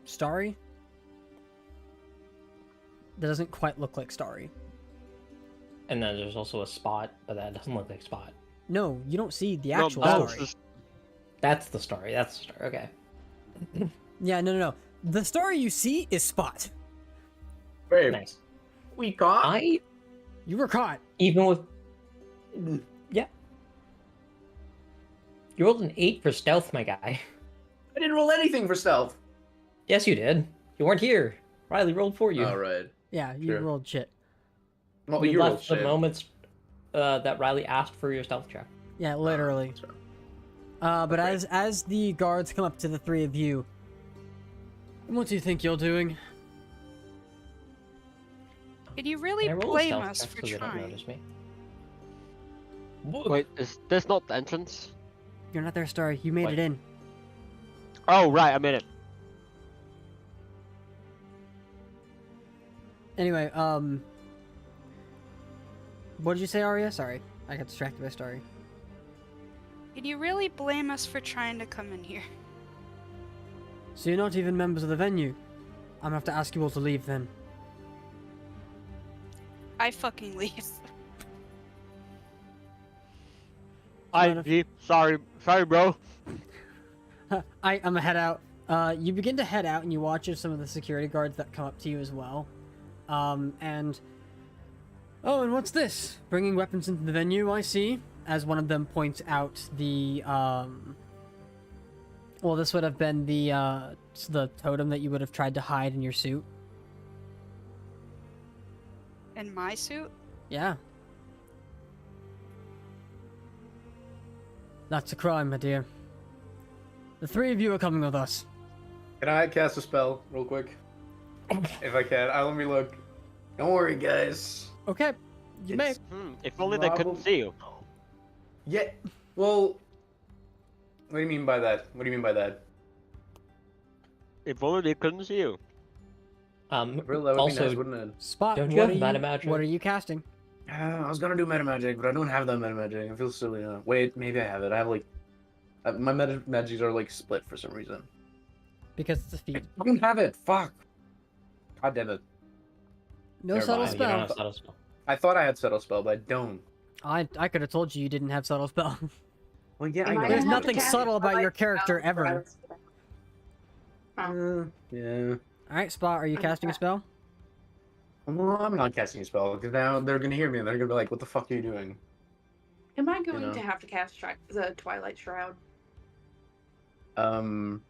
Starry that doesn't quite look like Starry. And then there's also a Spot, but that doesn't look like Spot. No, you don't see the actual Starry. That's the Starry. That's the Starry. Okay. Yeah, no. The Starry you see is Spot. Wait, Nice. we caught? You were caught. Even with... Yeah. You rolled an 8 for stealth, my guy. I didn't roll anything for stealth. Yes, you did. You weren't here. Riley rolled for you. All right. Yeah, you rolled shit. Well, You you rolled left the shit. moments that Riley asked for your stealth check. Yeah, literally. But as the guards come up to the 3 of you, what do you think you're doing? Did you really Can I roll a blame stealth us check for so they don't trying? notice me? Wait, is this not the entrance? You're not there, Starry. You made it in. Oh, right, I made it. Anyway, what did you say, Arya? Sorry, I got distracted by Starry. Did you really blame us for trying to come in here? So you're not even members of the venue? I'm gonna have to ask you all to leave then. I fucking leave. Sorry, bro. I'm gonna head out. You begin to head out and you watch as some of the security guards that come up to you as well. And what's this? Bringing weapons into the venue, I see. As one of them points out the, well, this would have been the totem that you would have tried to hide in your suit. In my suit? Yeah. That's a crime, my dear. The 3 of you are coming with us. Can I cast a spell real quick? If I can. Let me look. Don't worry, guys. Okay. You may. If only they couldn't see you. Yeah. Well, what do you mean by that? If only they couldn't see you. Really, that would be Also, nice, wouldn't it? Spot, Don't you what have are meta magic? what are you casting? I was gonna do meta magic, but I don't have that meta magic. I feel silly now. Wait, maybe I have it. I have my meta magics are split for some reason. Because it's a feat. I don't have it. Fuck. God damn it. No Never subtle mind. You don't spell. have subtle spell. I thought I had subtle spell, but I don't. I could have told you didn't have subtle spell. Well, yeah, I Am know. I There's gonna have to nothing cast subtle about my your character spell ever. Yeah. Alright, Spot, are you casting a spell? Well, I'm not casting a spell because now they're gonna hear me and they're gonna be like, "What the fuck are you doing?" Am I going know. to have to cast the Twilight Shroud? Um.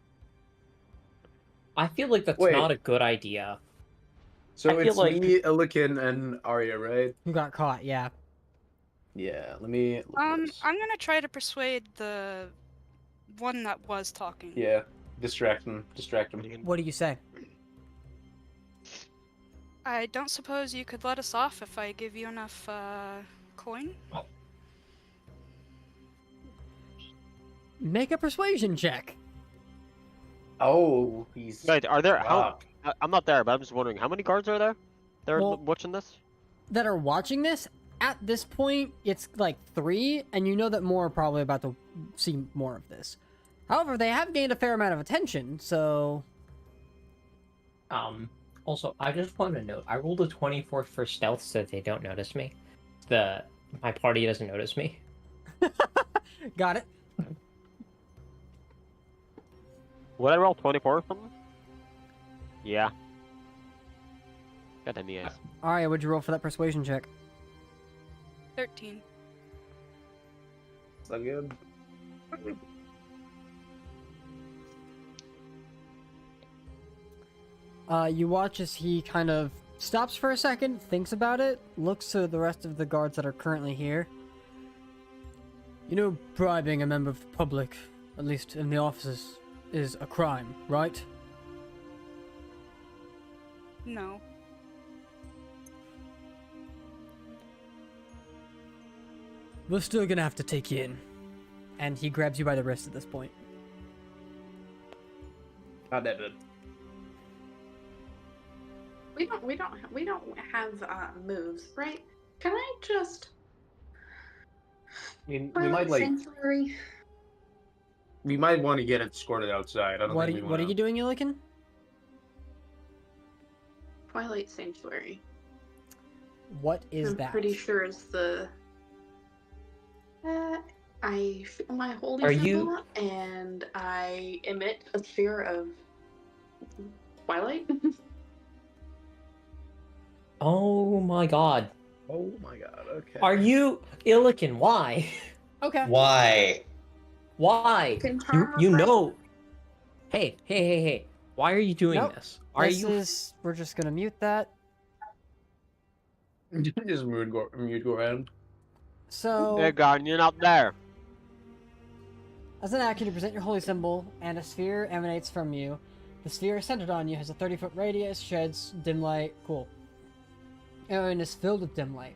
I feel like that's Wait. not a good idea. So I feel it's like- me, Illikin, and Arya, right? Who got caught? Yeah. Yeah, let me look at I'm this. gonna try to persuade the one that was talking. Yeah, distract him. What do you say? I don't suppose you could let us off if I give you enough coin? Make a persuasion check. Oh, he's... Wait, are there... Fuck. I'm not there, but I'm just wondering, how many guards are there? They're Well- watching this? That are watching this, at this point, it's like 3, and you know that more are probably about to see more of this. However, they have gained a fair amount of attention, so... Also, I just want to note, I rolled a 24 for stealth so they don't notice me. My party doesn't notice me. Got it. Would I roll 24 or something? Yeah. Got any eyes. Alright, what'd you roll for that persuasion check? 13. So good. You watch as he kind of stops for a second, thinks about it, looks to the rest of the guards that are currently here. You know, bribing a member of the public, at least in the offices, is a crime, right? No. We're still gonna have to take you in. And he grabs you by the wrist at this point. God damn it. We don't have moves, right? Can I just I mean, we might like... sanctuary? We might want to get it escorted outside. I don't What think are, we what are wanna- you doing, Illikin? Twilight Sanctuary. What is I'm that? pretty sure it's the. I feel my holy Are symbol, you- and I emit a sphere of twilight. Oh my god. Oh my god, okay. Are you Illikin? Why? Okay. Why? Why? Can You, charm you a friend. know. Hey. Why are you doing Nope. this? Are This you is... We're just gonna mute that. Just mute go around. So... Hey, guard, you're not there. As an action, you present your holy symbol, and a sphere emanates from you. The sphere centered on you has a 30-foot radius, sheds dim light. Cool. And is filled with dim light.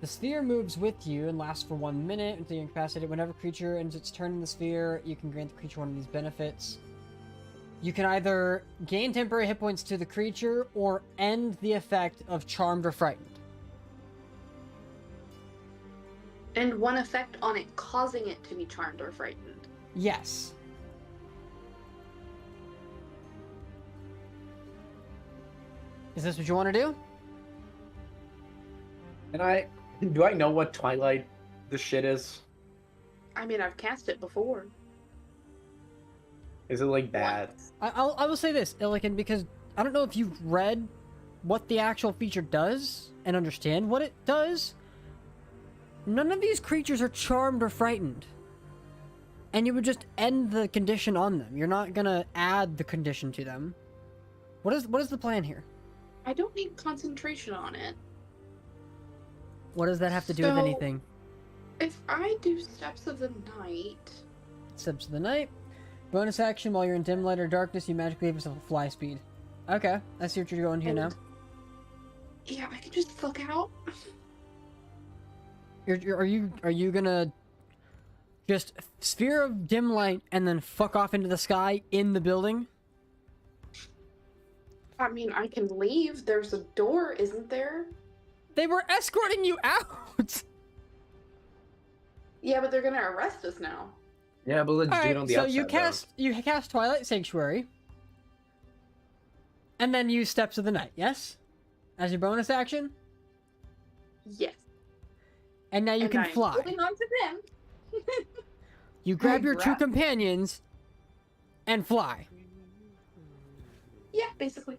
The sphere moves with you and lasts for 1 minute until you're incapacitated. Whenever a creature ends its turn in the sphere, you can grant the creature one of these benefits. You can either gain temporary hit points to the creature or end the effect of Charmed or Frightened. And one effect on it causing it to be charmed or frightened. Yes. Is this what you want to do? And do I know what Twilight the shit is? I mean, I've cast it before. Is it like bad? I will say this, Illikin, because I don't know if you've read what the actual feature does and understand what it does. None of these creatures are charmed or frightened. And you would just end the condition on them. You're not gonna add the condition to them. What is the plan here? I don't need concentration on it. What does that have to do with So- anything? If I do Steps of the Night, Steps of the night. Bonus action, while you're in dim light or darkness, you magically give yourself a fly speed. Okay, I see what you're going here now. And- yeah, I can just fuck out. Are you gonna just sphere of dim light and then fuck off into the sky in the building? I mean, I can leave. There's a door, isn't there? They were escorting you out. Yeah, but they're gonna arrest us now. Yeah, but let's do it Alright, on the so outside. you cast Twilight Sanctuary, and then use Steps of the Night. Yes, as your bonus action, Yes. and now you And can I'm fly. holding on to them. You grab your two grab- companions and fly. Yeah, basically.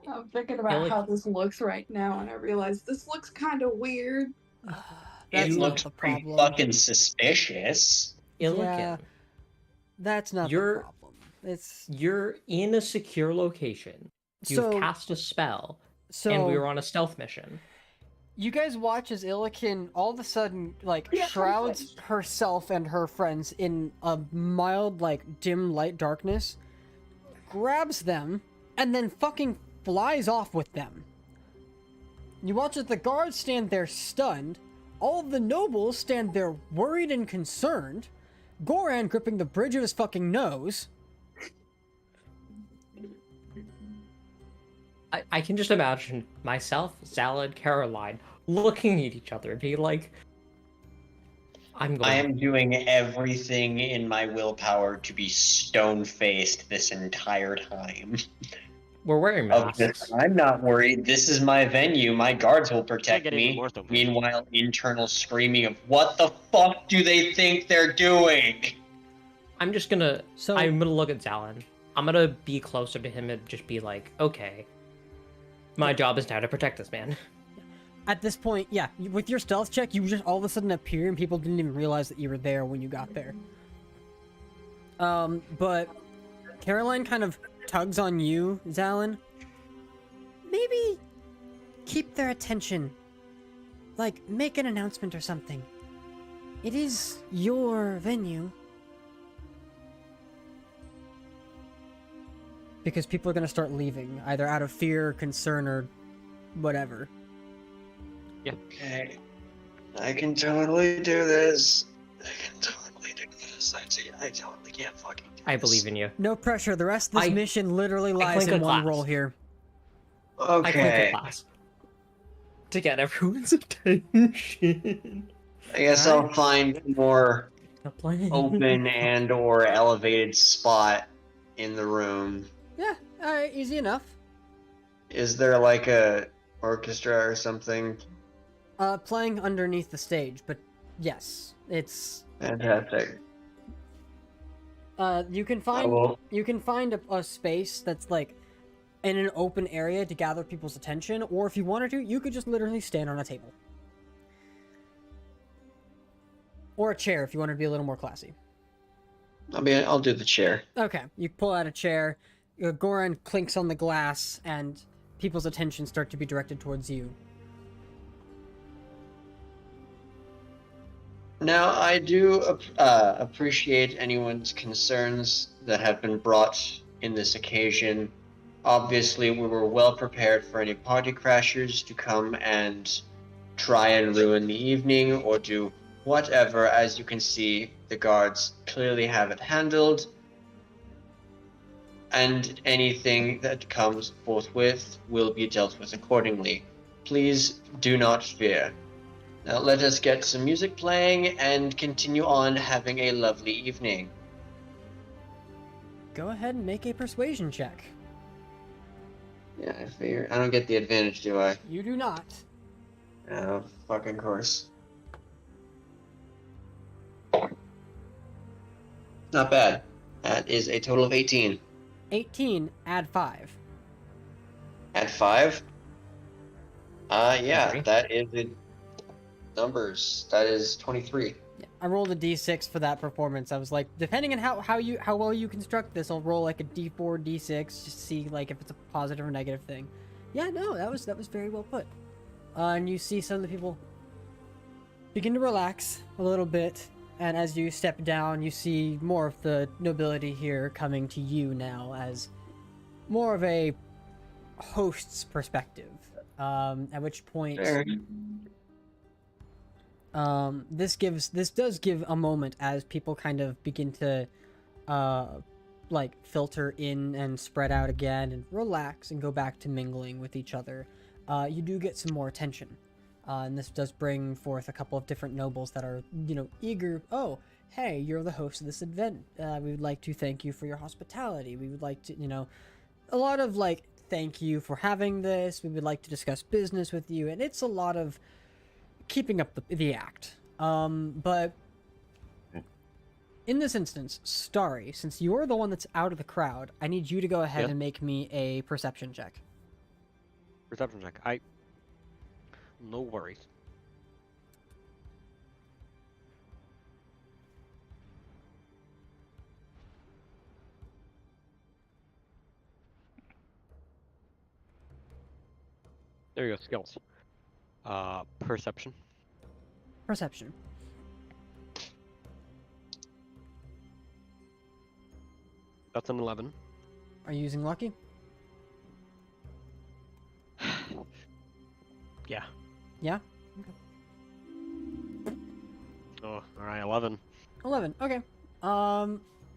I'm thinking about how this looks right now, and I realize this looks kind of weird. That's It not looks the pretty problem. fucking suspicious. Illikin? Yeah. That's not You're- the problem. It's You're in a secure location. You've so cast a spell, so. and we were on a stealth mission. You guys watch as Illikin all of a sudden, like, shrouds herself and her friends in a mild, like, dim light darkness, grabs them, and then fucking flies off with them. You watch as the guards stand there stunned, all of the nobles stand there worried and concerned, Goran gripping the bridge of his fucking nose. I can just imagine myself, Zala, and Caroline looking at each other and being like, I am doing everything in my willpower to be stone-faced this entire time. We're wearing Of masks. this, I'm not worried. This is my venue. My guards will protect get even me. more stone-faced. Meanwhile, internal screaming of, what the fuck do they think they're doing? I'm just gonna... So- I'm gonna look at Zalin. I'm gonna be closer to him and just be like, okay, my job is now to protect this man. At this point, yeah, with your stealth check, you just all of a sudden appear and people didn't even realize that you were there when you got there. But Caroline kind of tugs on you, Zalin. Maybe keep their attention. Like, make an announcement or something. It is your venue. Because people are going to start leaving, either out of fear, concern, or whatever. Okay. I can totally do this. I can totally do this. I totally can't fucking do I this. believe in you. No pressure. The rest of this mission literally lies clink a in one glass. roll here. I clink a Okay. glass. To get everyone's attention. I guess I'll find a more The plan. open and or elevated spot in the room. Yeah, alright, easy enough. Is there like a orchestra or something? Playing underneath the stage, but yes, it's... Fantastic. You can I find will. a space that's like in an open area to gather people's attention, or if you wanted to, you could just literally stand on a table. Or a chair if you want to be a little more classy. I'll do the chair. Okay, you pull out a chair, Goran clinks on the glass, and people's attention start to be directed towards you. Now, I do appreciate anyone's concerns that have been brought in this occasion. Obviously, we were well prepared for any party crashers to come and try and ruin the evening or do whatever. As you can see, the guards clearly have it handled. And anything that comes forthwith will be dealt with accordingly. Please do not fear. Now let us get some music playing and continue on having a lovely evening. Go ahead and make a persuasion check. Yeah, I figure. I don't get the advantage, do I? You do not. Oh, fucking course. Not bad. That is a total of 18. 18, add 5. Add 5? Yeah, Okay. that is the numbers. That is 23. Yeah, I rolled a d6 for that performance. I was like, depending on how well you construct this, I'll roll like a d4, d6, just to see like if it's a positive or negative thing. Yeah, no, that was very well put. And you see some of the people begin to relax a little bit, and as you step down, you see more of the nobility here coming to you now as more of a host's perspective. At which point, Fair. this does give a moment as people kind of begin to like filter in and spread out again and relax and go back to mingling with each other. You do get some more attention, and this does bring forth a couple of different nobles that are, eager. Oh, hey, you're the host of this event. We would like to thank you for your hospitality. We would like to, a lot of like, thank you for having this. We would like to discuss business with you, and it's a lot of keeping up the act. But in this instance, Starry, since you're the one that's out of the crowd, I need you to go ahead Yeah. and make me a perception check. Perception check. No worries. There you go, skills. Perception. Perception. That's an 11. Are you using lucky? Yeah. Yeah. Oh, alright, 11. 11. Okay.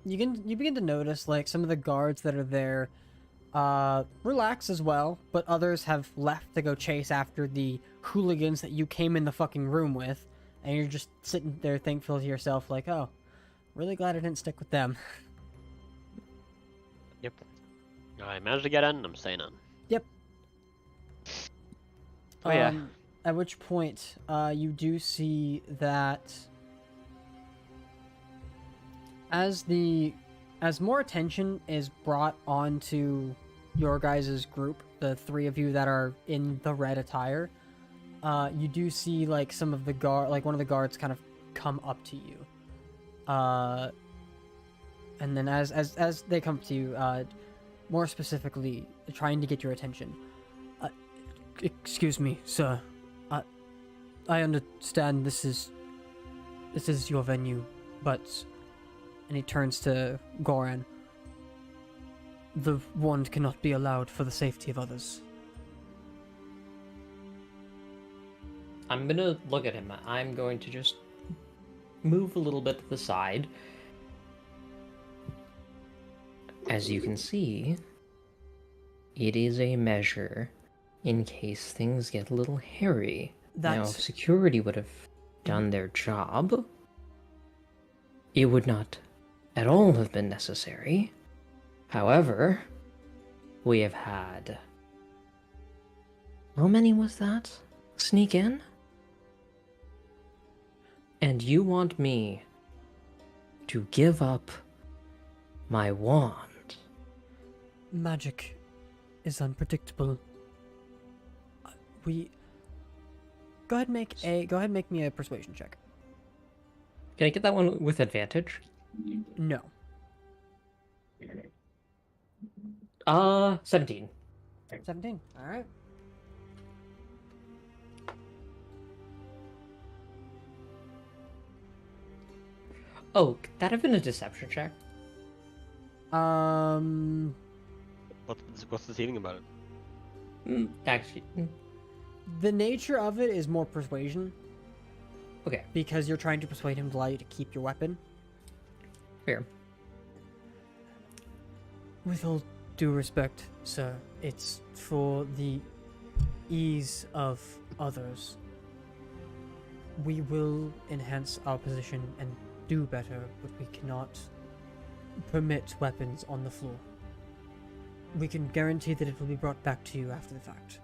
You begin to notice like some of the guards that are there, relax as well, but others have left to go chase after the hooligans that you came in the fucking room with, and you're just sitting there thankful to yourself, like, oh, really glad I didn't stick with them. Yep. I managed to get in, I'm staying in. Yep. Oh, yeah. At which point, you do see that as more attention is brought onto your guys' group, the three of you that are in the red attire, you do see like some of the one of the guards kind of come up to you. And then as they come to you, more specifically trying to get your attention. Excuse me, sir. I understand this is your venue, but... And he turns to Goran. The wand cannot be allowed for the safety of others. I'm gonna look at him. I'm going to just move a little bit to the side. As you can see, it is a measure in case things get a little hairy. Now, if security would have done their job, it would not at all have been necessary. However, we have had... How many was that? Sneak in? And you want me to give up my wand? Magic is unpredictable. Go ahead and make me a persuasion check. Can I get that one with advantage? No. 17. 17. All right. Oh, could that have been a deception check? What's deceiving about it? Actually, the nature of it is more persuasion. Okay. Because you're trying to persuade him to allow you to keep your weapon. Fair. With all due respect, sir, it's for the ease of others. We will enhance our position and do better, but we cannot permit weapons on the floor. We can guarantee that it will be brought back to you after the fact.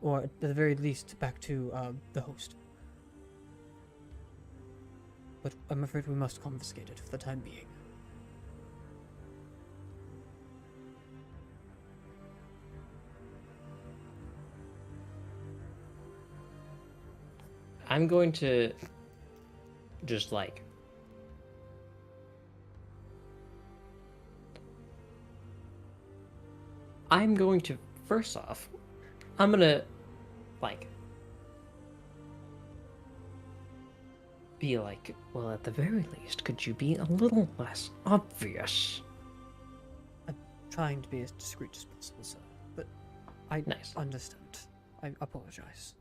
Or at the very least, back to the host. But I'm afraid we must confiscate it for the time being. I'm going to just like first off, I'm gonna like be like, well, at the very least, could you be a little less obvious? I'm trying to be as discreet as possible, sir, but I understand. I apologize.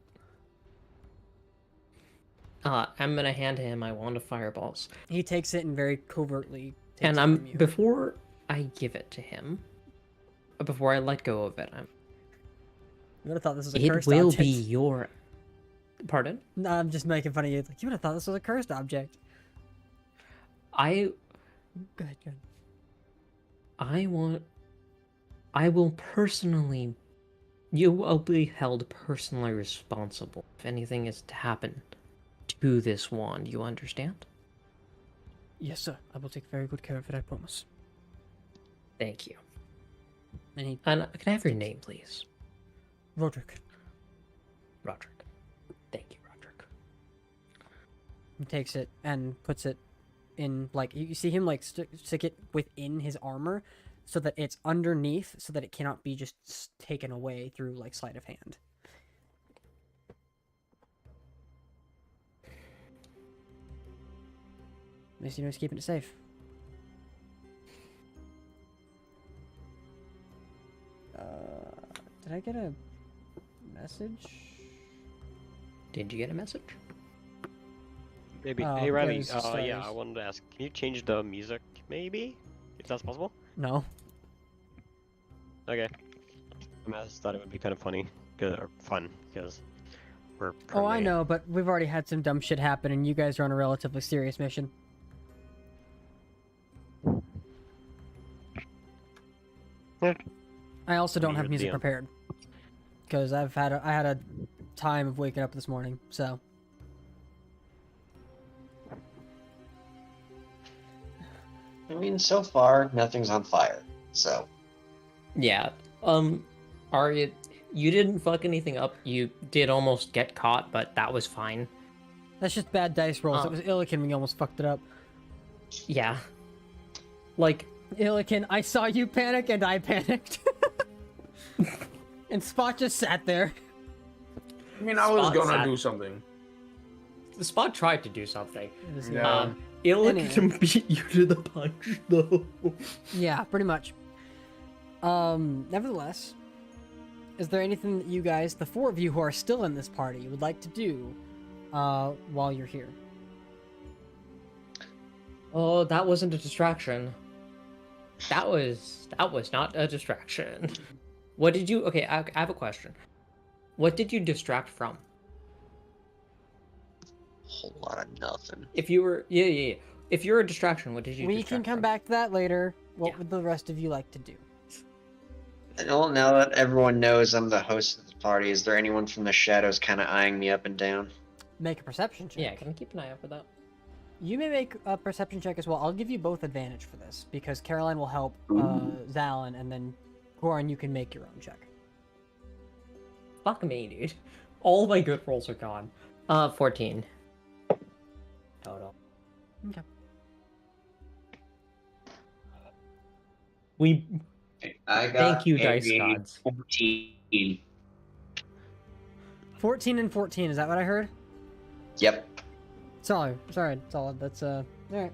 I'm gonna hand him my wand of fireballs. He takes it and very covertly takes And it from you. before I give it to him, before I let go of it, You would have thought this was a cursed it will object. be your... Pardon? No, I'm just making fun of you. Like, you would have thought this was a cursed object. Go ahead, go ahead. I will personally... You will be held personally responsible if anything is to happen to this wand, you understand? Yes, sir. I will take very good care of it, I promise. Thank you. And can I have your name, please? Roderick. Roderick. Thank you, Roderick. He takes it and puts it in, like, you see him, like, stick it within his armor so that it's underneath so that it cannot be just taken away through, like, sleight of hand. At least you know he's keeping it safe. Did I get a message? Did you get a message? Maybe. Oh, Hey Riley, there's yeah, stars. I wanted to ask, can you change the music, maybe? If that's possible? No. Okay. I just thought it would be kind of funny, or fun, because we're Oh, I currently- know, but we've already had some dumb shit happen, and you guys are on a relatively serious mission. Yeah. I also don't mean, have you're the music DM. prepared because I had a time of waking up this morning, so. I mean, so far nothing's on fire. So Yeah. Arya, you didn't fuck anything up. You did almost get caught, but that was fine. That's just bad dice rolls. Oh. It was Illikin when you almost fucked it up. Yeah. Like, Illikin, I saw you panic and I panicked. And Spot just sat there. I mean, I was Spot gonna sat- do something. the Spot tried to do something. It was- Yeah. Illikin beat you to the punch, though. Yeah, pretty much. Nevertheless, is there anything that you guys, the four of you who are still in this party, would like to do while you're here? Oh, that wasn't a distraction. That was not a distraction. What did you? Okay, I have a question. What did you distract from? a whole lot of nothing. If you were, yeah. If you're a distraction, what did you? We distract can come from? back to that later. What Yeah. would the rest of you like to do? Well, now that everyone knows I'm the host of the party, is there anyone from the shadows kind of eyeing me up and down? Make a perception check. Yeah, can I keep an eye out for that? You may make a perception check as well. I'll give you both advantage for this because Caroline will help Zalin, and then Goran, you can make your own check. Fuck me, dude. All my good rolls are gone. 14. Total. Okay. We I got thank you, a dice gods. 14. 14 and 14, is that what I heard? Yep. Solid. Solid. That's alright.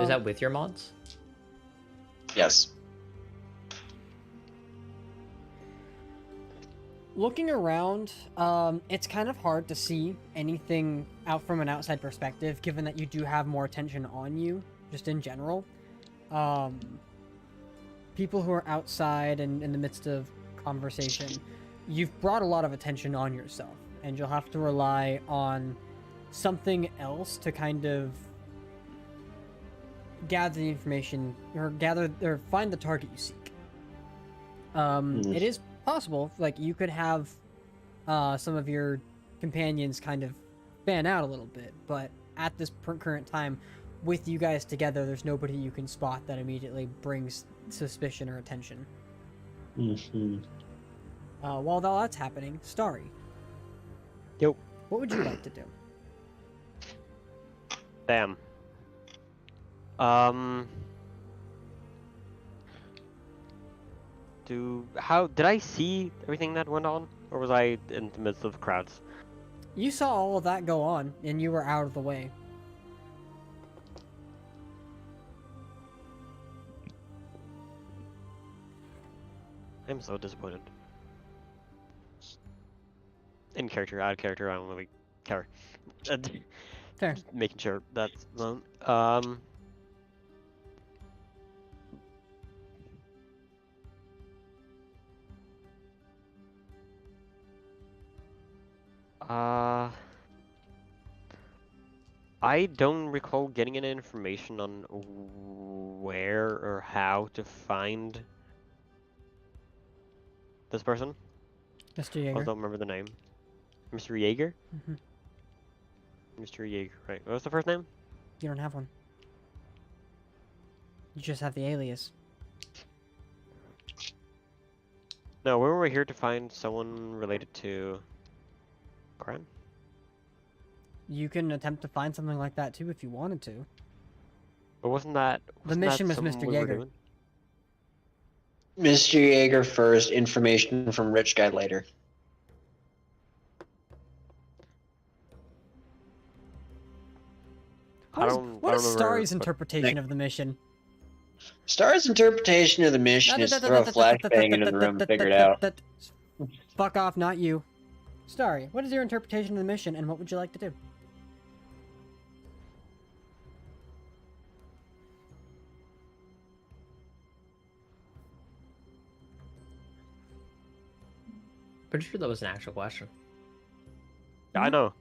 Is that with your mods? Yes. Looking around, it's kind of hard to see anything out from an outside perspective, given that you do have more attention on you, just in general. People who are outside and in the midst of conversation, you've brought a lot of attention on yourself, and you'll have to rely on something else to kind of gather the information, or find the target you seek. It is possible, like, you could have some of your companions kind of fan out a little bit, but at this current time, with you guys together, there's nobody you can spot that immediately brings suspicion or attention. Mm-hmm. While all that's happening, Starry. Yo. What would you like to do? Damn. How did I see everything that went on, or was I in the midst of crowds? You saw all of that go on, and you were out of the way. I'm so disappointed. In character, out of character, I don't really care. Fair. Just making sure that's I don't recall getting any information on where or how to find this person. Mr. I Jaeger. don't remember the name. Mr. Jaeger? Mm-hmm. Mr. Jaeger, right. What was the first name? You don't have one. You just have the alias. No, we were here to find someone related to crime. You can attempt to find something like that too if you wanted to. But wasn't that mission was something Mr. we were Jaeger. doing? Mr. Jaeger first, information from rich guy later. What is remember Starry's what- interpretation of the mission? Star's interpretation of the mission is throw a flashbang into the room and figure it out. Fuck off, not you. Starry, what is your interpretation of the mission, and what would you like to do? Pretty sure that was an actual question. I know.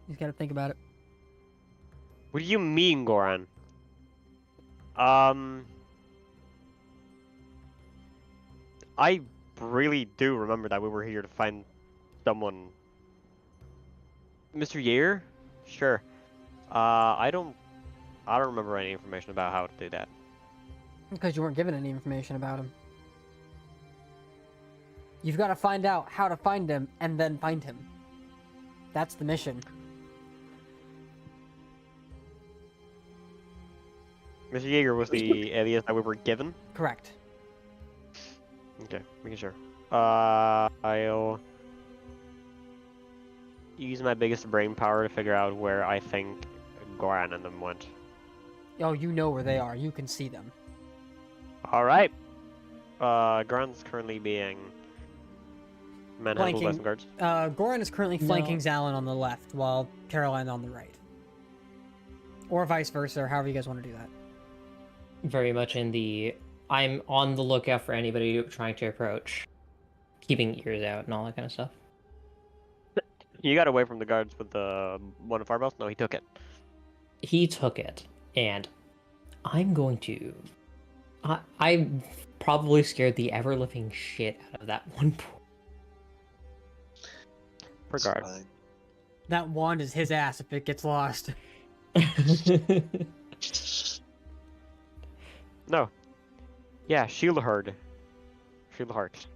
He's got to think about it. What do you mean, Goran? I really do remember that we were here to find someone. Mr. Yeager? Sure. I don't remember any information about how to do that. Because you weren't given any information about him. You've got to find out how to find him, and then find him. That's the mission. Mr. Yeager was the alias that we were given? Correct. Okay, making sure. I'll use my biggest brain power to figure out where I think Goran and them went. Oh, you know where they are. You can see them. Alright. Goran's currently being manhandled by Flanking. some guards. Goran is currently flanking Zalin on the left, while Caroline on the right. Or vice versa, or however you guys want to do that. Very much in the I'm on the lookout for anybody trying to approach, keeping ears out and all that kind of stuff. You got away from the guards with the one of fireballs? No, he took it. He took it, and I'm going to. I probably scared the ever living shit out of that one poor. Per guard. That wand is his ass if it gets lost. No. Yeah, Shieldheart. Shieldheart.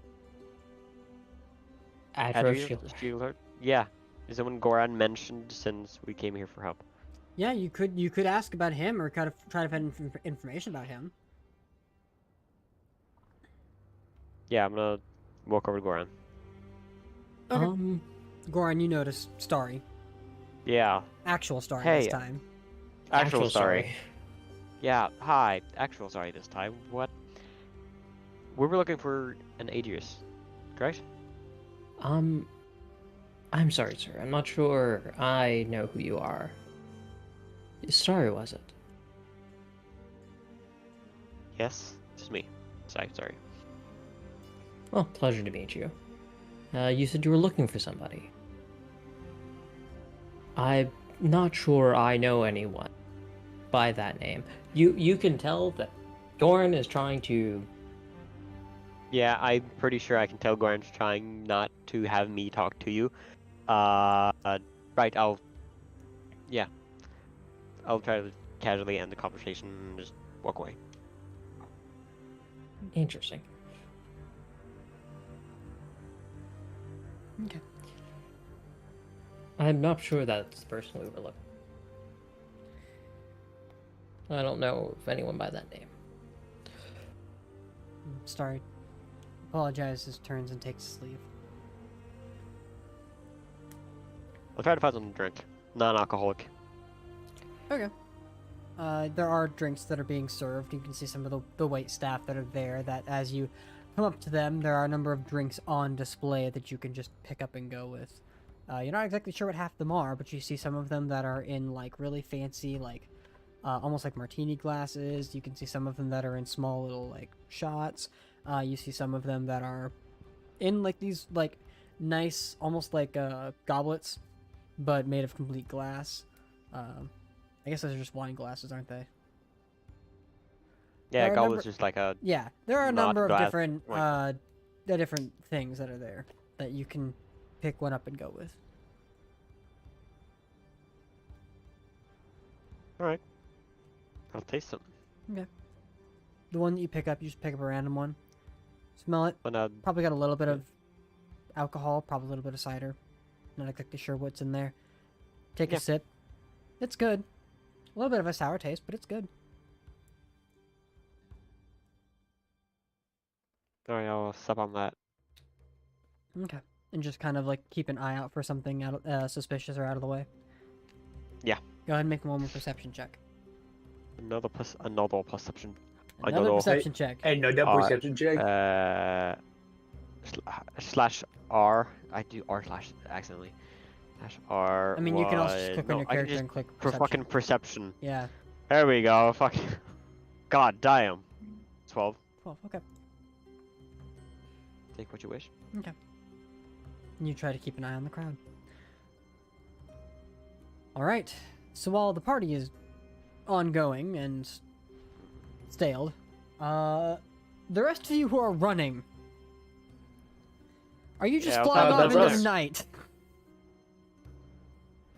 Shieldheart? Yeah. Is the one Goran mentioned since we came here for help? Yeah, you could ask about him or kind of try to find information about him. Yeah, I'm gonna walk over to Goran. Okay. Goran, you notice Starry. Yeah. Actual Starry Hey. this time. Actual sorry. Yeah, hi. Actual sorry this time. What? We were looking for an Adrius, correct? I'm sorry, sir. I'm not sure I know who you are. Sorry, was it? Yes, it's me. Sorry. Well, pleasure to meet you. You said you were looking for somebody. I'm not sure I know anyone by that name. You can tell that Goran is trying to... Yeah, I'm pretty sure I can tell Goran's trying not to have me talk to you. Right, I'll try to casually end the conversation and just walk away. Interesting. Okay. I'm not sure that's the person we were looking. I don't know of anyone by that name. Starry apologizes, turns, and takes his leave. I'll try to find something to drink. Non-alcoholic. Okay. There are drinks that are being served. You can see some of the wait staff that are there, that as you come up to them, there are a number of drinks on display that you can just pick up and go with. You're not exactly sure what half of them are, but you see some of them that are in like really fancy, like almost like martini glasses. You can see some of them that are in small little like shots. You see some of them that are in like these like nice, almost like goblets, but made of complete glass. I guess those are just wine glasses, aren't they? Yeah, goblet's just like a... Yeah, there are a not number of glass different wine. different things that are there that you can pick one up and go with. Alright. I'll taste them. Okay. The one that you pick up, you just pick up a random one. Smell it. But, Probably got a little bit of alcohol, probably a little bit of cider. Not exactly sure what's in there. Take a sip. It's good. A little bit of a sour taste, but it's good. Alright, I'll sup on that. Okay. And just kind of like keep an eye out for something out suspicious or out of the way. Yeah. Go ahead and make one more perception check. Another perception. Another perception check. Another perception check. Slash R. I do R slash accidentally. Slash R. I mean, you can also just click on your I can character just and click for perception. fucking perception. Yeah. There we go. Fucking. God damn. 12. 12. Okay. Take what you wish. Okay. You try to keep an eye on the crowd. All right. So while the party is ongoing and staled, the rest of you who are running, are you just flying off into the night?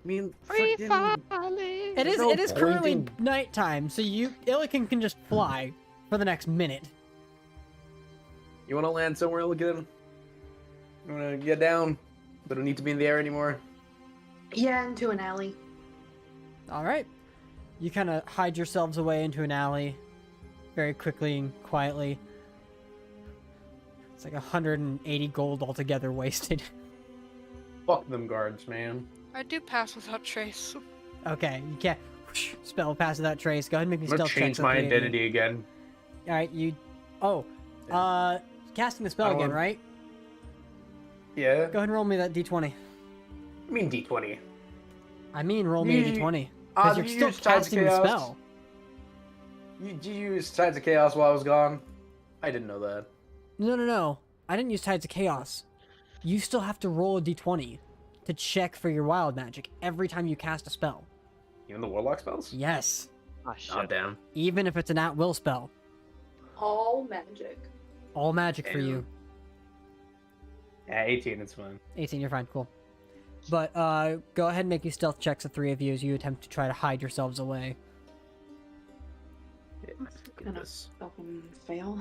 I mean, It is currently nighttime, so Illiken can just fly for the next minute. You want to land somewhere, Illiken? You want to get down? But don't need to be in the air anymore. Yeah, into an alley. All right. You kind of hide yourselves away into an alley very quickly and quietly. It's like 180 gold altogether wasted. Fuck them guards, man. I do pass without trace. Okay, you can't spell pass without trace. Go ahead and make me I'm gonna stealth check. change my identity again. All right, you. Oh, casting the spell again, right? Yeah. Go ahead and roll me that d20. I mean D20. I mean, roll me a You- d20 because you're still casting the spell. You used Tides of Chaos while I was gone? I didn't know that. No. I didn't use Tides of Chaos. You still have to roll a d20 to check for your wild magic every time you cast a spell. Even the Warlock spells? Yes. Ah, shit. Oh, damn. Even if it's an at-will spell. All magic. All magic for you. Yeah, 18, it's fine. 18, you're fine. Cool. But, go ahead and make me stealth checks, the three of you, as you attempt to try to hide yourselves away. Yeah, Gonna fucking fail.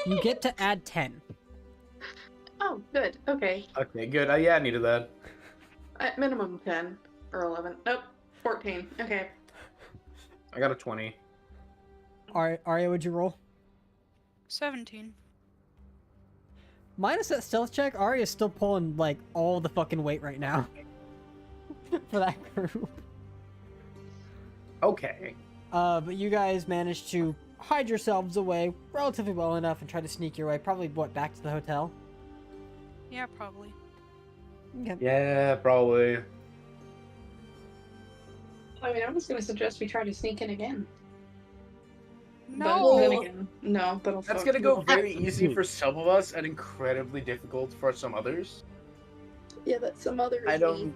You get to add 10. Oh, good. Okay. Okay, good. Yeah, I needed that. At minimum 10 or 11. Nope. 14. Okay. I got a 20. Arya, would you roll? 17. Minus that stealth check, Arya's still pulling, like, all the fucking weight right now. For that group. Okay. But you guys managed to hide yourselves away relatively well enough and try to sneak your way. Probably, back to the hotel? Yeah, probably. Okay. Yeah, probably. I mean, I was gonna suggest we try to sneak in again. No. But then again, no, that'll That's fuck gonna go you. very easy for some of us and incredibly difficult for some others. Yeah, that's some other. I don't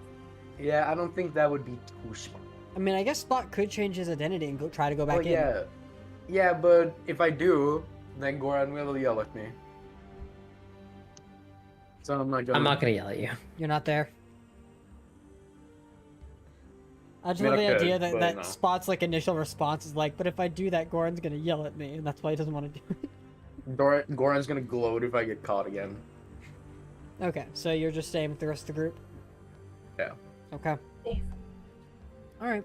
think that would be too smart. I mean, I guess Spot could change his identity and try to go back Well, in. yeah. Yeah, but if I do, then Goran will yell at me. So I'm not gonna. I'm not gonna yell at you. You're not there. I just I mean, love the I could, idea that, but that no. Spot's like initial response is like, but if I do that, Goran's gonna yell at me, and that's why he doesn't want to do it. Goran's gonna gloat if I get caught again. Okay, so you're just staying with the rest of the group? Yeah. Okay. Yeah. Alright.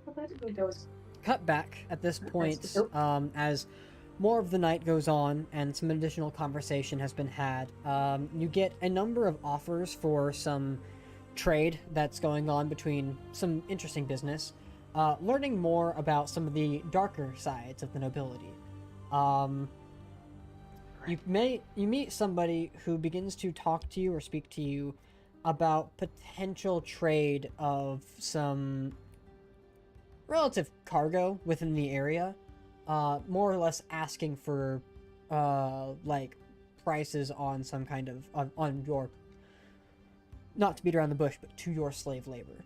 Well, that goes. Cut back at this point, Nope. as more of the night goes on and some additional conversation has been had. You get a number of offers for some trade that's going on between some interesting business, learning more about some of the darker sides of the nobility. You meet somebody who begins to talk to you or speak to you about potential trade of some relative cargo within the area, more or less asking for like prices on some kind of on your, not to beat around the bush, but to your slave labor.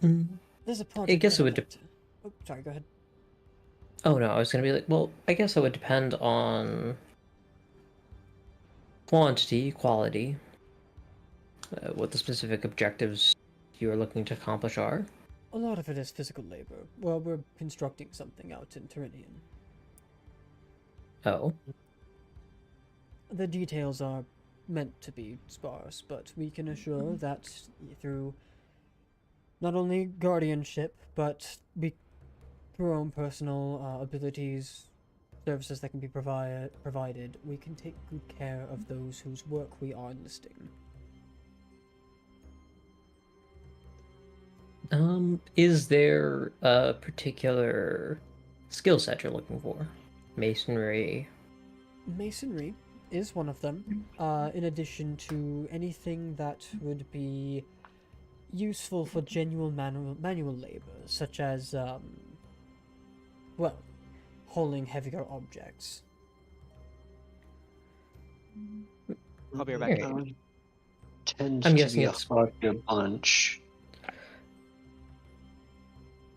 There's a project. I guess it would benefit. Oh, sorry, go ahead. Oh no, I was gonna be like, well, I guess it would depend on quantity, quality, what the specific objectives you are looking to accomplish are. A lot of it is physical labor. Well, we're constructing something out in Tyrrhenian. Oh, The details are meant to be sparse, but we can assure that through not only guardianship, but through our own personal abilities, services that can be provided, we can take good care of those whose work we are enlisting. Is there a particular skill set you're looking for? Masonry. Masonry is one of them, in addition to anything that would be useful for genuine manual labor, such as, well, hauling heavier objects. I'll be right back. Alright. Tends I'm to guessing be a it's- harder bunch.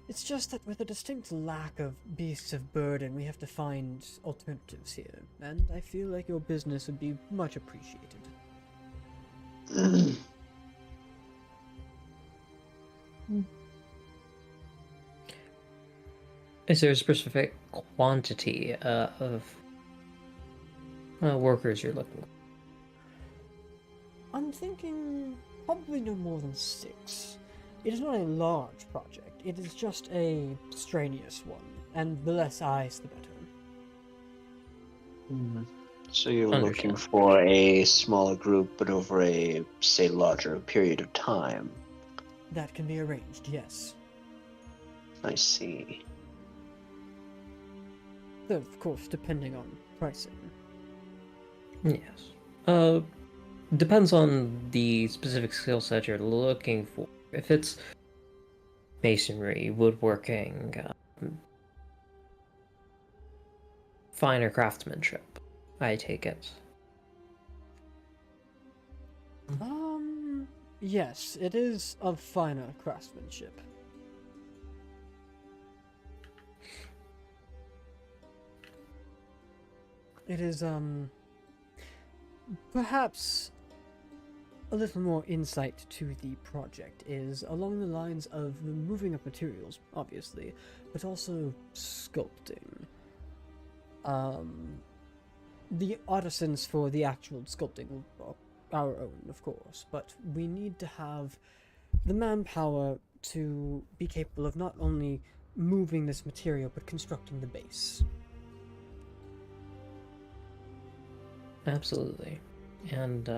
It's just that with a distinct lack of beasts of burden, we have to find alternatives here, and I feel like your business would be much appreciated. Is there a specific quantity of workers you're looking for? I'm thinking probably no more than 6. It is not a large project, it is just a strenuous one, and the less eyes the better. So you're looking Understand. for a smaller group, but over a, say, larger period of time. That can be arranged, yes. I see. Though, of course, depending on pricing. Yes. Depends on the specific skill set you're looking for. If it's masonry, woodworking, finer craftsmanship, I take it. Yes, it is of finer craftsmanship. It is, perhaps a little more insight to the project is along the lines of the moving of materials, obviously, but also sculpting. The artisans for the actual sculpting are our own, of course, but we need to have the manpower to be capable of not only moving this material, but constructing the base. Absolutely. And,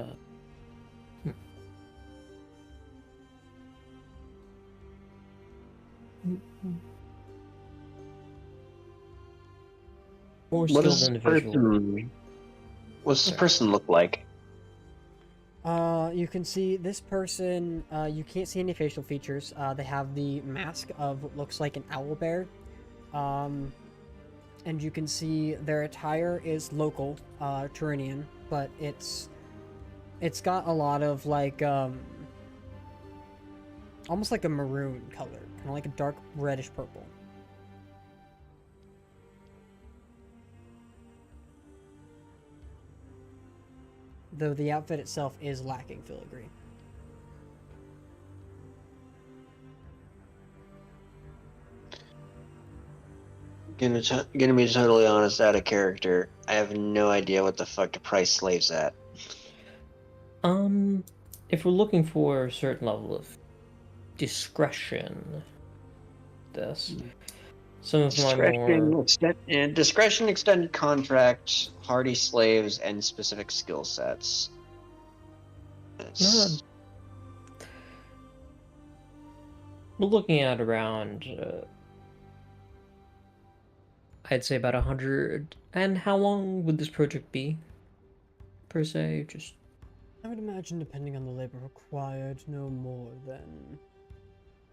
more What skilled does this individual. What's this person look like? You can see this person, you can't see any facial features. They have the mask of what looks like an owl bear. And you can see their attire is local, Turanian, but it's got a lot of like, almost like a maroon color, kind of like a dark reddish purple. Though the outfit itself is lacking filigree. Gonna be totally honest, out of character. I have no idea what the fuck to price slaves at. If we're looking for a certain level of discretion, some of my more Discretion, extended contract, hardy slaves, and specific skill sets. we're looking at around, I'd say about 100. And how long would this project be, per se? Just I would imagine, depending on the labor required, no more than,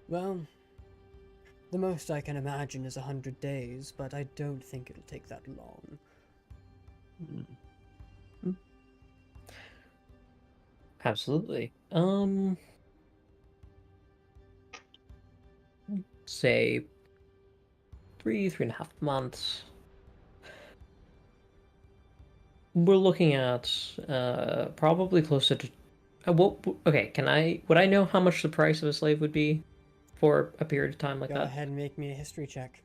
well, the most I can imagine is 100 days, but I don't think it'll take that long. absolutely. Say 3.5 months. We're looking at probably closer to. Okay, would I know how much the price of a slave would be for a period of time like Go that? ahead and make me a history check.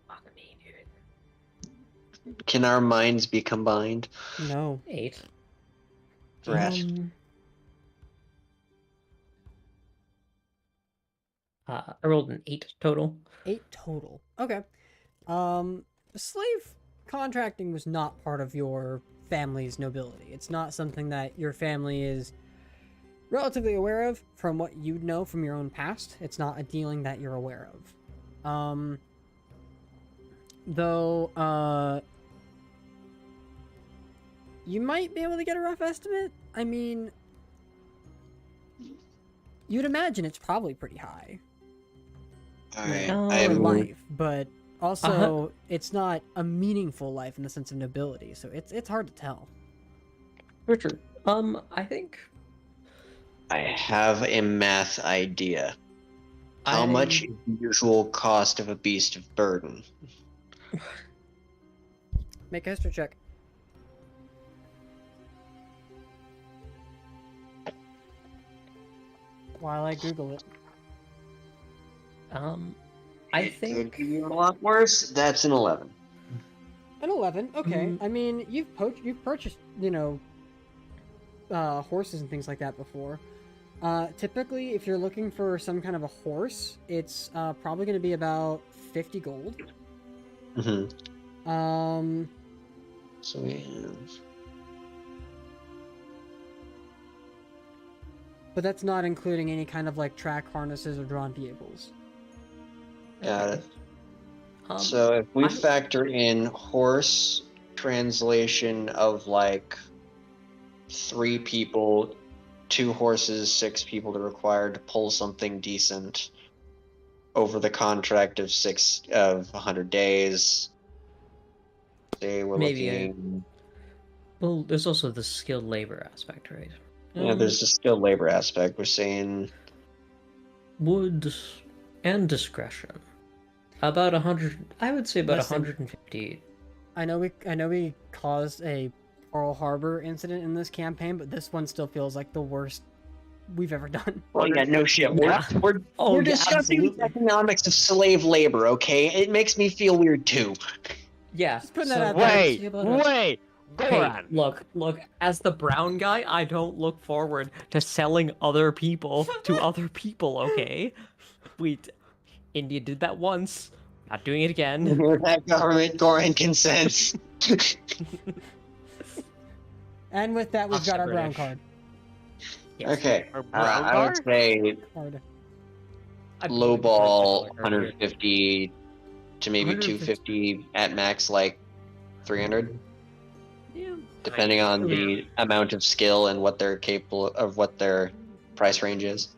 Fuck me, dude. Can our minds be combined? No. 8. Rat. I rolled an 8 total. 8 total. Okay. slave contracting was not part of your family's nobility. It's not something that your family is relatively aware of from what you know from your own past. It's not a dealing that you're aware of. Though, you might be able to get a rough estimate. I mean, you'd imagine it's probably pretty high. Alright, For life, but also it's not a meaningful life in the sense of nobility, so it's hard to tell. Richard, I think I have a math idea. How much is the usual cost of a beast of burden? Make a history check. While I Google it. I think Could be a lot worse. That's an 11. An 11, okay. I mean, you've purchased, horses and things like that before. Typically, if you're looking for some kind of a horse, it's probably going to be about 50 gold. Mm-hmm. So we have... But that's not including any kind of like track harnesses or drawn vehicles. Got it. So if we factor in horse translation of like 3 people, 2 horses, 6 people are required to pull something decent over the contract of 100 days. Say we're looking. Well, there's also the skilled labor aspect, right? Yeah, there's the skilled labor aspect. We're saying wood and discretion. About 100. I would say about Listen, 150. I know we caused a Pearl Harbor incident in this campaign, but this one still feels like the worst we've ever done. Well, yeah, no shit. We're discussing the economics of slave labor, okay? It makes me feel weird too. Yeah. Just putting that out there. Wait! Hey, look, as the brown guy, I don't look forward to selling other people to other people, okay? India did that once. Not doing it again. That government Goran consents. And with that, we've got our brown card. Yes. Okay, I would say low ball 150 to maybe 250 at max, like 300. Yeah. Depending on the amount of skill and what they're capable of, what their price range is.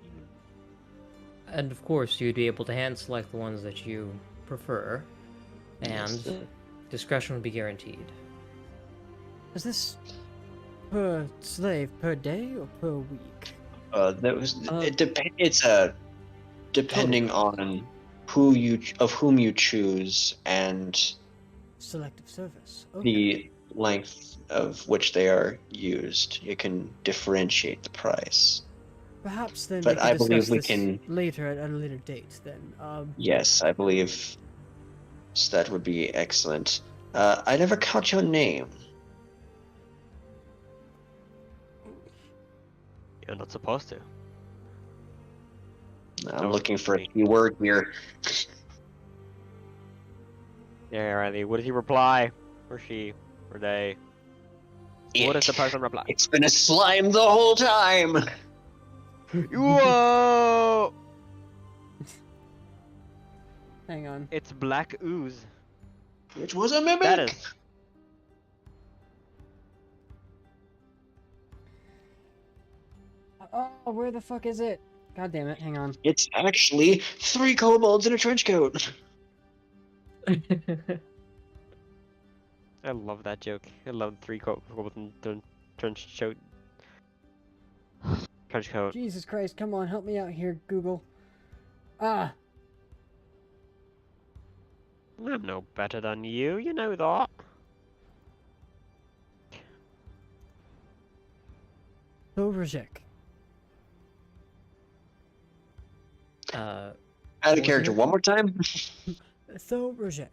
And of course, you'd be able to hand select the ones that you prefer, and discretion would be guaranteed. Is this per slave per day or per week? It's depending on whom you choose and selective service. Okay. The length of which they are used. You can differentiate the price. Perhaps then. But we I believe discuss we this can later at a later date. Then. Yes, I believe that would be excellent. I never caught your name. You're not supposed to. I'm looking for a keyword here. Yeah, Riley. What did he reply? Or she? Or they? What is the person reply? It's been a slime the whole time. Whoa! Hang on. It's black ooze. Which was a mimic. That is. Oh, where the fuck is it? God damn it! Hang on. It's actually 3 kobolds in a trench coat. I love that joke. I love 3 kobolds in trench coat. Trench coat. Jesus Christ! Come on, help me out here, Google. Ah. I'm no better than you. You know that. Overjek. Add a character one more time. Thoberjek.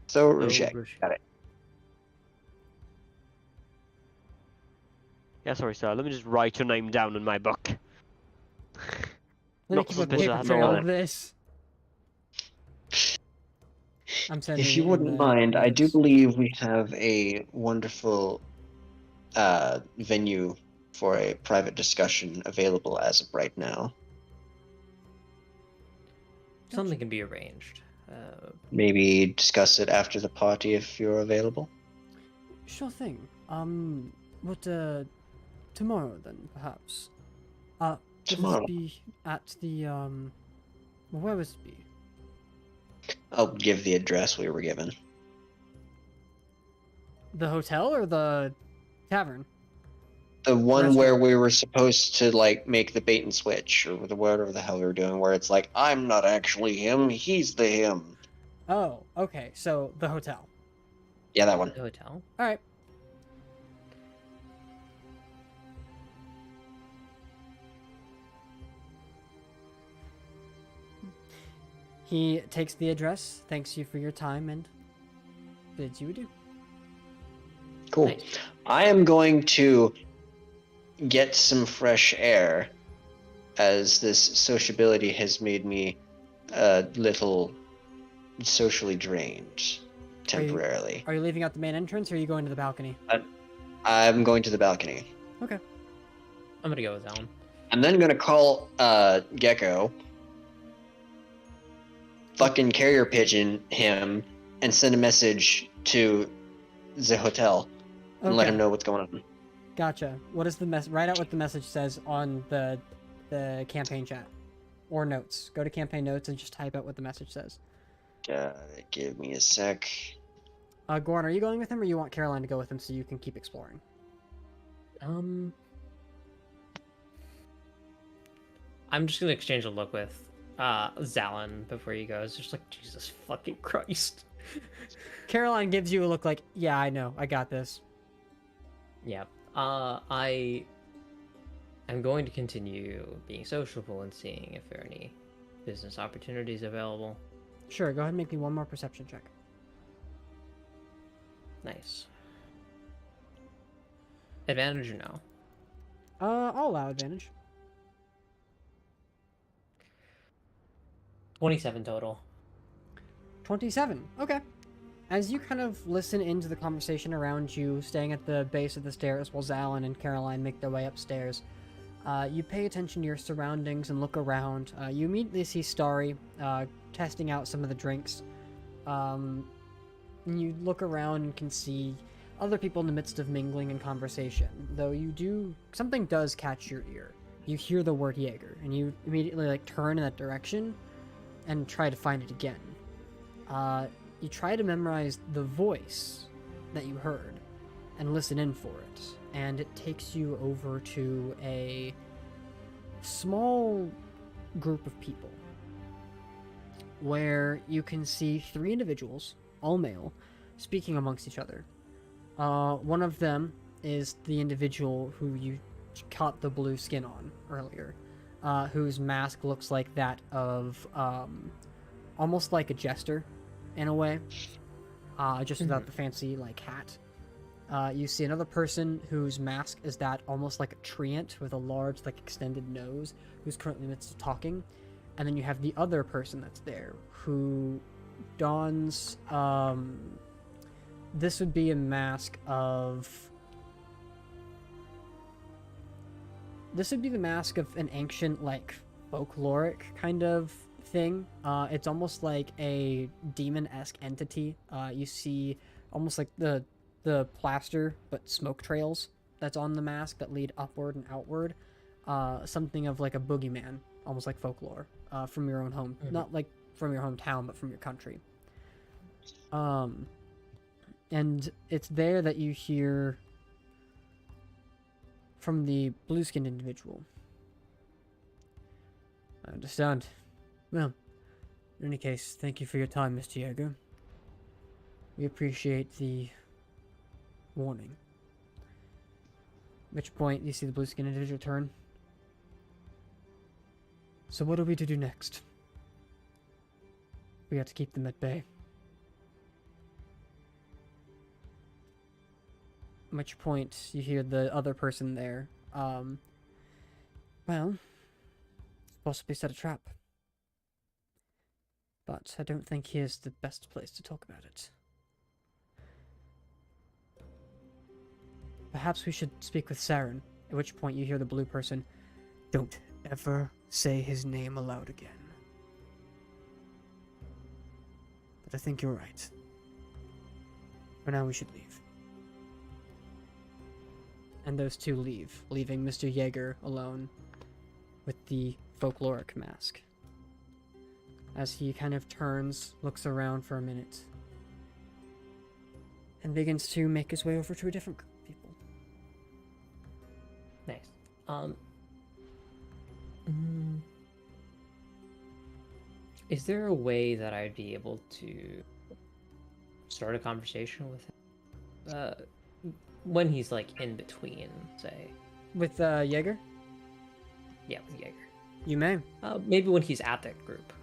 Thoberjek. Got it. Yeah, sorry, sir. Let me just write your name down in my book. Let me keep a paper trail of this. I'm sending If you it in wouldn't the mind, I do notes. believe we have a wonderful venue for a private discussion available as of right now. Something can be arranged. Maybe discuss it after the party if you're available. Sure thing. What, tomorrow then, perhaps? Would Tomorrow. this be at the, where would it be? I'll give the address we were given. The hotel or the tavern? The one Restaurant. where we were supposed to like make the bait and switch, or whatever the hell we were doing, where it's like, I'm not actually him, he's the him. Oh, okay, so the hotel. Yeah, that one. The hotel. Alright. He takes the address, thanks you for your time, and bids you adieu. Cool. Nice. I am going to get some fresh air, as this sociability has made me a little socially drained temporarily. Are you leaving out the main entrance, or are you going to the balcony? I'm going to the balcony. Okay. I'm gonna go with Alan. I'm then gonna call Gecko, fucking carrier pigeon him, and send a message to the hotel and let him know what's going on. Gotcha. What is the mess? Write out what the message says on the campaign chat or notes. Go to campaign notes and just type out what the message says. Give me a sec. Gorn, are you going with him, or you want Caroline to go with him so you can keep exploring? I'm just gonna exchange a look with Zalin before he goes. Just like, Jesus fucking Christ. Caroline gives you a look like, yeah, I know, I got this. Yeah. I am going to continue being sociable and seeing if there are any business opportunities available. Sure, go ahead and make me one more perception check. Nice. Advantage or no? I'll allow advantage. 27 total. 27. Okay. As you kind of listen into the conversation around you, staying at the base of the stairs while Zalin and Caroline make their way upstairs, you pay attention to your surroundings and look around. You immediately see Starry testing out some of the drinks. And you look around and can see other people in the midst of mingling and conversation, though something does catch your ear. You hear the word Jaeger, and you immediately turn in that direction and try to find it again. You try to memorize the voice that you heard and listen in for it, and it takes you over to a small group of people where you can see 3 individuals, all male, speaking amongst each other. One of them is the individual who you caught the blue skin on earlier, whose mask looks like that of almost like a jester in a way, just without the fancy hat. You see another person whose mask is that almost like a treant with a large extended nose, who's currently in the midst of talking. And then you have the other person that's there who dons this would be a mask of the mask of an ancient folkloric kind of thing. It's almost like a demon-esque entity. You see almost like the plaster but smoke trails that's on the mask that lead upward and outward. Something of like a boogeyman, almost like folklore, from your own home. Not from your hometown, but from your country. And it's there that you hear from the blue-skinned individual. I understand. Well, in any case, thank you for your time, Mr. Jaeger. We appreciate the warning. At which point, you see the blue-skinned individual turn. So what are we to do next? We have to keep them at bay. At which point, you hear the other person there. Well, possibly set a trap. but I don't think here's the best place to talk about it. Perhaps we should speak with Saren, at which point you hear the blue person, "Don't ever say his name aloud again." But I think you're right. For now, we should leave. And those two leave, leaving Mr. Jaeger alone with the folkloric mask. As he kind of turns, looks around for a minute, and begins to make his way over to a different group of people. Nice. Is there a way that I'd be able to start a conversation with him? When he's like in between, say. With Jaeger? Yeah, with Jaeger. You may. Maybe when he's at that group.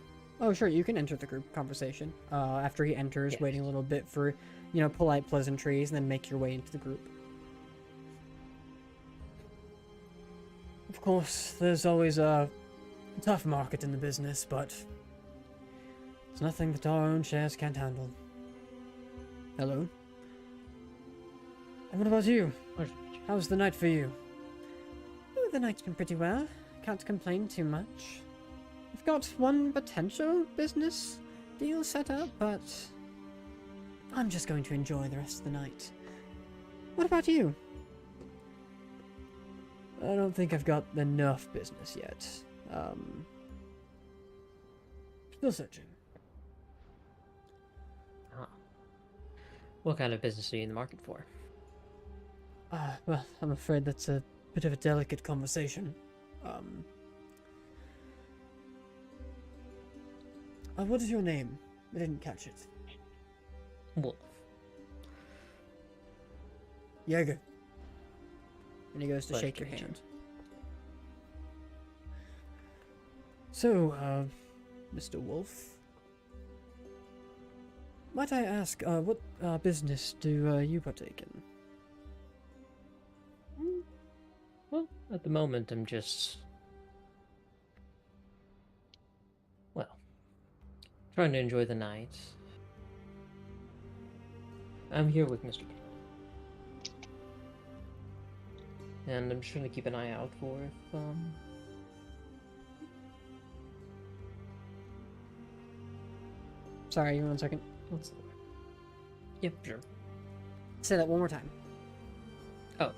Oh, sure, you can enter the group conversation. After he enters, waiting a little bit for, polite pleasantries, and then make your way into the group. Of course, there's always a tough market in the business, but it's nothing that our own shares can't handle. Hello? And what about you? How's the night for you? Oh, the night's been pretty well. Can't complain too much. I've got one potential business deal set up, but I'm just going to enjoy the rest of the night. What about you? I don't think I've got enough business yet. Still searching. What kind of business are you in the market for? Well, I'm afraid that's a bit of a delicate conversation. What is your name? I didn't catch it. Wolf. Jaeger. And he goes to Pleasure shake your to meet you. hand. So, Mr. Wolf, might I ask, what business do you partake in? Well, at the moment, I'm just... well, trying to enjoy the night. I'm here with Mr. Patel. And I'm just trying to keep an eye out for if, Sorry, 1 second. what's the word? Yep, sure. Say that one more time. Oh,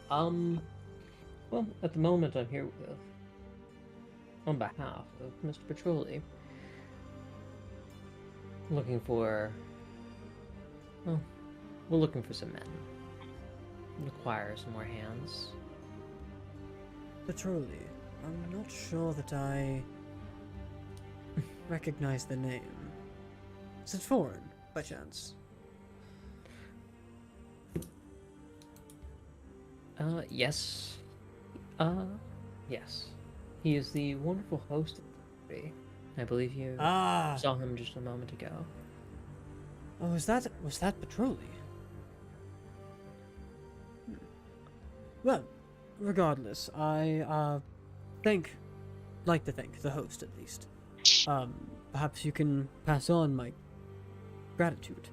well, at the moment I'm here with, on behalf of Mr. Petroli, looking for, well, we're looking for some men. Require some more hands. Petroli, I'm not sure that I recognize the name. Is it foreign, by chance? Yes. Yes. He is the wonderful host of the party. I believe you saw him just a moment ago. Oh, was that Petroli? Well, regardless, I like to thank the host at least. Perhaps you can pass on my gratitude.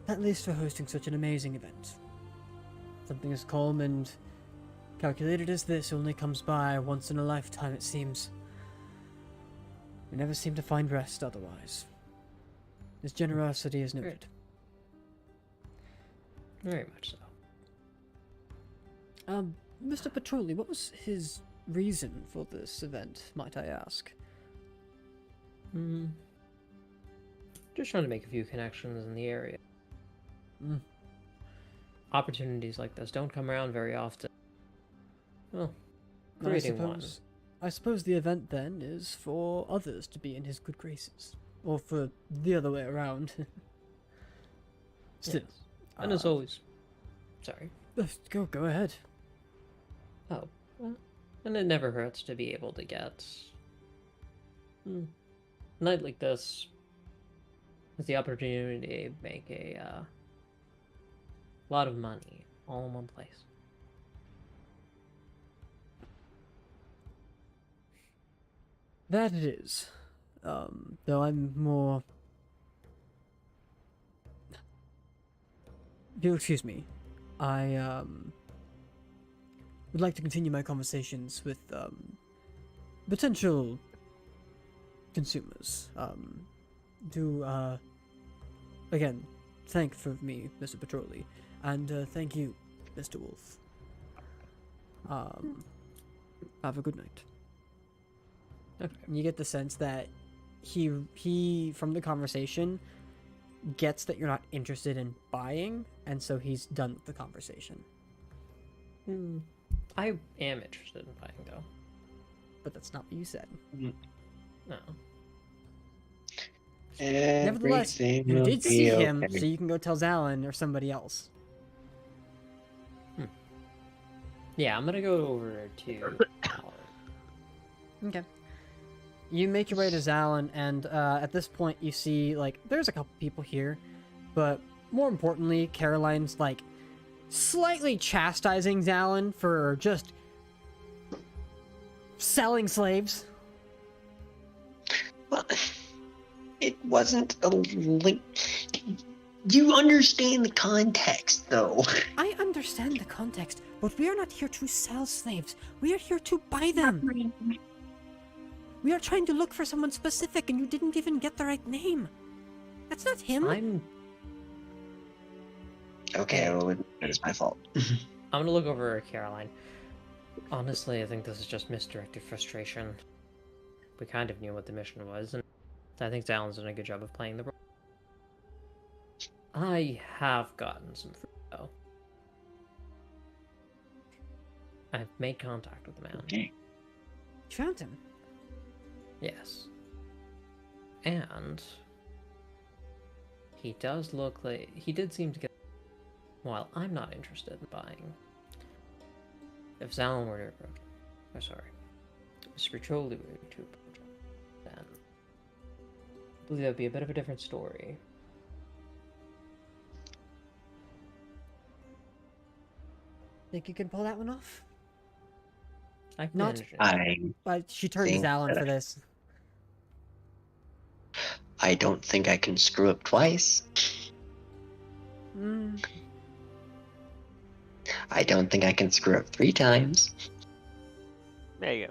At least for hosting such an amazing event. Something as calm and calculated as this only comes by once in a lifetime, it seems. We never seem to find rest otherwise. His generosity is noted. Very much so. Mr. Petroli, what was his reason for this event, might I ask? Just trying to make a few connections in the area. Opportunities like this don't come around very often. Well, creating one. I suppose the event then is for others to be in his good graces. Or for the other way around. Still. Yes. And as always... sorry. Go ahead. Oh, well, and it never hurts to be able to get... a night like this has the opportunity to make a lot of money all in one place. That it is. Though I'm more. You'll excuse me. I would like to continue my conversations with potential consumers. Again, thank for me, Mr. Petroli, and thank you, Mr. Wolf. Have a good night. Okay. You get the sense that he from the conversation gets that you're not interested in buying, and so he's done with the conversation. I am interested in buying, though. But that's not what you said. No. Nevertheless, Everything you will did be see him, okay. so you can go tell Zalin or somebody else. Yeah, I'm gonna go over to Alan. Okay. You make your way to Zalin, and at this point, you see like there's a couple people here, but more importantly, Caroline's like slightly chastising Zalin for just selling slaves. Well, it wasn't a link. You understand the context, though. I understand the context, but we are not here to sell slaves. We are here to buy them. We are trying to look for someone specific, and you didn't even get the right name. That's not him. Okay, well, it is my fault. I'm gonna look over at Caroline. Honestly, I think this is just misdirected frustration. We kind of knew what the mission was, and I think Zalin's done a good job of playing the role. I have gotten some fruit, though. I've made contact with the man. Okay. You found him? Yes. And he does look like he did seem to get. While I'm not interested in buying, if Zalin were to approach him, oh sorry, Mr. Petroli were to approach him, then I believe that would be a bit of a different story. Think you can pull that one off? I can Not. manage it. But she turned to think Zalin that- for this. I don't think I can screw up twice. I don't think I can screw up 3 times. There you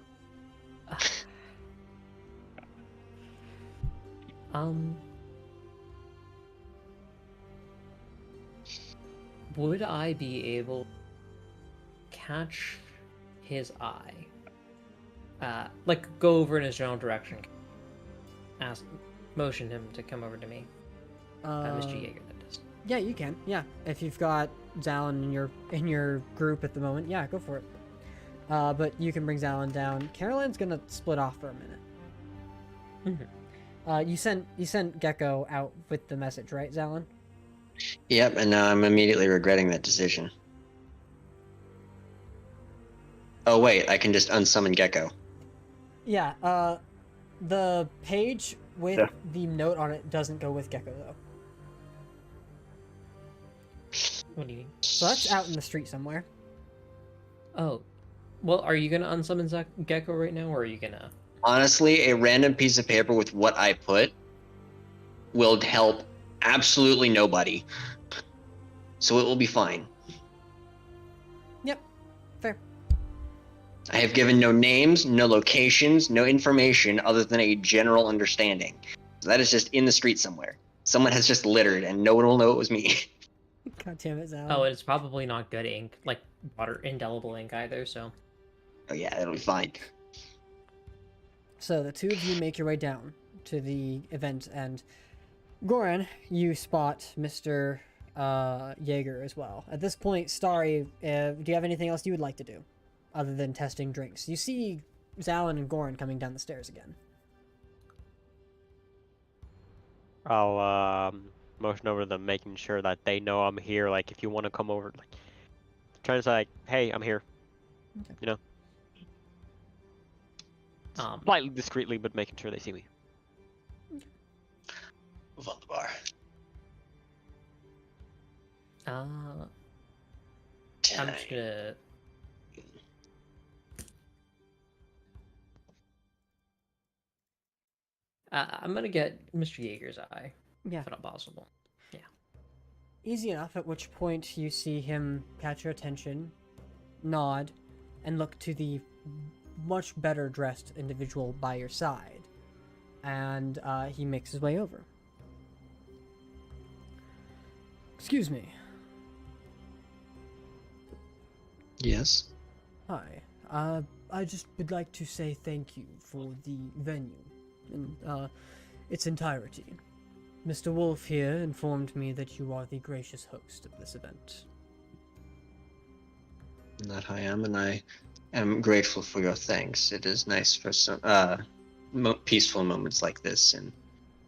go. Would I be able to catch his eye? Like, go over in his general direction. Motion him to come over to me. Mr. Jaeger, that is. Yeah, you can. Yeah, if you've got Zalin in your group at the moment, yeah, go for it. But you can bring Zalin down. Caroline's gonna split off for a minute. You sent Gecko out with the message, right, Zalin? Yep, and now I'm immediately regretting that decision. Oh wait, I can just unsummon Gecko. Yeah. The page with the note on it doesn't go with Gecko though. What do you mean? So that's out in the street somewhere. Oh. Well, are you gonna unsummon Gecko right now, or are you gonna... Honestly, a random piece of paper with what I put will help absolutely nobody. So it will be fine. Yep. Fair. I have given no names, no locations, no information other than a general understanding. So that is just in the street somewhere. Someone has just littered and no one will know it was me. God damn it, Zalin. Oh, it's probably not good ink, like indelible ink either, so... Oh yeah, it'll be fine. So the two of you make your way down to the event, and Goran, you spot Mr. Jaeger as well. At this point, Starry, do you have anything else you would like to do other than testing drinks? You see Zalin and Goran coming down the stairs again. I'll motion over to them, making sure that they know I'm here. Like, if you want to come over, like, trying to say, like, hey, I'm here. Okay. You know? Slightly discreetly, but making sure they see me. Move on the bar. I'm just gonna... I'm gonna get Mr. Jaeger's eye, Yeah. if at all possible. Yeah. Easy enough, at which point you see him catch your attention, nod, and look to the much better dressed individual by your side. And he makes his way over. Excuse me. Yes. Hi. I just would like to say thank you for the venue in its entirety. Mr. Wolf here informed me that you are the gracious host of this event. That I am, and I am grateful for your thanks. It is nice for some peaceful moments like this in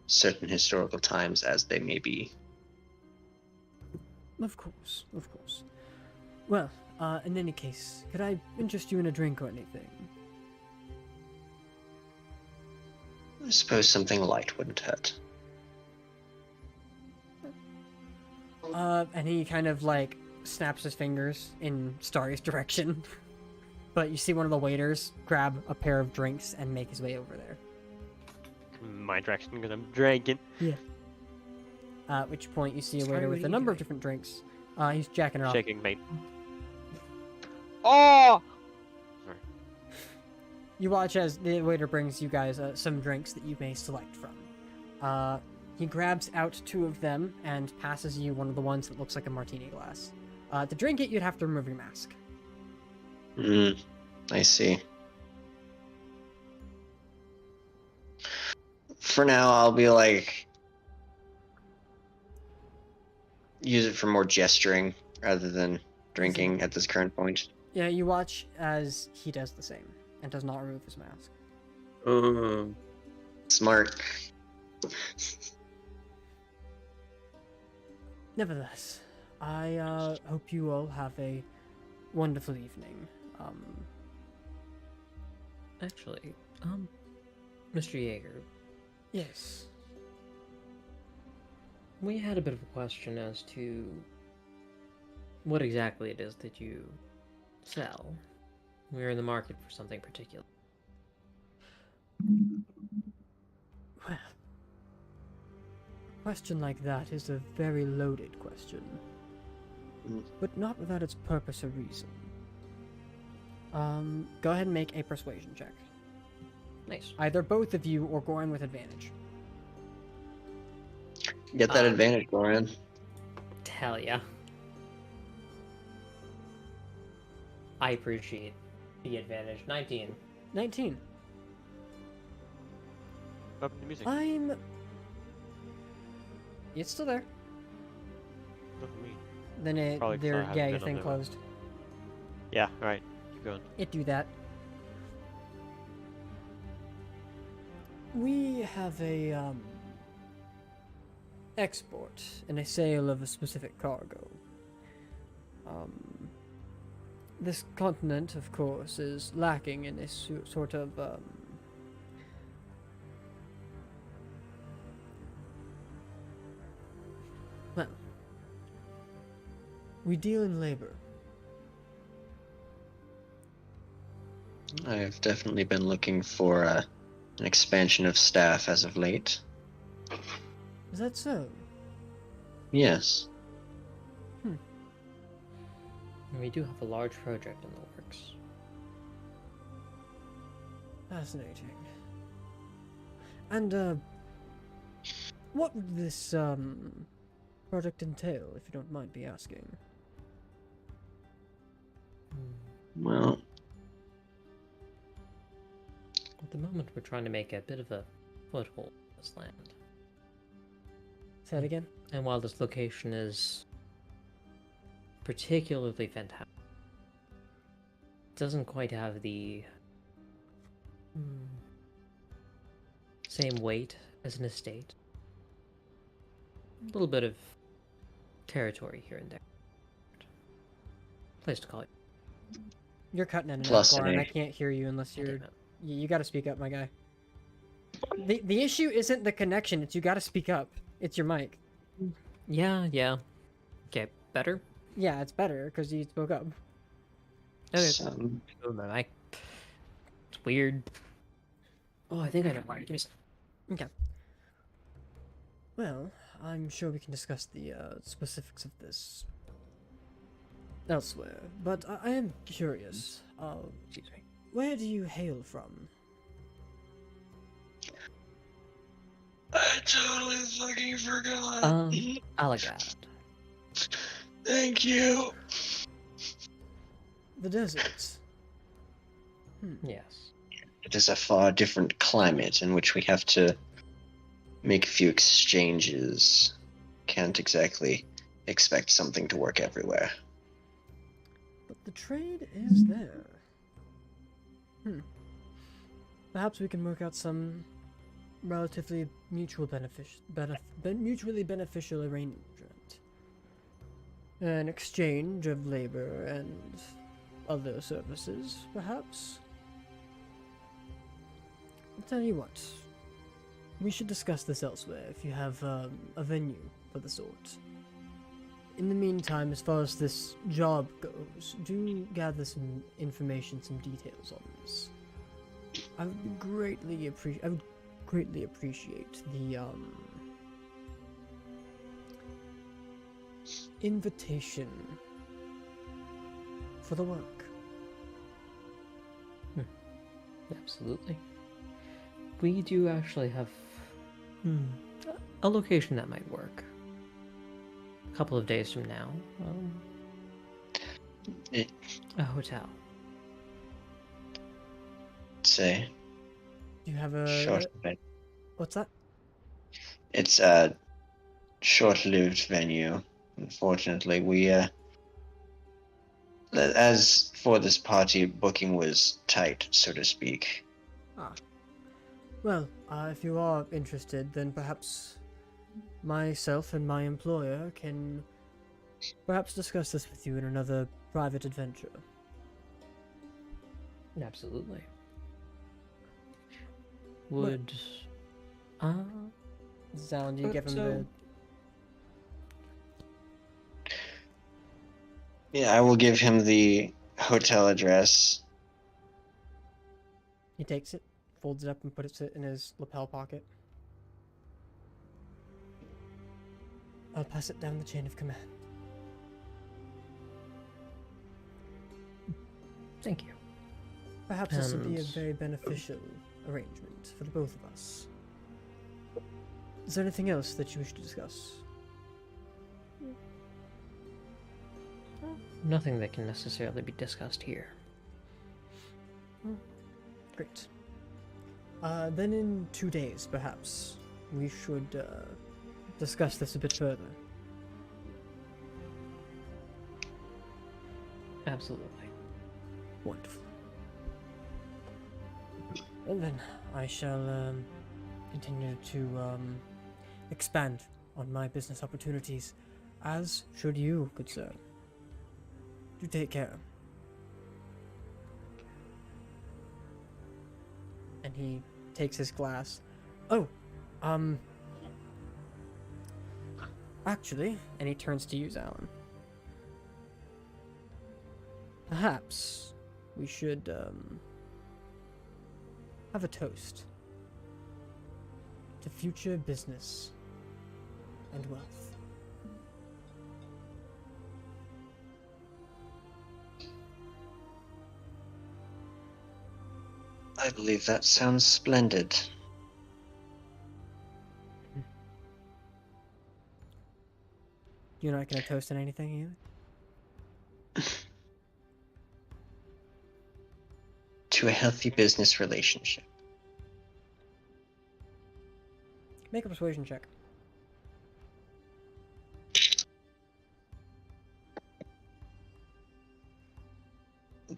certain historical times, as they may be. Of course, of course. Well, in any case, could I interest you in a drink or anything? I suppose something light wouldn't hurt. And he kind of like snaps his fingers in Starry's direction. But you see one of the waiters grab a pair of drinks and make his way over there. My direction, because I'm drinking. Yeah. At which point you see a Sorry, waiter what with are a you number of doing? different drinks. He's jacking it off. Shaking, mate. Oh! Sorry. You watch as the waiter brings you guys some drinks that you may select from. He grabs out 2 of them and passes you one of the ones that looks like a martini glass. To drink it, you'd have to remove your mask. I see. For now, I'll be like, use it for more gesturing rather than drinking at this current point. Yeah, you watch as he does the same and does not remove his mask. Smart. Nevertheless, I hope you all have a wonderful evening. Actually, Mr. Jaeger, Yes. we had a bit of a question as to what exactly it is that you sell. We're in the market for something particular. Well, a question like that is a very loaded question, but not without its purpose or reason. Go ahead and make a persuasion check. Nice. Either both of you or Goran with advantage. Get that advantage, Goran. Hell yeah. I appreciate the advantage. 19. 19. Up the music. It's still there. Not for me. Then it, Probably 'cause I there, haven't yeah, been your on thing the- closed. Yeah, right. Keep going. It do that. We have a export and a sale of a specific cargo. This continent, of course, is lacking in this sort of well, we deal in labor. I've definitely been looking for an expansion of staff as of late. Is that so? Yes. We do have a large project in the works. Fascinating. And, what would this, project entail, if you don't mind me asking? Well, At the moment, we're trying to make a bit of a foothold in this land. Say that again? And while this location is particularly fantastic, it doesn't quite have the same weight as an estate. A little bit of territory here and there. Place to call it. You're cutting in and out, Plus Goran. an I A. can't hear you unless Okay, you're... man. You gotta speak up, my guy. The issue isn't the connection, it's you gotta speak up. It's your mic. Yeah. Okay, better? Yeah, it's better, because you spoke up. Okay. some Oh, my mic. It's weird. Oh, I think I know why. Give me a second. Okay. Well, I'm sure we can discuss the specifics of this elsewhere, but I am curious. Excuse me. Where do you hail from? I totally fucking forgot. Alagad. Thank you. The deserts. Yes. It is a far different climate in which we have to make a few exchanges. Can't exactly expect something to work everywhere. But the trade is there. Perhaps we can work out some relatively mutually beneficial arrangement. An exchange of labor and other services, perhaps? I'll tell you what. We should discuss this elsewhere if you have a venue for the sort. In the meantime, as far as this job goes, do gather some information, some details on this. I would greatly appreciate the invitation for the work. Absolutely. We do actually have a location that might work. A couple of days from now. A hotel. Say. Do you have a short. What's that? It's a short-lived venue. Unfortunately, we as for this party, booking was tight, so to speak. Well, if you are interested, then perhaps myself and my employer can perhaps discuss this with you in another private adventure. Absolutely. Would Zalon, do you give him the... Yeah, I will give him the hotel address. He takes it, folds it up, and puts it in his lapel pocket. I'll pass it down the chain of command. Thank you. Perhaps this would be a very beneficial arrangement for the both of us. Is there anything else that you wish to discuss? Nothing that can necessarily be discussed here. Great. Then in 2 days, perhaps, we should discuss this a bit further. Absolutely. Wonderful. Well then, I shall continue to expand on my business opportunities, as should you, good sir. Do take care. And he takes his glass. Oh, actually, and he turns to you, Alan. Perhaps we should have a toast to future business and wealth. I believe that sounds splendid. You're not going to toast on anything either? To a healthy business relationship. Make a persuasion check.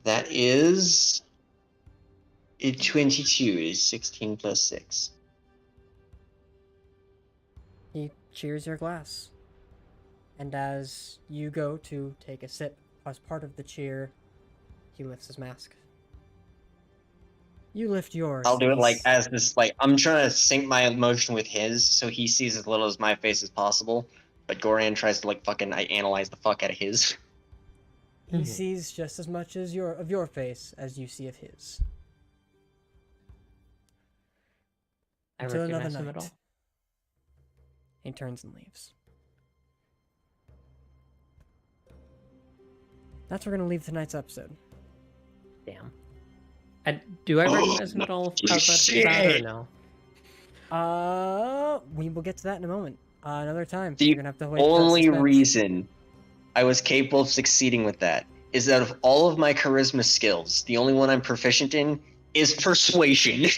That is a 22. It is 16 plus 6. He cheers your glass. And as you go to take a sip, as part of the cheer, he lifts his mask. You lift yours. I'll do it like as this, like, I'm trying to sync my emotion with his, so he sees as little as my face as possible. But Gorian tries to, like, fucking analyze the fuck out of his. He sees just as much as your face as you see of his. I Until another recognize him at night. all. He turns and leaves. That's where we're gonna leave tonight's episode. Damn. Do I recognize him at all outside of that or no? We will get to that in a moment. Another time. The You're gonna have to wait for that only suspense. reason I was capable of succeeding with that is that of all of my charisma skills, the only one I'm proficient in is persuasion.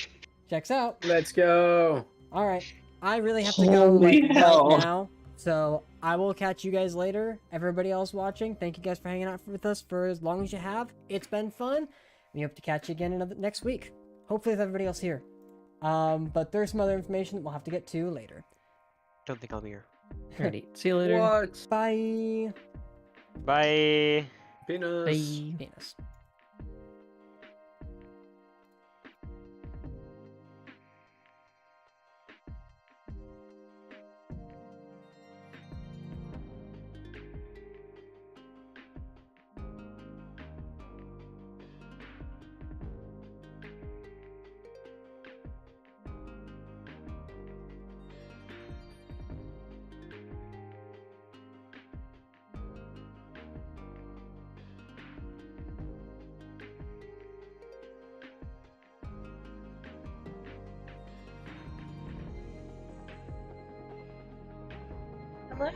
Checks out. Let's go. All right. I really have to go Holy like hell. right now. So I will catch you guys later. Everybody else watching, thank you guys for hanging out with us for as long as you have. It's been fun. We hope to catch you again next week. Hopefully with everybody else here. But there's some other information that we'll have to get to later. Don't think I'll be here. Alrighty. See you later. What? Bye. Bye. Penis. Bye. Penis.